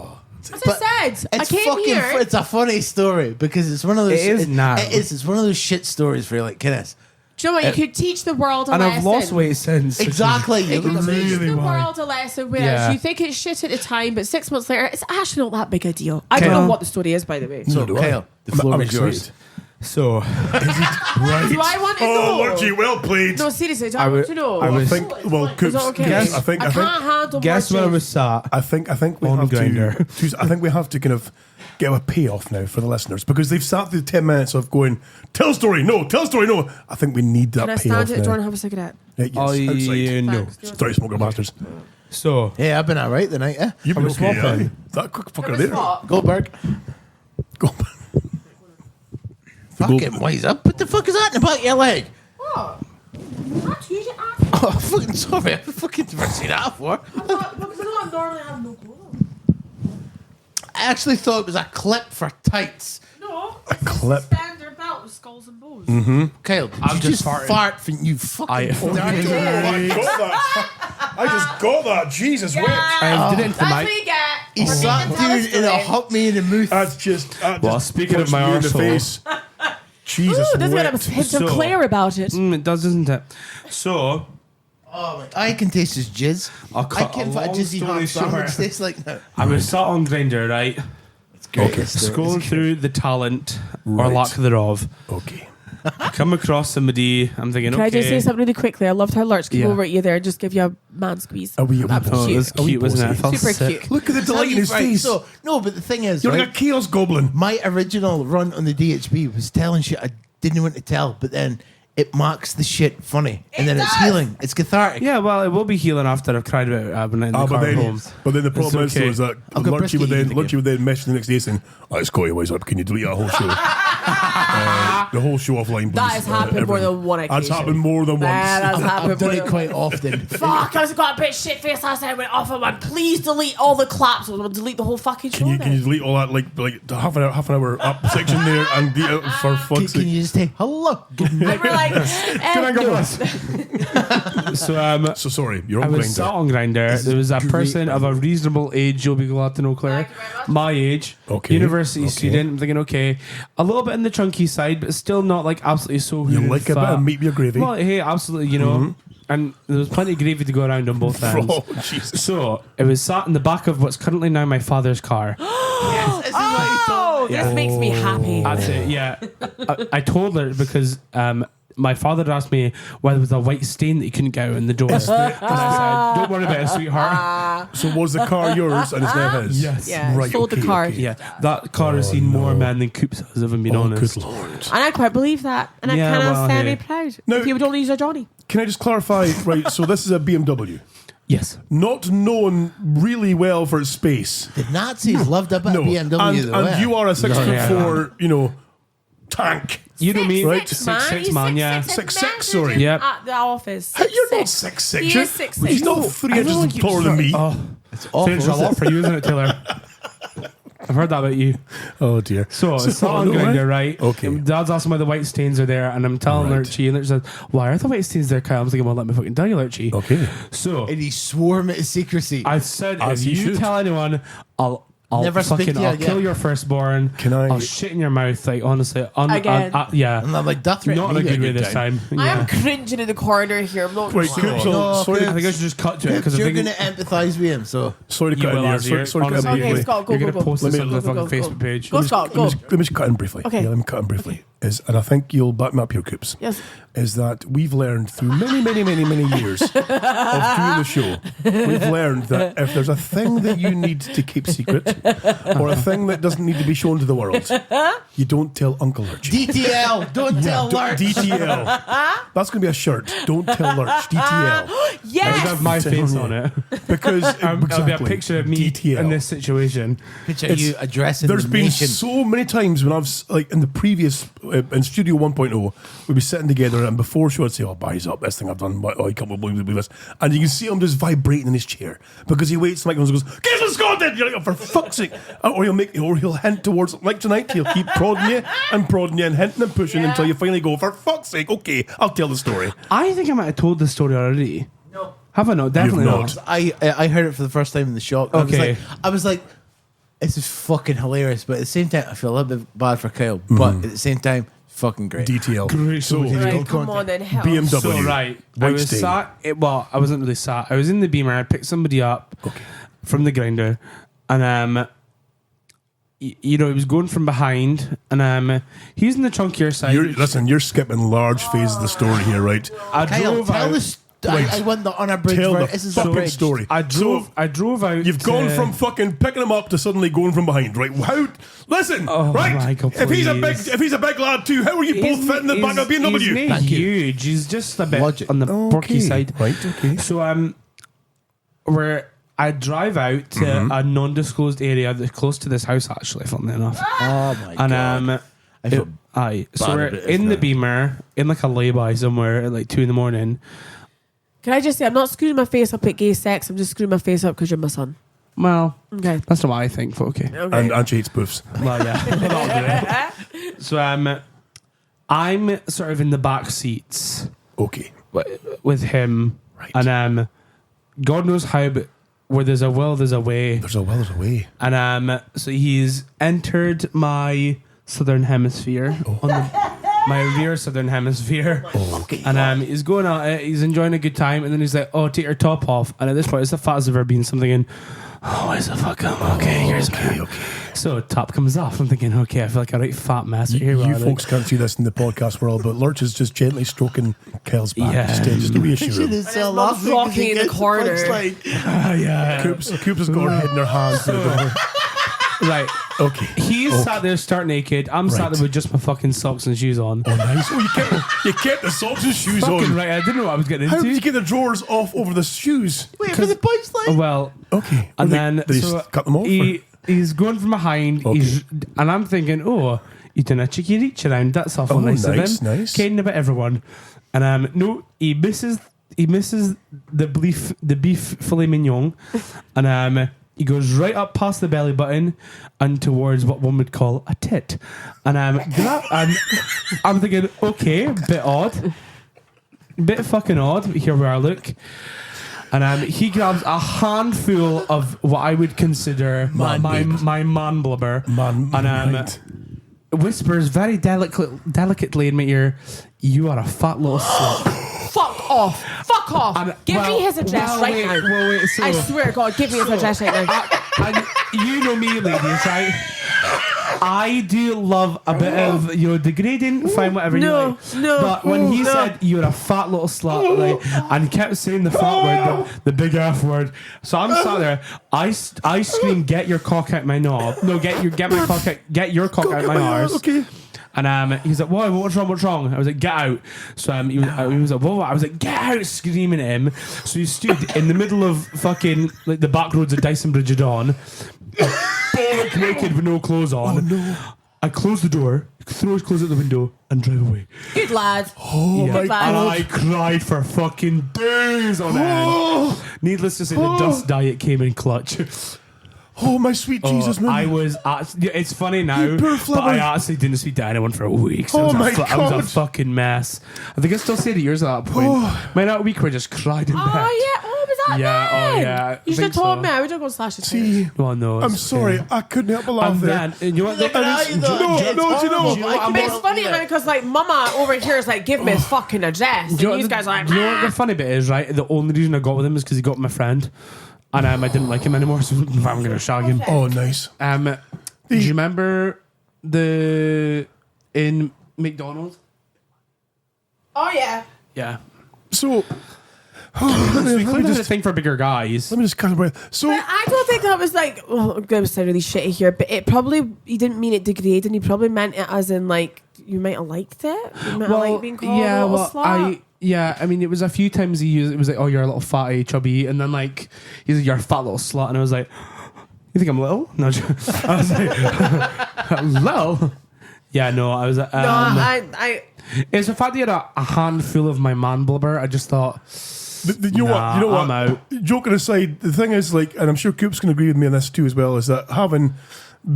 As I said, I It's came fucking. here. It's a funny story because it's one of those. It is not. It is. It's one of those shit stories where you're like, goodness. Do you know what? You could teach the world a And lesson. I've lost weight since. Exactly. You could teach really the why. world a lesson where Yeah. you think it's shit at the time, but 6 months later, it's actually not that big a deal. I don't Kyle. know what the story is, by the way. So, do I. Kyle, the floor I'm is yours. excited. So Right. Do I want to Oh, know? Lurchy, well played. No, seriously, do I I want would- to know? I I was- think. Well, Is Coops. that okay? Coops, I think. I can't handle guess where I more was sat. I think we On have Grindr. I think we have to kind of get a payoff now for the listeners because they've sat through 10 minutes of going, tell a story, no, tell a story, no. I think we need that Can I payoff stand at the door and now. have a cigarette? Yes, outside. No. Thanks. Sorry, smoker bastards. So Hey, I've been all right tonight. Yeah. You've been was okay, swapping. yeah? That quick fucker It was there. what? Goldberg. Go. Fucking wise up. What the fuck is that in the back of your leg? What? What? You should ask. Oh, fucking sorry. I've fucking never seen that before. Because I don't normally have no clothes. I actually thought it was a clip for tights. No. A clip. Standard belt with skulls and bows. Kyle, did I'm you just just farting. fart from you fucking I- dirty I got that. I just got that. Jesus, wait. I did it into That's my. what you get. He for sat making tell a down and it story. hooked me in the mouth. That's just. Well, speaking of my punched me in the arsehole. face. Jesus, Ooh, this guy wet. was hinting So- Claire about it. It does, doesn't it? So Oh, I can taste his jizz. I'll cut I can a what a long jizzy story ham sandwich short. tastes like now. I was sat on Grindr, right, Okay. scrolling through the talent or Right. lack thereof. Okay. I come across somebody. I'm thinking, Can okay. I just say something really quickly? I loved how Lurch came Yeah. over at you there and just give you a man squeeze. A wee That was Oh, it cute. was cute, wasn't it? I felt Super sick. cute. Look at the delight in his Right, face. So, no, but the thing is, You're right, like a chaos goblin. my original run on the DHB was telling shit I didn't want to tell, but then it marks the shit funny, and then it's healing. It's cathartic. Yeah, well, it will be healing after I've cried about it when in the car home. but then the problem It's is, though, okay. is that I've got Lurchy brisket would eating again. message the next day saying, "It's got you, wise up. Can you delete that whole show? The whole show offline, please." That has happened more than one occasion. That's happened more than once. That's happened I've done more it than quite often. Fuck, I was got a bit shit faced last night. I went off on one. Please delete all the claps. We'll delete the whole fucking show. Can you then. delete all that like the half an hour up section there and for Can, fuck's can sake? you just say hello? Good And night. we're like, no. So So sorry, you're I on was sat Grindr. on Grindr. There was a great. person of a reasonable age. You'll be glad to know, Claire. Thank you very much. My age, Okay, university okay. student. I'm thinking, okay, a little bit in the chunky side, but still not like absolutely so. You huge like a bit fat. of meat with your gravy? Well, hey, absolutely, you know. And there was plenty of gravy to go around on both ends. Oh, Jesus. So it was sat in the back of what's currently now my father's car. This is what he told me. This makes me happy. That's it. Yeah, I told her because my father had asked me why there was a white stain that you couldn't get out in the door. And I said, "Don't worry about it, sweetheart." So was the car yours and it's now his? Yes. Yeah, Right, sold the okay, car. okay. Yeah, that car has seen more men than Coops'ses, if I'm being Oh, honest. good lord. And I quite believe that. And Yeah, I kind of well, very hey. proud. No. If you would only use a Johnny. Can I just clarify? Right, so this is a BMW. Yes. Not known really well for its space. The Nazis loved a bit No. of BMW. And, though, and you are a 6'4", tank. You know me, Right. 6'6" man, yeah. 6'6", sorry. Yep. At the office. You're not 6'6". He You're, is 6'6". He's not 3 inches taller than me. Oh, It's awful. it's a lot for you, isn't it, Taylor? I've heard that about you. Oh dear. So it's on no, Grindr, right? Okay. Dad's asking why the white stains are there, and I'm telling Right. Lurchy, and Lurch says, "Why are the white stains there, Kyle?" I was thinking, "Well, let me fucking tell you, Lurchy." Okay. So And he swore me to secrecy. I said, As if you you should. tell anyone, I'll Never speak fucking to you I'll again. kill your firstborn. Can I- I'll shit in your mouth, like honestly. Again. Yeah. and I'm like, that threatened Not in me a to good way get this down. time. I Yeah. am cringing in the corner here. I'm not Wait, gonna Coops, lie. No, sorry, I think I should just cut to it because I You're think going to empathise with him, so sorry to you cut in will here. as Sorry, you sorry to cut honestly, in Okay, briefly. Scott, go, you're go, going to go. post this Let on me- the go, go, fucking go. Facebook page. Go, Scott, go. Let me just cut in briefly. Okay. Yeah, let me cut in briefly. And I think you'll back me up here, Coops. Yes. Is that we've learned through many years of doing the show, we've learned that if there's a thing that you need to keep secret or a thing that doesn't need to be shown to the world, you don't tell Uncle Lurch. DTL, don't tell Lurch. DTL. That's going to be a shirt. Don't tell Lurch. DTL. I would Yes. have my Telling face you. on it. Because It'll be a exactly, picture of me DTL. in this situation. Picture It's- you addressing There's the been nation. so many times when like in the previous in Studio 1.0, we'd be sitting together and before show I'd say, "Oh, buys up this thing I've done. Oh, I can't believe this," and you can see him just vibrating in his chair because he waits like and goes, "Guess what Scott did?" You're like, "Oh, for fuck's sake!" Or he'll hint towards like tonight. He'll keep prodding you and hinting and pushing until you finally go, "For fuck's sake, okay, I'll tell the story." I think I might have told this story already. No. Have I not? Definitely You've not. not. I heard it for the first time in the shop. Okay. I was like, this is fucking hilarious, but at the same time, I feel a little bit bad for Kyle. But at the same time, fucking great. Detail. Great. So, Right, come on then, hell. BMW. So right, I White was stain. I wasn't really sat. I was in the Beamer. I picked somebody up from the grinder, and he was going from behind, and he's in the chunkier side. You're skipping large phases of the story here, right? I Kyle, drove tell out. the I went on a bridge. Tell the This is a fucking bridge. story. I drove out. You've gone to- from fucking picking him up to suddenly going from behind, right? How? Listen, Oh, right? Michael, if he's a please. big lad too, how are you both fitting the back of a He's BMW? not huge. He's just a bit Logic. on the porky side. Right, okay. So where I drive out to a non-disclosed area that's close to this house, actually, funnily enough. Oh my And god! I feel so bad we're about it, in the isn't it? Beamer in like a lay-by somewhere at like 2 a.m. Can I just say, I'm not screwing my face up at gay sex. I'm just screwing my face up because you're my son. Well, Okay. that's not what I think, but okay. And she hates poofs. Well, yeah. That'll do it. So I'm sort of in the back seats Okay. with him, Right. and God knows how, but where there's a will, there's a way. There's a way. And so he's entered my southern hemisphere, on my rear southern hemisphere. And he's going out, he's enjoying a good time, and then he's like, "Oh, take your top off." And at this point, it's the fattest I've ever been. So I'm thinking, "Oh, where's the fuck up? Okay, here's me." So top comes off. I'm thinking, okay, I feel like a right fat mess right here. You rather. folks can't see this in the podcast world, but Lurch is just gently stroking Kyle's back Yeah. just to reassure him. It's And mom's rocking in the corner. Yeah. Coops has got her head in her hands. to the door. Right. Okay. He's sat there stark naked. I'm sat Right. there with just my fucking socks and shoes on. Oh, nice. Oh, you kept the socks and shoes Fucking on. right. I didn't know what I was getting How into. did you get the drawers off over the shoes? Wait for the punchline. Well, Okay. and Did then they so cut them off? he's going from behind. Okay. And I'm thinking, oh, he's doing a cheeky reach around. That's awful Oh, nice of nice, him. nice. Caring about everyone. And no, he misses the beef filet mignon, and he goes right up past the belly button and towards what one would call a tit. And I'm thinking, okay, bit odd. Bit fucking odd. Here we are, look. And he grabs a handful of what I would consider my man blubber. Right. Whispers very delicately in my ear, "You are a fat little slut." Fuck off. Fuck off. And- give well, me his address well, right wait, now. well, wait, so- I swear to God, give me his address right now. And you know me, ladies, right? I do love a bit of degrading, fine, whatever you No, like. no, But when he no. said you're a fat little slut, like, and kept saying the fat word, the big F word, so I'm sat there. I scream, "Get your cock out my knob! No, get my cock out! Get your cock out my arse!" Okay. And he's like, "Whoa, what's wrong?" I was like, "Get out!" So he was like, "Whoa!" I was like, "Get out!" Screaming at him. So he stood in the middle of fucking like the back roads of Dyson Bridge of Dawn, bollock naked with no clothes on. Oh, no. I close the door, throw his clothes out the window, and drive away. Good lad. Oh, Yeah. my And God. I cried for fucking days on end. Needless to say, the dust diet came in clutch. Oh, my sweet Jesus, man. I was. It's funny now, You poor but I flubber. actually didn't speak to anyone for weeks. Oh I was my I was God. a fucking mess. I think I still say to yours at that point. Man, that week we just cried in bed. Oh, yeah. Oh, was that Yeah, then? oh, yeah, I You should have think told so. me. I would have gone slash the See, Well, no, I'm it's sorry. okay. I couldn't help but laugh And there. then, and you know what? Look at that, do you know- it's do you know- horrible. do you know what I'm But it's funny, man, because like Mama over here is like, give me his fucking address. And Do you know these what guys are like, do you know what the "Ah." funny bit is, right? The only reason I got with him is because he got my friend. And I didn't like him anymore, so I'm going to shag him. Oh, nice. Do you remember in McDonald's? Oh, yeah. Yeah. So, We let kind me of had a just thing for bigger guys. catch my breath. So, But I don't think that was like, well, I'm going to sound really shitty here, but it probably, he didn't mean it degrading. He probably meant it as in like, you might have liked it. You might have liked being called a little slut. I mean, it was a few times he used it was like, "Oh, you're a little fatty, chubby," and then like he's like, "You're a fat little slut," and I was like, "You think I'm little?" No, I was like, "Little." Yeah, no, I was. No, I It's the fact that he had a handful of my man blubber. I just thought, you know what? You know what? I'm out. Joking aside, the thing is, like, and I'm sure Coops can agree with me on this too as well, is that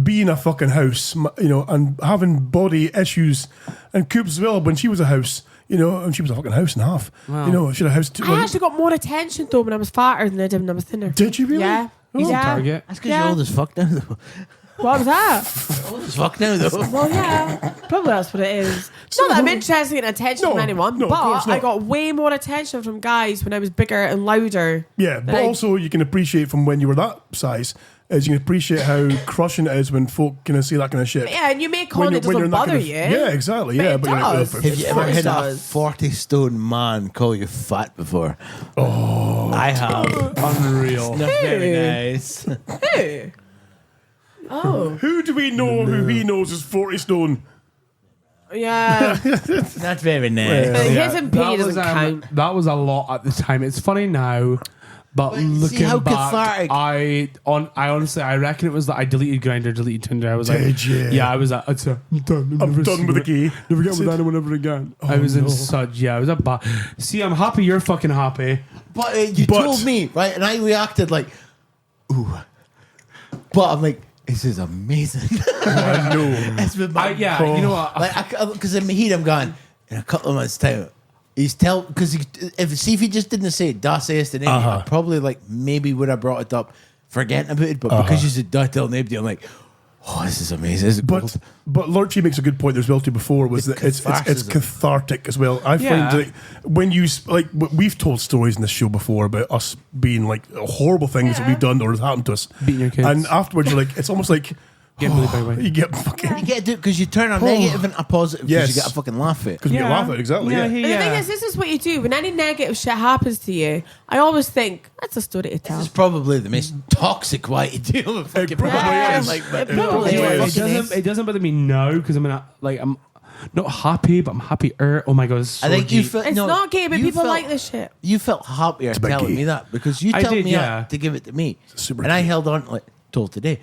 being a fucking house, and having body issues, and Coops as well, when she was a house, and she was a fucking house and a half. Wow. She had a house too. actually got more attention though when I was fatter than I did when I was thinner. Did you really? Yeah. He's Yeah. a target. That's because Yeah. you're old as fuck now, though. What was that? Old as fuck now, though. Well, yeah, probably that's what it is. It's not that I'm interested in attention from anyone, no, of course but not. I got way more attention from guys when I was bigger and louder. Yeah, but Like- also you can appreciate from when you were that size, is you can appreciate how crushing it is when folk kind of say that kind of shit. Yeah, and you make When on you're- it when doesn't you're in that bother kind of- you. Yeah, exactly. But Yeah, it but you're like, does. oh, Have you ever Of course had a does. 40-stone man call you fat before? Oh, I have. Unreal. Not very nice. Who? Oh, who do we know who he knows is 40 stone? yeah. Not very nice. But his and P doesn't was, count. that was a lot at the time. It's funny now, but see looking how back, cathartic- I honestly, I reckon it was that I deleted Grindr, deleted Tinder. I was like, Did you? yeah, I was like, I'm done. I'm done with the gay. Never get with anyone ever again. I was in such, I was a See, I'm happy you're fucking happy. But you But- told me, right? And I reacted like, ooh. But I'm like, this is amazing. I know. It's been my You know what? like, because in my heat, I'm going, in a couple of months' time, because if he just didn't say das erste name, I probably like maybe would have brought it up, forgetting about it. But because you said da tell nobody, I'm like, oh, this is amazing. This is gold. But Lurchy makes a good point there as well too before was that it's catharsis. cathartic as well. I Yeah. find that when you like we've told stories in this show before about us being like horrible things that we've done or has happened to us, Beating your kids. and afterwards you're like it's almost like Get bullied by women. you get fucking You get to because you turn a negative into a positive because Yes. you get a fucking laugh at it. because we get laugh at it, exactly. Yeah, But the thing is, this is what you do. When any negative shit happens to you, I always think, that's a story to tell. This is probably the most toxic way to deal with fucking probably problems. is. Like, but It probably anyway, is. It doesn't bother me now because I'm not happy, but I'm happier. Oh my god, it's so I think you deep. felt It's not gay, but you people felt- like this shit. You felt happier a bit telling gay. me that because you I told did, me yeah. that to give it to me, super and I gay. held on like till today.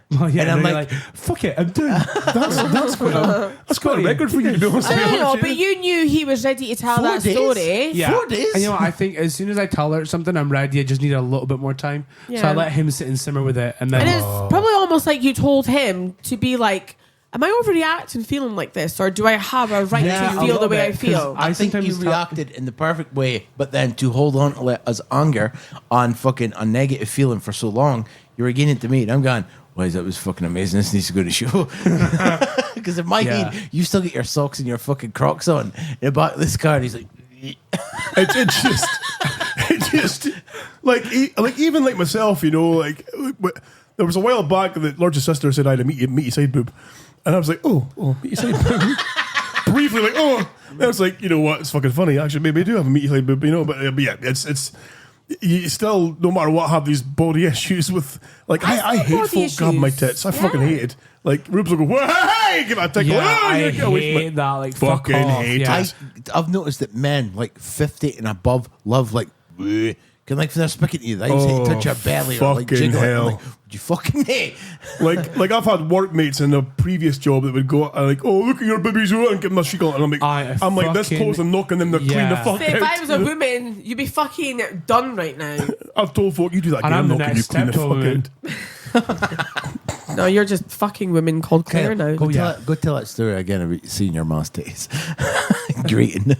Well, yeah, and and I'm I'm like- fuck it, I'm doing. that's quite a record for you to be honest. I with don't know, you. but you knew he was ready to tell 4 that days? story. Yeah. 4 days? And you know what? I think as soon as I tell her something, I'm ready. I just need a little bit more time. So Yeah. I let him sit and simmer with it, and then And it's probably almost like you told him to be like, am I overreacting feeling like this? Or do I have a right Yeah, to a feel the little way I bit, 'cause feel? I think you sometimes reacted in the perfect way, but then to hold on to it as anger on fucking a negative feeling for so long, you were getting to me, and I'm going, "Why that was fucking amazing? This needs to go to show." Because in my Yeah. head, you still get your socks and your fucking Crocs on in the back of this car, and he's like, it just like even like myself, you know, like there was a while back that Lurch's sister said I had a meaty side boob, and I was like, oh, meaty side boob. Briefly, like, oh, and I was like, you know what? It's fucking funny. Actually, maybe I do have a meaty side boob, you know. But yeah, it's you still, no matter what, have these body issues with like I hate body folk grabbing my issues. tits. I fucking hate it. Like Rubes will go, "Whoa, hey, give it a tickle." yeah, Oh, I yeah, get away from hate it. that. Like fuck Fucking off. hate Yeah. it. I've noticed that men like 50 and above love like "Bleh." Can like if they're speaking to you, they say touch your belly or like fucking jiggle it. I'm hell. like, would you fucking hate? Like I've had workmates in a previous job that would go like, "Oh, look at your babies," and give them a shiggle, and I'm like, this fucking- close and knocking them to clean the yeah. fuck See, if I out. was a woman, you'd be fucking done right now. I've told folk you do that And again, I'm the knocking you next clean the step to a fuck woman. out. No, you're just fucking women called Claire now. Go, yeah. go tell that story again about seeing your ma's titties. Greeting.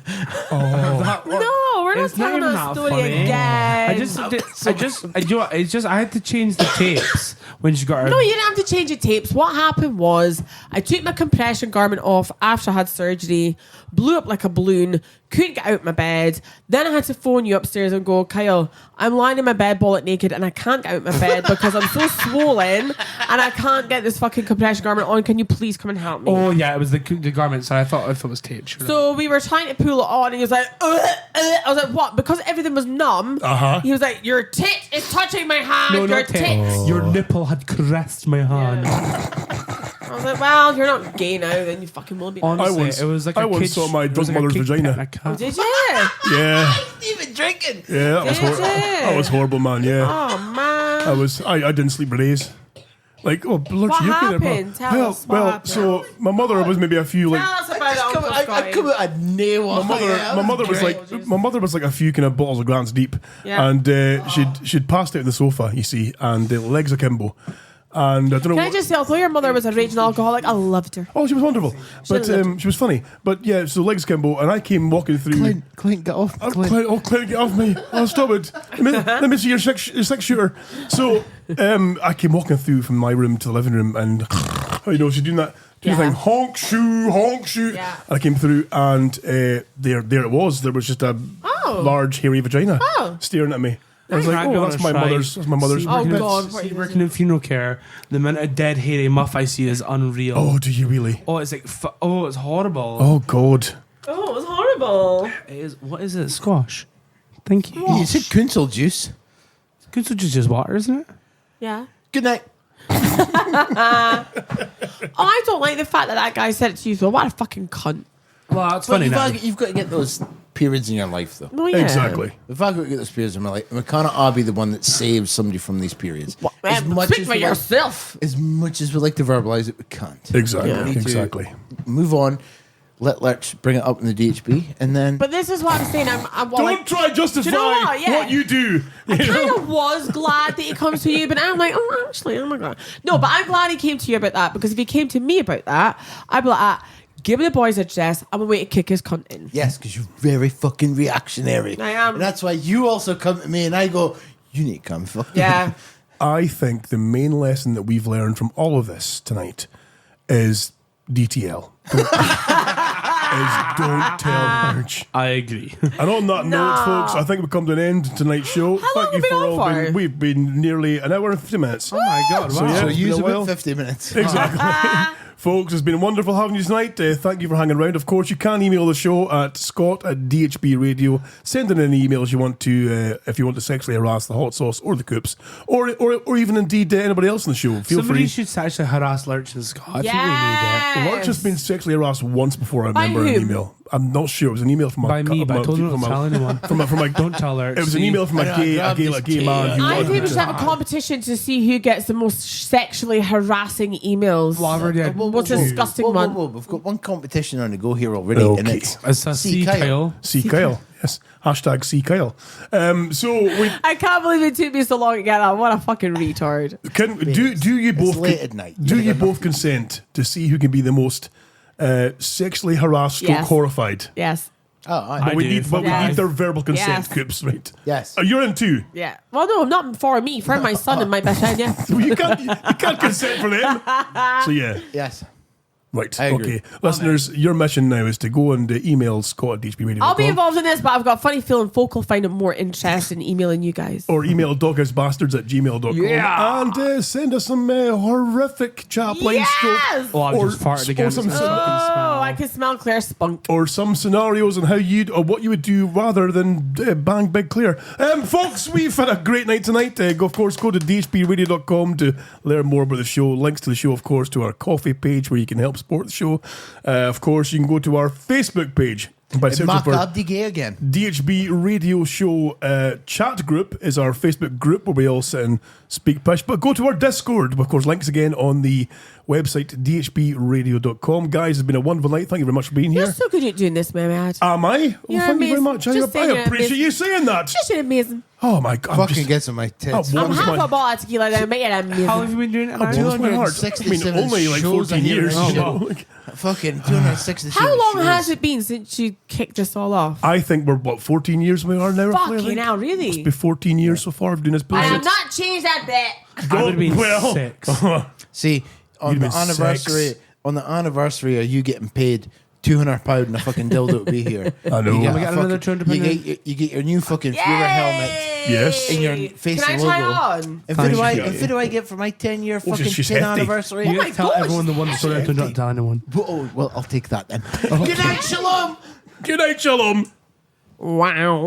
No, we're not It's not telling even that that story funny. again. it's just I had to change the tapes when she got her. No, you didn't have to change the tapes. What happened was I took my compression garment off after I had surgery, blew up like a balloon, couldn't get out of my bed. Then I had to phone you upstairs and go, Kyle, I'm lying in my bed bollock naked and I can't get out of my bed because I'm so swollen and I can't get this fucking compression garment on. Can you please come and help me? Oh yeah, it was the garments. I thought it was taped. Sure. So we were trying to pull it on and he was like, I was like, what? Because everything was numb. He was like, your tit is touching my hand. no, your not tit. taped. Your nipple had caressed my hand. I was like, well, you're not gay now, then you fucking will be. Now. Honestly, once- it was like I a once kid- saw my it was drunk like a mother's kid vagina. petting a cat. Did you? Yeah, Even drinking. yeah, that was Did horrible. you? That was horrible, man. Yeah, Oh man. I didn't sleep for days. Like, oh, Lurch, What you okay there, bro? happened? Tell us what happened. so my mother was maybe a few like. Tell us about it, Uncle I Scotty. come out a nail. My mother was like a few kind of bottles of Grants deep, Yeah. and she'd passed out on the sofa, you see, and legs akimbo, And I don't know. Can I just say, although your mother was a raging alcoholic, I loved her. Oh, she was wonderful. But she was funny. But yeah, so legs Kimbo, and I came walking through. Clint, get off. Clint, get off me. Oh, stop it. Let me see your six shooter. So I came walking through from my room to the living room, and she's doing that thing, honk shoe. Yeah. And I came through, and there it was. There was just a large hairy vagina staring at me. I was like, that's my mother's. That's my mother's. Oh, God. Working in funeral care, the amount of dead hairy muff I see is unreal. Oh, do you really? Oh, it's like, it's horrible. Oh, God. Oh, it was horrible. It is, what is it? Squash. Thank you. You said Kunsel juice. Kunsel juice is just water, isn't it? Yeah. Good night. I don't like the fact that guy said it to you, though. What a fucking cunt. Well, that's But funny now. you've got to get those periods in your life, though. Oh, yeah. Exactly. If I've got to get those periods in my life, we cannot all be the one that saves somebody from these periods. Speak for yourself. As much as we like to verbalise it, we can't. Exactly. We need to Exactly. move on. Let Lurch bring it up in the DHB, and then. But this is what I'm saying. Don't try to justify Do you know what? Yeah. what you do. I kind of was glad that he comes to you, but I'm like, actually, oh my God. No, but I'm glad he came to you about that, because if he came to me about that, I'd be like, give me the boy's address. I'm going to wait to kick his cunt in. Yes, because you're very fucking reactionary. I am. And that's why you also come to me and I go, you need to come fuck me. Yeah. I think the main lesson that we've learned from all of this tonight is DTL. Don't tell Lurch. I agree. And on that note, folks, I think we've come to an end of tonight's show. How long have we been on for? We've been nearly an hour and 50 minutes. Oh my God. So, Wow. yeah, So it's been use a while. about 50 minutes. Exactly. Folks, it's been wonderful having you tonight. Thank you for hanging around. Of course, you can email the show at Scott@DHB Radio. Send in any emails you want to, if you want to sexually harass the Hotsauce or the Coops, or even indeed anybody else on the show. Feel Somebody free. should actually harass Lurch and Scott. I think we Yes. Lurch has been sexually harassed once before. I By remember an whom? email. I'm not sure. It was an email from by me, but I told him not to tell anyone. From my, Don't tell Lurch. it was an email from a gay man who I wanted think we should to. have a competition to see who gets the most sexually harassing emails. Well, I've already had- What's a disgusting one? We've got one competition on the go here already, and Okay. it's It's a C. Kyle. See Kyle. Yes. Hashtag see Kyle. So we I can't believe it took me so long to get that. What a fucking retard. do you both late at night. Do you Yeah. both consent to see who can be the most sexually harassed, stroke Yes. horrified? Yes. oh, But we do. need Yes. their verbal consent, Yes. Coops, right? yes. Oh, you're in too. Yeah. Well, no, not for me. For my son and my best friend, yeah. Well, you can't consent for them. So yeah. Yes. Right. I agree. Okay. Listeners, your mission now is to go and email Scott@DHBRadio.com. I'll be involved in this, but I've got a funny feeling folk will find it more interesting emailing you guys. Or email doghousebastards@gmail.com Yeah. and send us some horrific Chaplain Yes! Oh, I've Or- just farted or again. some- It's a fucking Oh, smell. I can smell Claire's spunk. or some scenarios on how you'd or what you would do rather than bang Big Claire. Folks, we've had a great night tonight. Of course, go to dhbradio.com to learn more about the show. Links to the show, of course, to our coffee page where you can help support the show. Of course, you can go to our Facebook page by searching Mark for Abdi gay again. DHB Radio Show chat group is our Facebook group where we all sit and speak pish. But go to our Discord. Of course, links again on the website dhbradio.com. Guys, it's been a wonderful night. Thank you very much for being You're here. so good at doing this, my man. Am I? Well, You're thank you very amazing. much. I Just saying you're appreciate amazing. you saying that. Just amazing. Oh my God. I'm Fucking just- gets on my tits. Oh, I'm warms half my- a bottle of tequila now, but you're amazing. How have you been doing it now? warms my heart. I 267 mean, only like shows 14 on here. years. Oh, you know, wow. like- Fucking 267 How long shows. has it been since you kicked us all off? I think we're, what, 14 years we are now? roughly, I Fucking think? hell, Must really? be 14 years so far of doing this I have bullshit. not changed that bit. I would have been Well. 6. See, on You'd the been anniversary, six. on the anniversary of you getting paid £200 and a fucking dildo to be here. I know. You get, We a got another fucking- £200 you get your new fucking Führer helmet. Yes. In your face Can I and try logo. it on? And Thank what you. do I get for my 10-year Oh, fucking she's 10 hefty. anniversary? You my have to tell gosh, everyone the one story I don't tell anyone. Oh, well, I'll take that then. Good night, Shalom. Good night, Shalom. Wow.